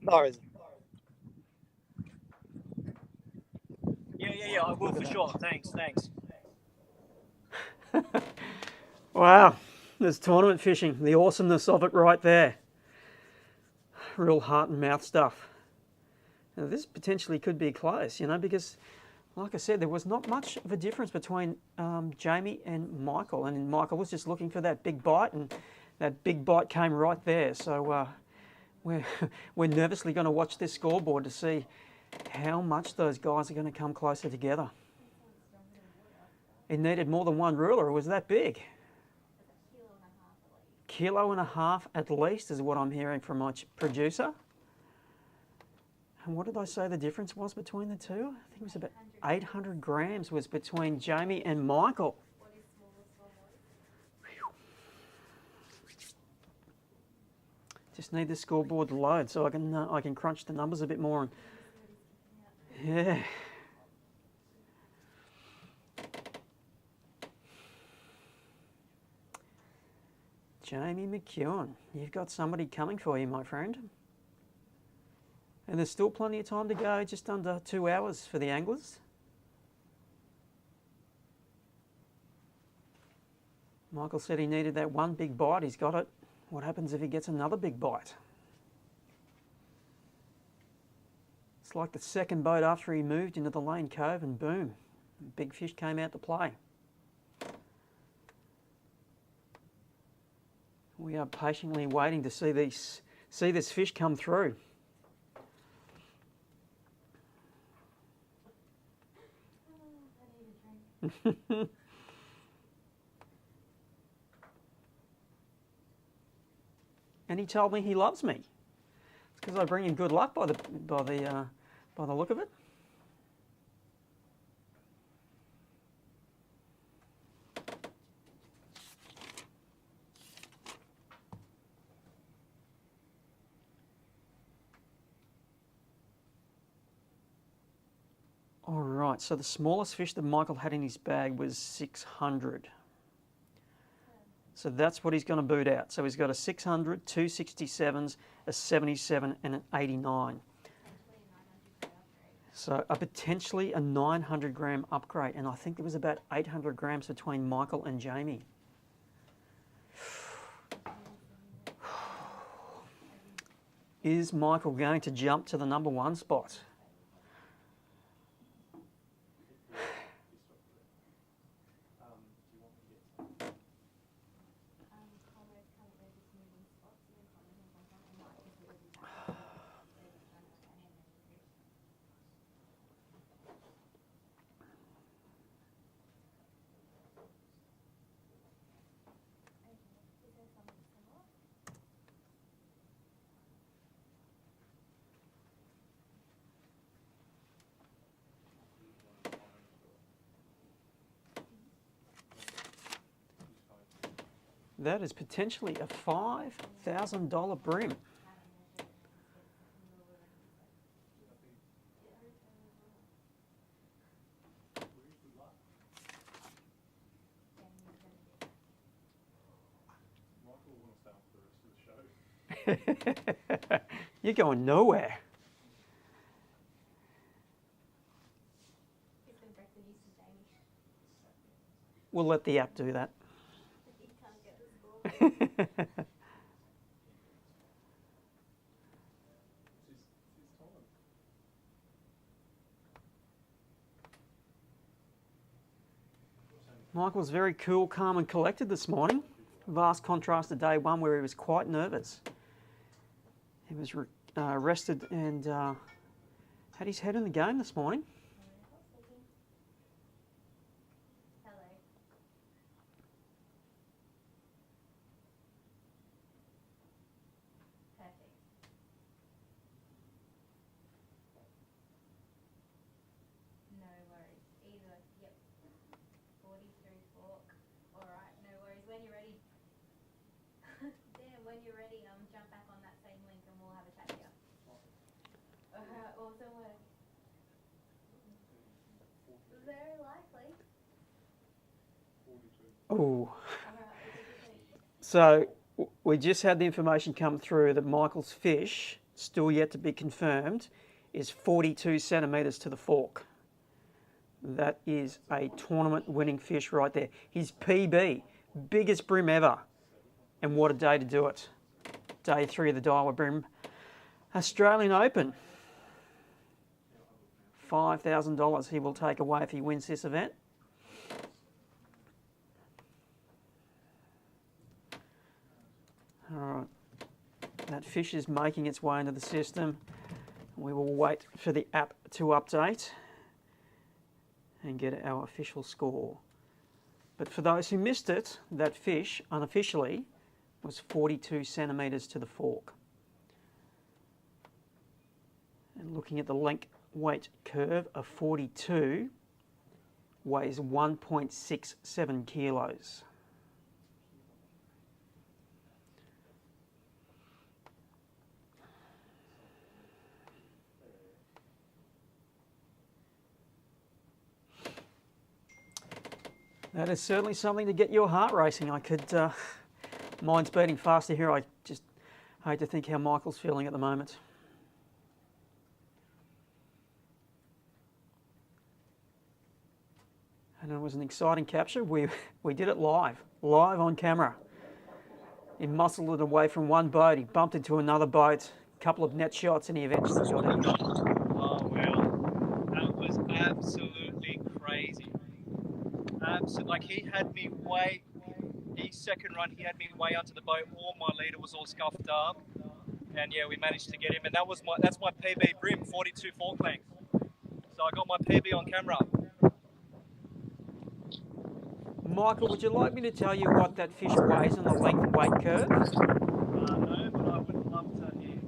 No reason. Yeah, I will for sure. Thanks. Wow, there's tournament fishing. The awesomeness of it right there. Real heart and mouth stuff. Now, this potentially could be close, you know, because, like I said, there was not much of a difference between Jamie and Michael. And Michael was just looking for that big bite, and that big bite came right there. So we're nervously going to watch this scoreboard to see how much those guys are going to come closer together. It needed more than one ruler. It was that big. Kilo and a half at least is what I'm hearing from my producer. And what did I say the difference was between the two? I think it was about 800 grams was between Jamie and Michael. Just need the scoreboard to load so I can crunch the numbers a bit more. Yeah. Jamie McEwen, you've got somebody coming for you, my friend. And there's still plenty of time to go, just under 2 hours for the anglers. Michael said he needed that one big bite. He's got it. What happens if he gets another big bite? It's like the second boat after he moved into the Lane Cove, and boom, big fish came out to play. We are patiently waiting to see this fish come through. And he told me he loves me. It's because I bring him good luck by the look of it. All right, so the smallest fish that Michael had in his bag was 600. So that's what he's going to boot out. So he's got a 600, two 67s, a 77 and an 89. So potentially a 900 gram upgrade, and I think there was about 800 grams between Michael and Jamie. Is Michael going to jump to the number one spot? That is potentially a $5,000 bream. You're going nowhere. We'll let the app do that. Michael's very cool, calm and collected this morning. Vast contrast to day one where he was quite nervous. He was rested and had his head in the game this morning. Oh, so we just had the information come through that Michael's fish, still yet to be confirmed, is 42 centimetres to the fork. That is a tournament-winning fish right there. His PB, biggest bream ever, and what a day to do it. Day 3 of the Daiwa BREAM Australian Open. $5,000 he will take away if he wins this event. All right, that fish is making its way into the system. We will wait for the app to update and get our official score. But for those who missed it, that fish unofficially was 42 centimetres to the fork. And looking at the length weight curve of 42, weighs 1.67 kilos. That is certainly something to get your heart racing. I could, mine's beating faster here. I just hate to think how Michael's feeling at the moment. And it was an exciting capture. We did it live on camera. He muscled it away from one boat. He bumped into another boat. A couple of net shots, and he eventually got in. Oh wow, that was absolutely crazy. Like he had me way, his second run, he had me way onto the boat. All my leader was all scuffed up, and yeah, we managed to get him. And that's my PB bream, 42 fork length. So I got my PB on camera. Michael, would you like me to tell you what that fish weighs on the length and weight curve? No, but I would love to hear.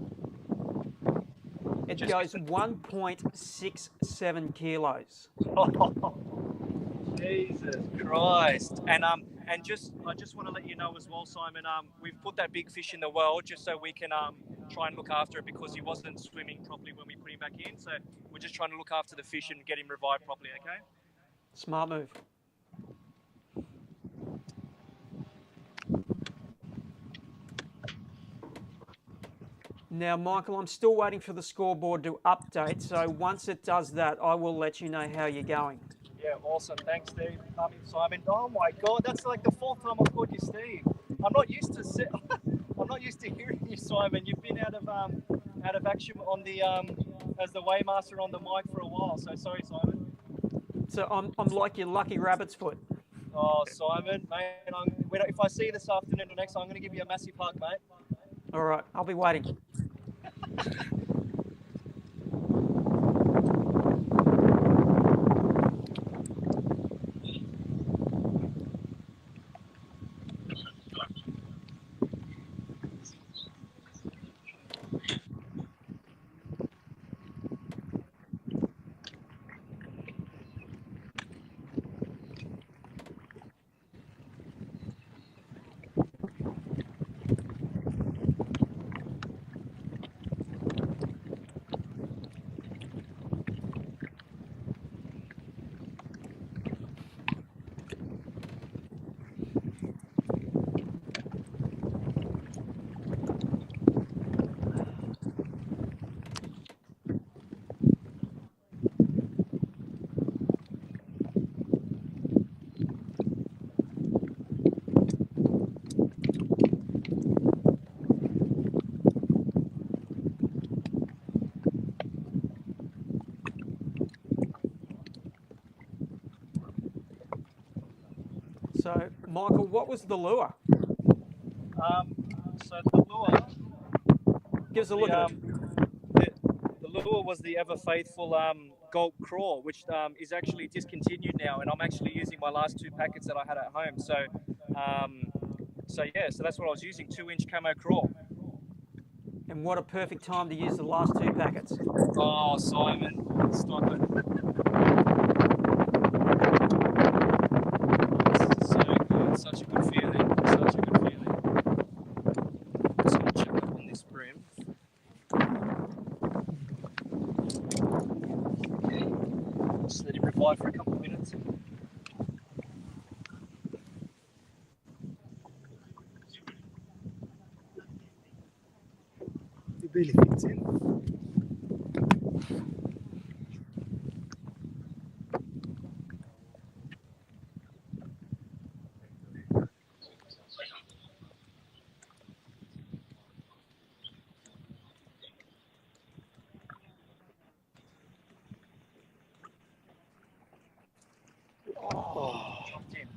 It goes 1.67 kilos. Jesus Christ! And I just want to let you know as well, Simon. We've put that big fish in the well just so we can try and look after it because he wasn't swimming properly when we put him back in. So we're just trying to look after the fish and get him revived properly. Okay? Smart move. Now, Michael, I'm still waiting for the scoreboard to update. So once it does that, I will let you know how you're going. Yeah, awesome. Thanks, Steve. Simon. Oh my God, that's like the 4th time I've called you Steve. I'm not used to hearing you, Simon. You've been out of action on the as the weighmaster on the mic for a while. So sorry, Simon. So I'm like your lucky rabbit's foot. Oh, Simon, mate. If I see you this afternoon or next, I'm going to give you a massive hug, mate. All right, I'll be waiting. So, Michael, what was the lure? So the lure. Give us a look at it. The lure was the ever faithful Gulp Craw, which is actually discontinued now, and I'm actually using my last 2 packets that I had at home. So, so that's what I was using, 2-inch camo craw. And what a perfect time to use the last 2 packets. Oh, Simon, stop it. So good, such a good feeling, such a good feeling. Just gonna check up on this brim. Just let it revive for a couple of minutes. It really fits in. Oh. Jumped in.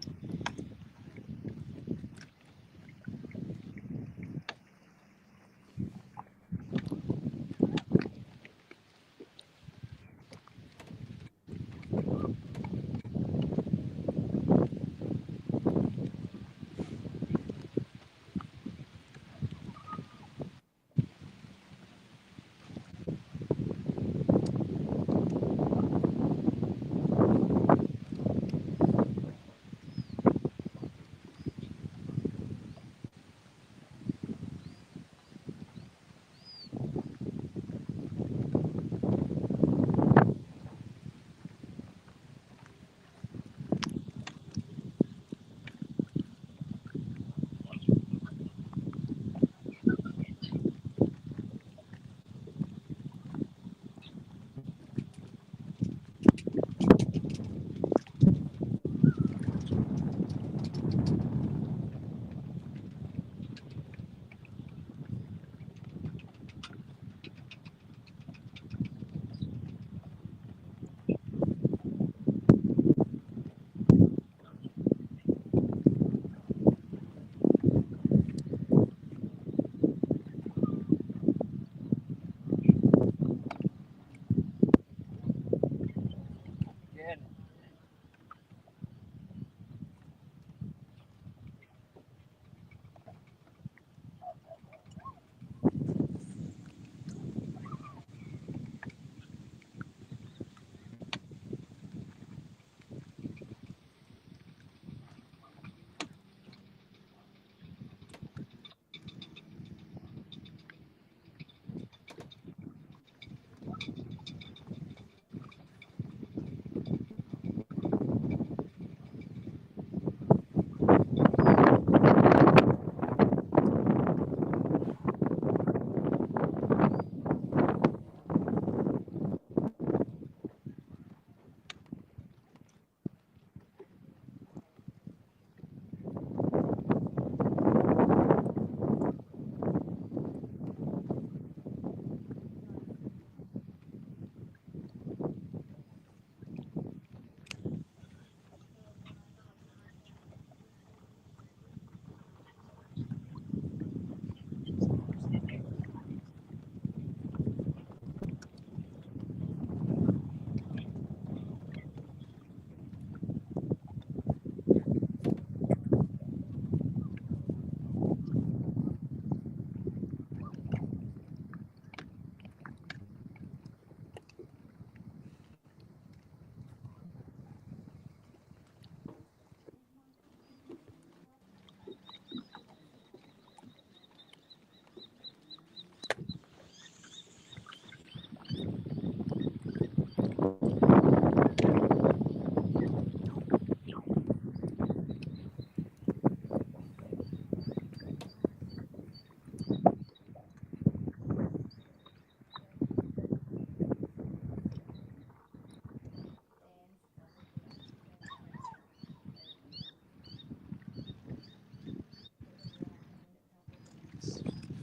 Again.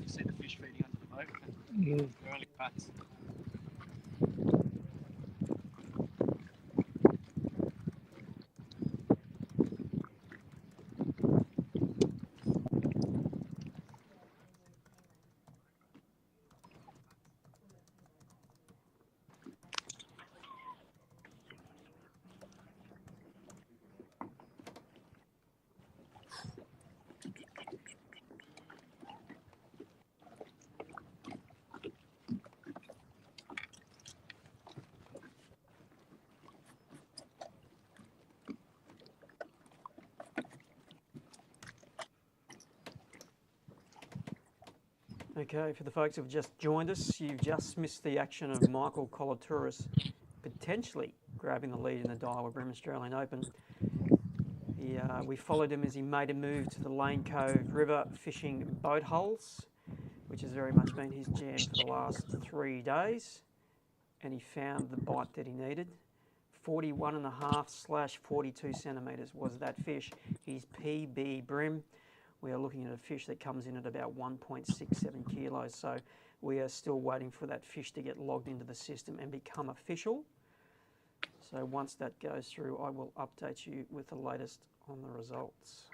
See the fish feeding under the boat. They're only pats. Okay, for the folks who've just joined us, you've just missed the action of Michael Kolaturis potentially grabbing the lead in the Daiwa BREAM Australian Open. We followed him as he made a move to the Lane Cove River fishing boat holes, which has very much been his jam for the last 3 days, and he found the bite that he needed. 41.5/42 centimetres was that fish. His PB bream. We are looking at a fish that comes in at about 1.67 kilos, so we are still waiting for that fish to get logged into the system and become official. So once that goes through, I will update you with the latest on the results.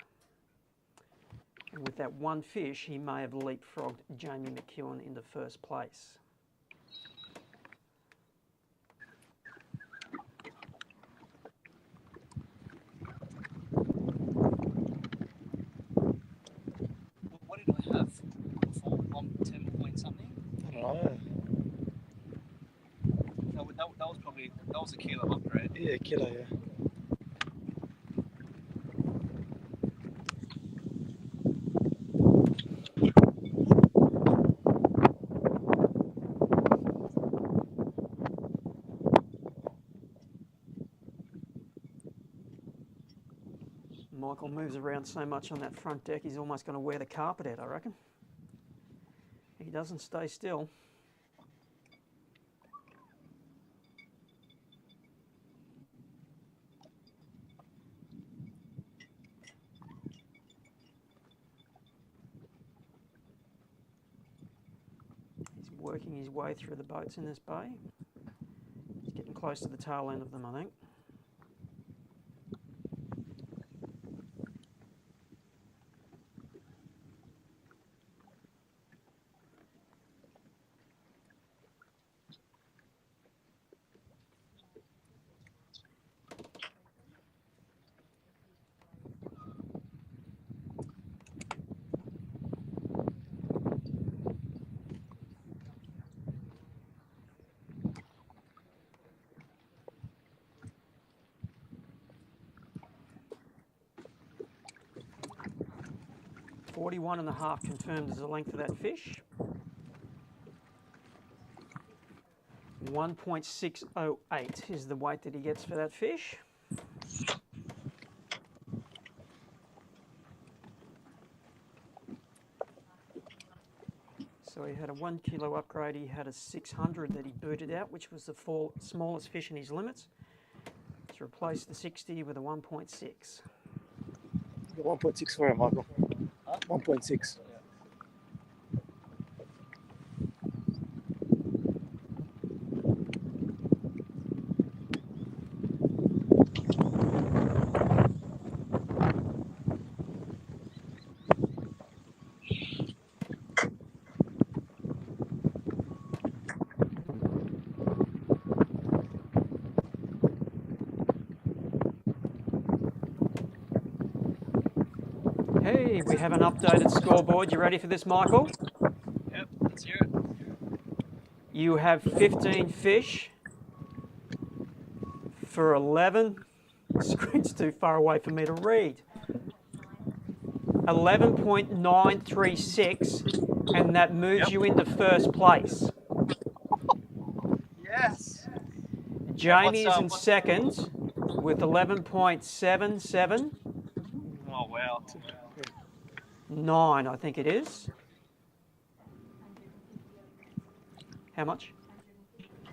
And with that one fish, he may have leapfrogged Jamie McEwen into first place. What did I have before? 10 point something? I don't know. That was probably, that was a kilo upgrade. Yeah, kilo, yeah. Michael moves around so much on that front deck, he's almost going to wear the carpet out, I reckon. He doesn't stay still. He's working his way through the boats in this bay. He's getting close to the tail end of them, I think. .41.5 confirmed as the length of that fish. 1.608 is the weight that he gets for that fish. So he had a 1 kilo upgrade, he had a 600 that he booted out, which was the smallest fish in his limits, to replace the 60 with a 1.6. 1.6 for him, Michael. 1.6. Hey, we have an updated scoreboard. You ready for this, Michael? Yep, let's hear it. You have 15 fish for 11. The screen's too far away for me to read. 11.936, and that moves you into first place. Yes. Jamie is in second with 11.77. Oh, wow. 9, I think it is. How much?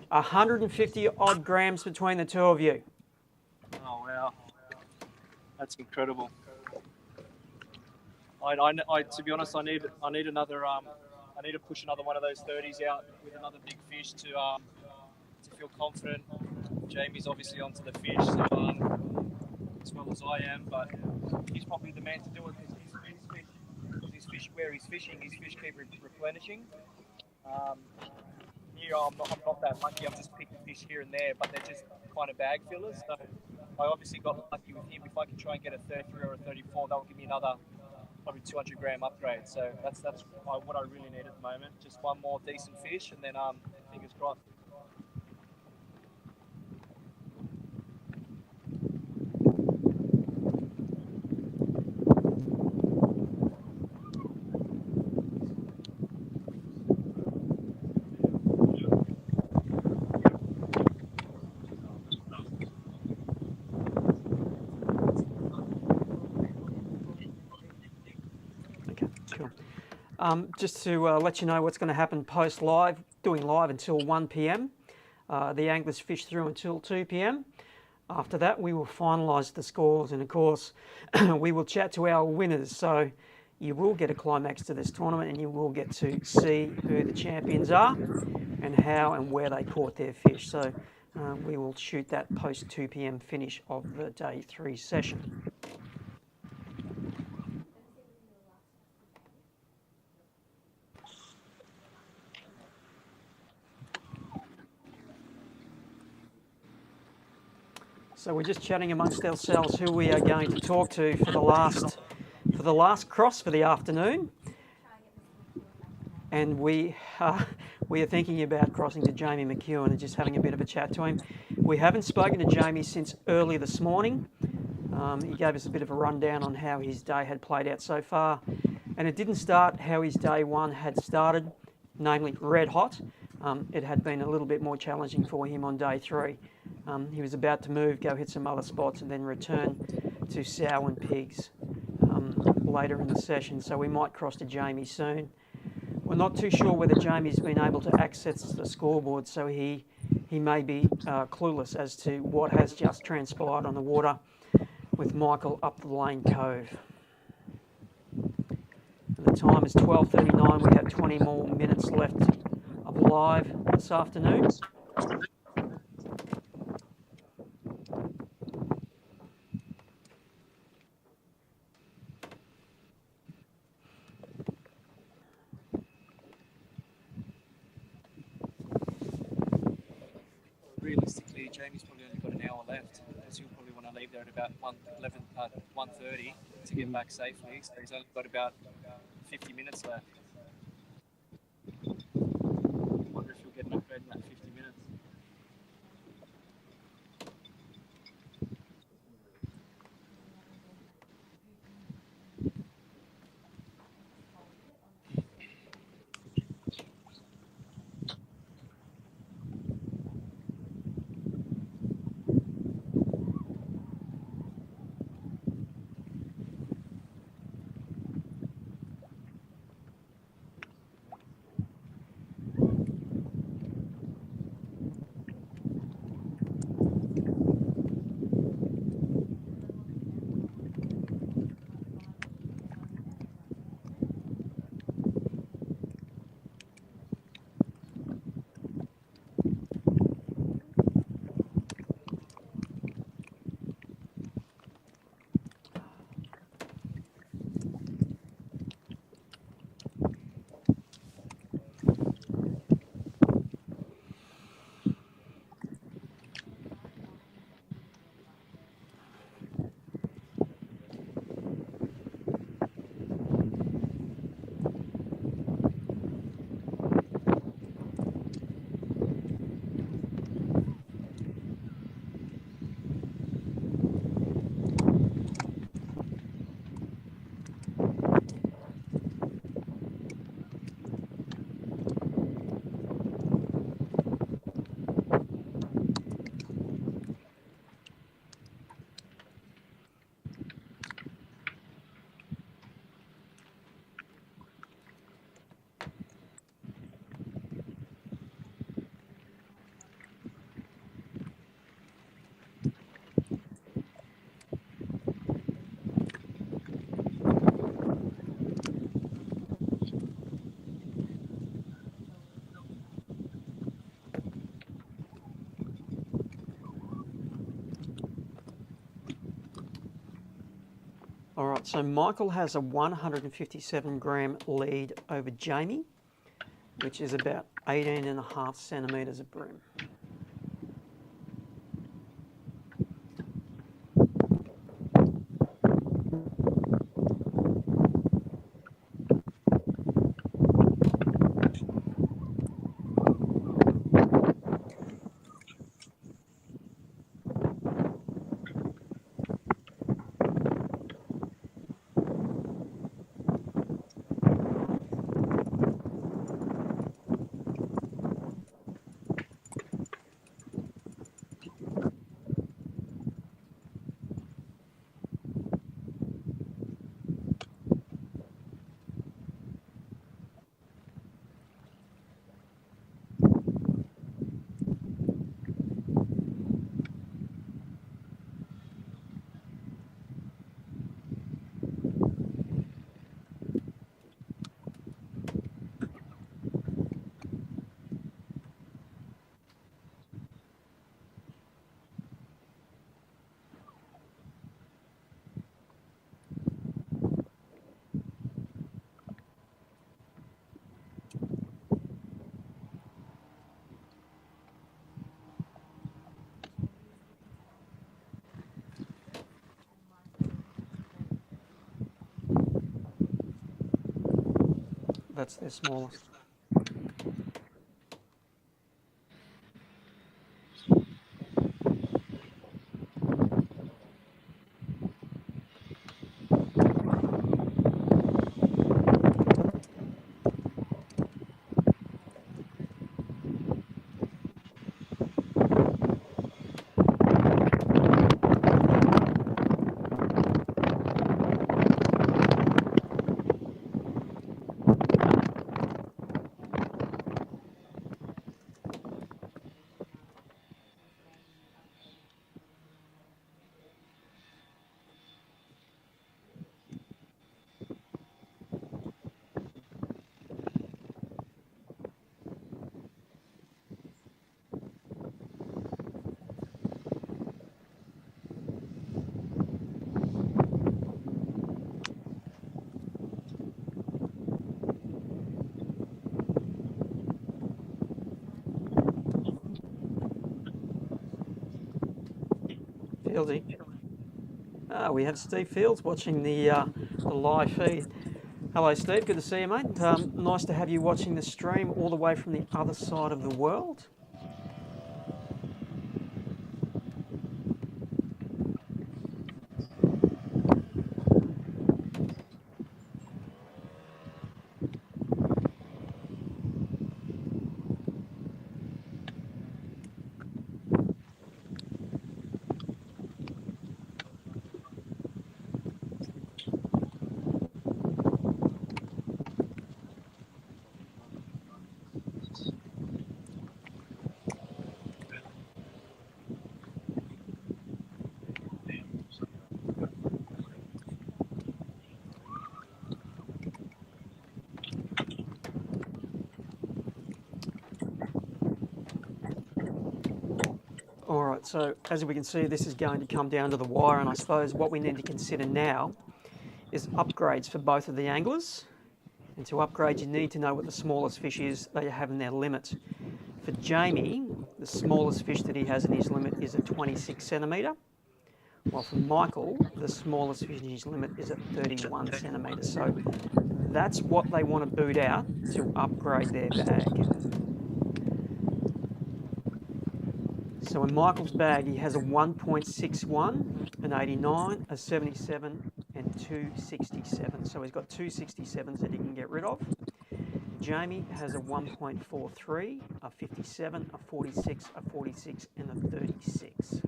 150 odd grams between the two of you. Oh, wow. That's incredible. To be honest, I need another. I need to push another one of those 30s out with another big fish to feel confident. Jamie's obviously onto the fish, so, as well as I am, but he's probably the man to do it because his fish where he's fishing, his fish keep replenishing. Here I'm not that lucky. I'm just picking fish here and there, but they're just kind of bag fillers. So I obviously got lucky with him. If I can try and get a 33 or a 34, that'll give me another probably 200 gram upgrade. So that's what I really need at the moment. Just one more decent fish, and then fingers crossed. Cool. Just to let you know what's going to happen post live, doing live until 1 p.m. The anglers fish through until 2 p.m. After that, we will finalise the scores, and of course, we will chat to our winners. So you will get a climax to this tournament, and you will get to see who the champions are and how and where they caught their fish. So we will shoot that post 2 p.m. finish of the day 3 session. So we're just chatting amongst ourselves who we are going to talk to for the last cross for the afternoon, and we are thinking about crossing to Jamie McEwen and just having a bit of a chat to him. We haven't spoken to Jamie since early this morning. He gave us a bit of a rundown on how his day had played out so far, and it didn't start how his day 1 had started, namely red hot. It had been a little bit more challenging for him on day 3. He was about to move, go hit some other spots, and then return to sow and pigs later in the session. So we might cross to Jamie soon. We're not too sure whether Jamie's been able to access the scoreboard, so he may be clueless as to what has just transpired on the water with Michael up the Lane Cove. The time is 12:39. We have 20 more minutes left of live this afternoon. Realistically, Jamie's probably only got an hour left, because he'll probably want to leave there at about 1:30 to get back safely. So he's only got about 50 minutes left. I wonder if he'll get enough red in that 50 minutes. All right, so Michael has a 157 gram lead over Jamie, which is about 18.5 centimetres of bream. that's their smallest. Fieldsy. We have Steve Fields watching the live feed. Hello, Steve. Good to see you, mate. Nice to have you watching the stream all the way from the other side of the world. All right, so as we can see, this is going to come down to the wire, and I suppose what we need to consider now is upgrades for both of the anglers. And to upgrade, you need to know what the smallest fish is they have in their limit. For Jamie, the smallest fish that he has in his limit is a 26 centimetre, while for Michael, the smallest fish in his limit is at 31 centimetres. So that's what they want to boot out to upgrade their bag. So in Michael's bag, he has a 1.61, an 89, a 77, and two 67. So he's got two 67s that he can get rid of. Jamie has a 1.43, a 57, a 46, a 46, and a 36.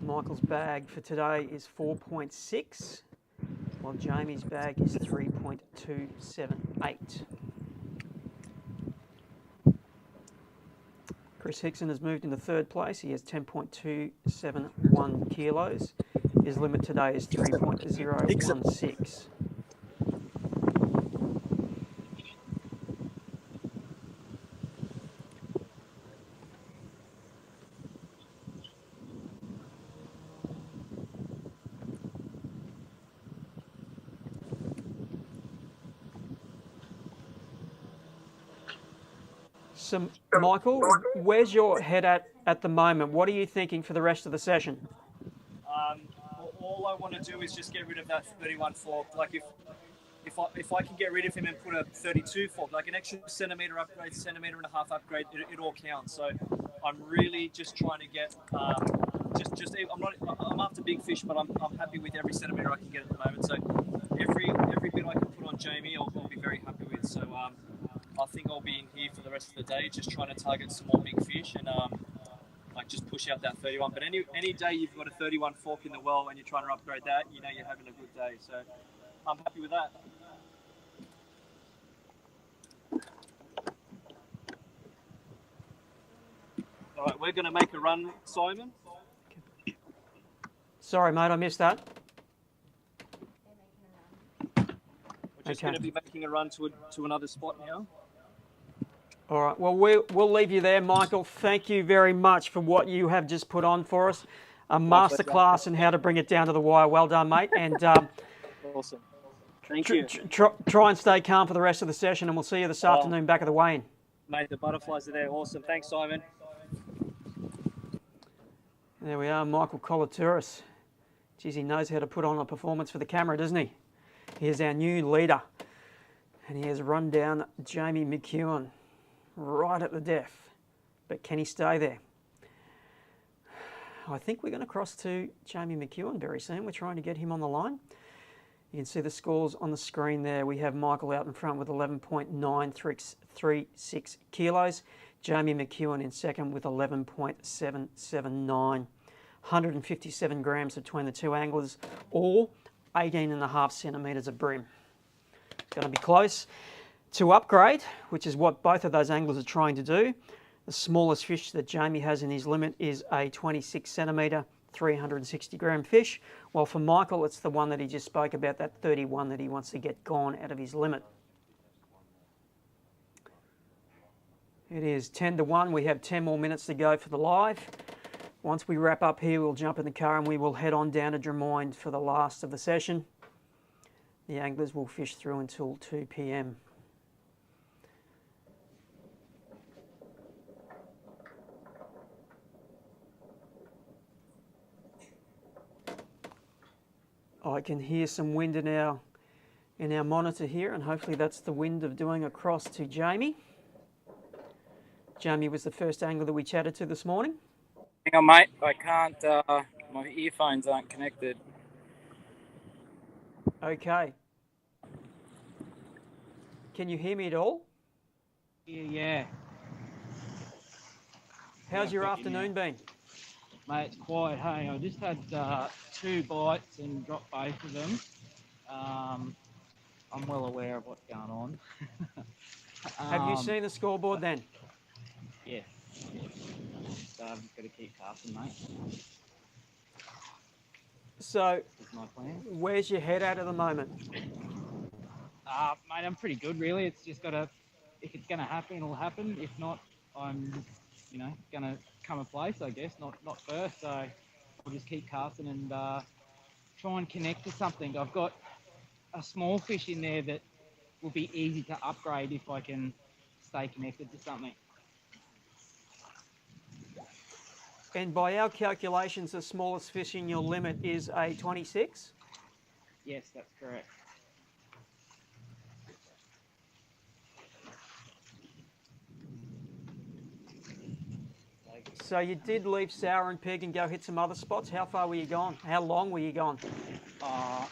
Michael's bag for today is 4.6, while Jamie's bag is 3.278. Chris Hickson has moved into third place. He has 10.271 kilos. His limit today is 3.016. So, Michael, where's your head at the moment? What are you thinking for the rest of the session? All I want to do is just get rid of that 31 fork. Like if I can get rid of him and put a 32 fork, like an extra centimetre upgrade, centimetre and a half upgrade, it all counts. So I'm really just trying to get I'm after big fish, but I'm happy with every centimetre I can get at the moment. So every bit I can put on Jamie, I'll be very happy with. So I think I'll be in here for the rest of the day, just trying to target some more big fish and like just push out that 31. But any day you've got a 31 fork in the well and you're trying to upgrade that, you know you're having a good day. So I'm happy with that. All right, we're going to make a run, Simon. Sorry, mate, I missed that. We're just going to be making a run to another spot now. All right, well, we'll leave you there, Michael. Thank you very much for what you have just put on for us. A masterclass in how to bring it down to the wire. Well done, mate. And awesome. Thank you. Try and stay calm for the rest of the session, and we'll see you this afternoon back at the weigh-in. Mate, the butterflies are there. Awesome. Thanks, Simon. There we are, Michael Kolaturis. Geez, he knows how to put on a performance for the camera, doesn't he? Here's our new leader, and he has run down Jamie McEwen right at the death. But can he stay there? I think we're going to cross to Jamie McEwen very soon. We're trying to get him on the line. You can see the scores on the screen there. We have Michael out in front with 11.936 kilos. Jamie McEwen in second with 11.779. 157 grams between the two anglers, or 18.5 centimetres of bream. It's going to be close. To upgrade, which is what both of those anglers are trying to do, the smallest fish that Jamie has in his limit is a 26 centimetre, 360 gram fish, while for Michael it's the one that he just spoke about, that 31 that he wants to get gone out of his limit. It is 10 to 1. We have 10 more minutes to go for the live. Once we wrap up here, we'll jump in the car and we will head on down to Drummoyne for the last of the session. The anglers will fish through until 2 p.m. I can hear some wind in our monitor here, and hopefully that's the wind of doing across to Jamie. Jamie was the first angler that we chatted to this morning. Hang on, mate. I can't. My earphones aren't connected. Okay. Can you hear me at all? Yeah. How's your afternoon been? Mate, it's quiet. Hey, I just had 2 bites and dropped both of them. I'm well aware of what's going on. Have you seen the scoreboard then? Yes. So I've just got to keep casting, mate. So, That's my plan. where's your head at the moment? Mate, I'm pretty good, really. It's just got to, if it's going to happen, it'll happen. If not, I'm, going to come a place, I guess, not first. So I'll just keep casting and try and connect to something. I've got a small fish in there that will be easy to upgrade if I can stay connected to something. And by our calculations, the smallest fish in your limit is a 26? Yes, that's correct. So you did leave Sour and Peg and go hit some other spots. How far were you gone? How long were you gone? I'd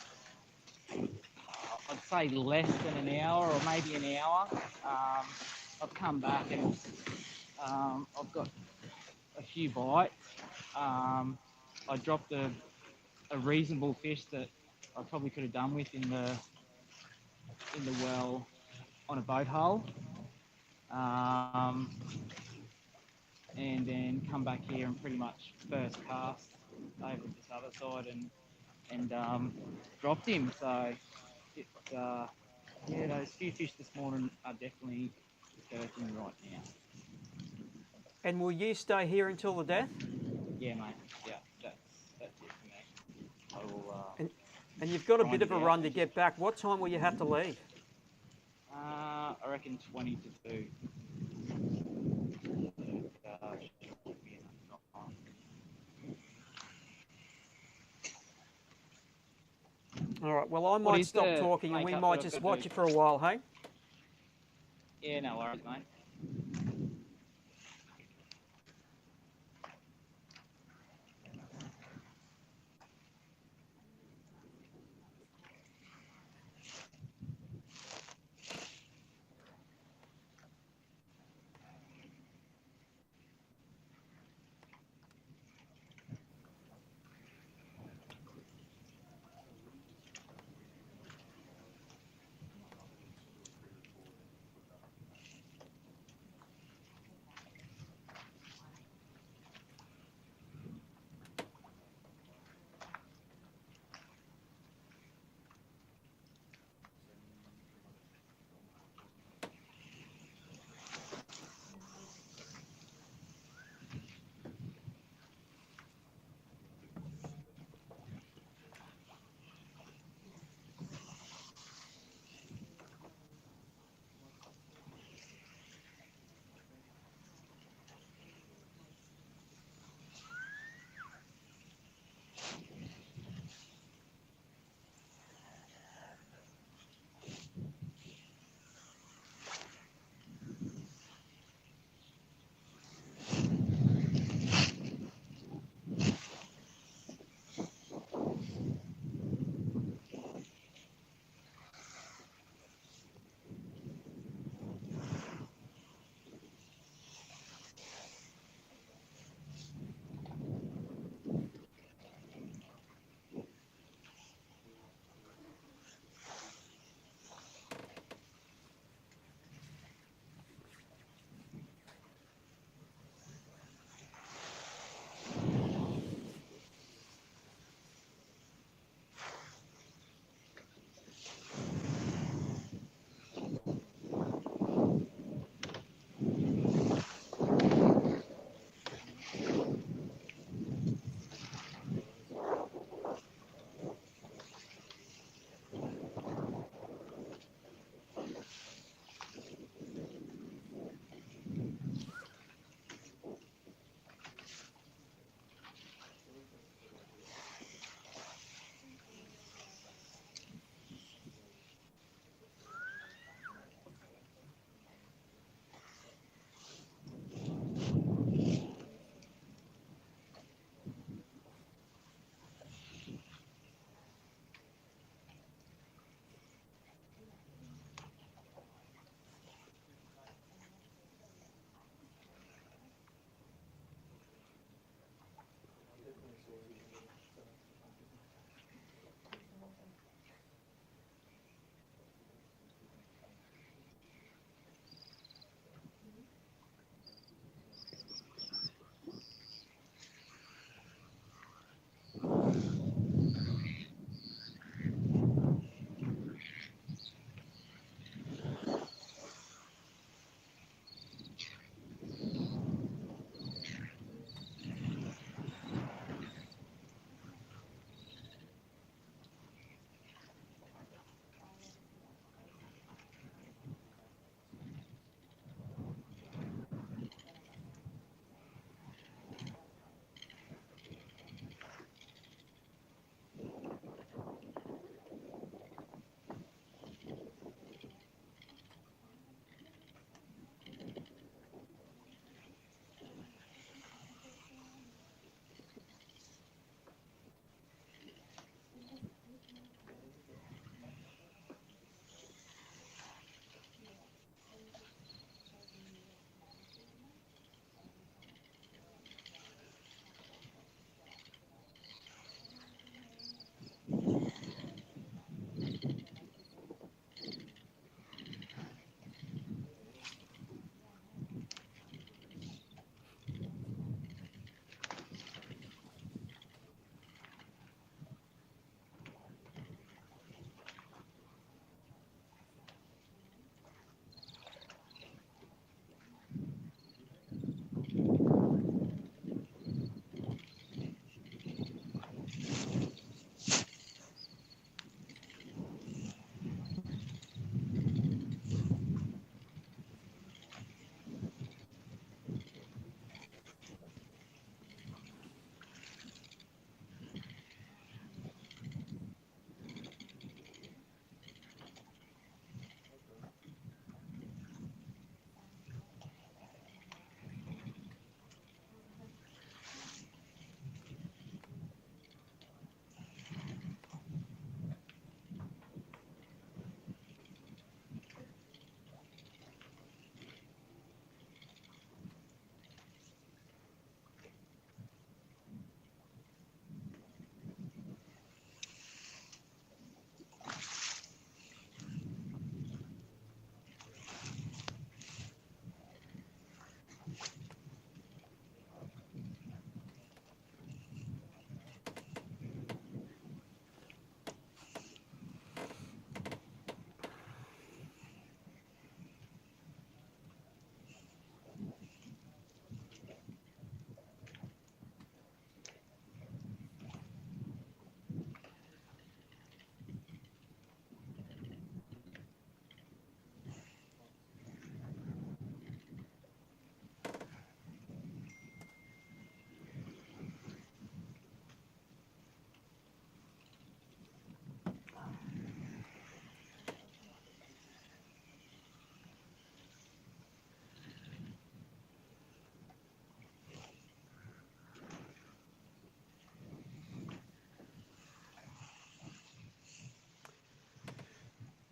say less than an hour or maybe an hour. I've come back and I've got a few bites. I dropped a reasonable fish that I probably could have done with in the well on a boat hull. And then come back here and pretty much first cast over to this other side and dropped him. So it's those few fish this morning are definitely dispersing right now. And will you stay here until the death? Yeah, mate. Yeah, that's it for me. I will. And you've got a bit of a run to get back. What time will you have to leave? I reckon 20 to 2. All right, well, I might stop talking and we might just watch you for a while, hey? Yeah, no worries, mate.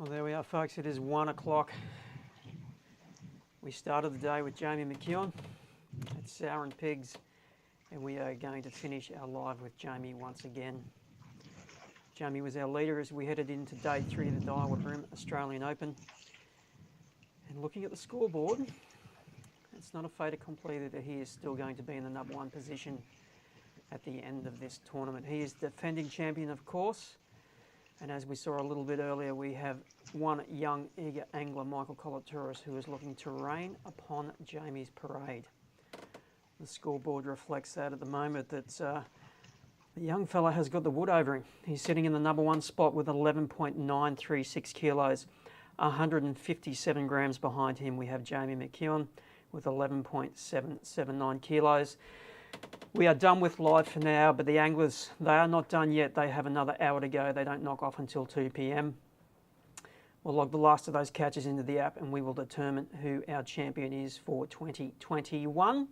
Well, there we are, folks. It is 1 o'clock. We started the day with Jamie McEwen at Sour and Pigs, and we are going to finish our live with Jamie once again. Jamie was our leader as we headed into day 3 of the Daiwa BREAM Australian Open. And looking at the scoreboard, it's not a fait accompli that he is still going to be in the number 1 position at the end of this tournament. He is defending champion, of course. And as we saw a little bit earlier, we have one young, eager angler, Michael Kolaturis, who is looking to rain upon Jamie's parade. The scoreboard reflects that at the moment, that the young fella has got the wood over him. He's sitting in the number 1 spot with 11.936 kilos. 157 grams behind him, we have Jamie McEwen with 11.779 kilos. We are done with live for now, but the anglers, they are not done yet. They have another hour to go. They don't knock off until 2 p.m. We'll log the last of those catches into the app and we will determine who our champion is for 2021.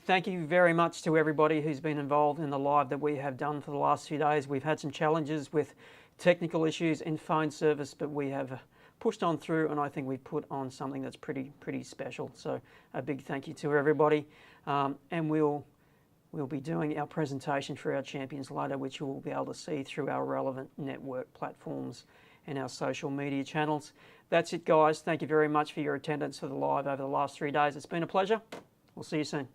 Thank you very much to everybody who's been involved in the live that we have done for the last few days. We've had some challenges with technical issues and phone service, but we have pushed on through, and I think we've put on something that's pretty special. So a big thank you to everybody, and we'll be doing our presentation for our champions later, which you will be able to see through our relevant network platforms and our social media channels. That's it, guys. Thank you very much for your attendance for the live over the last 3 days. It's been a pleasure. We'll see you soon.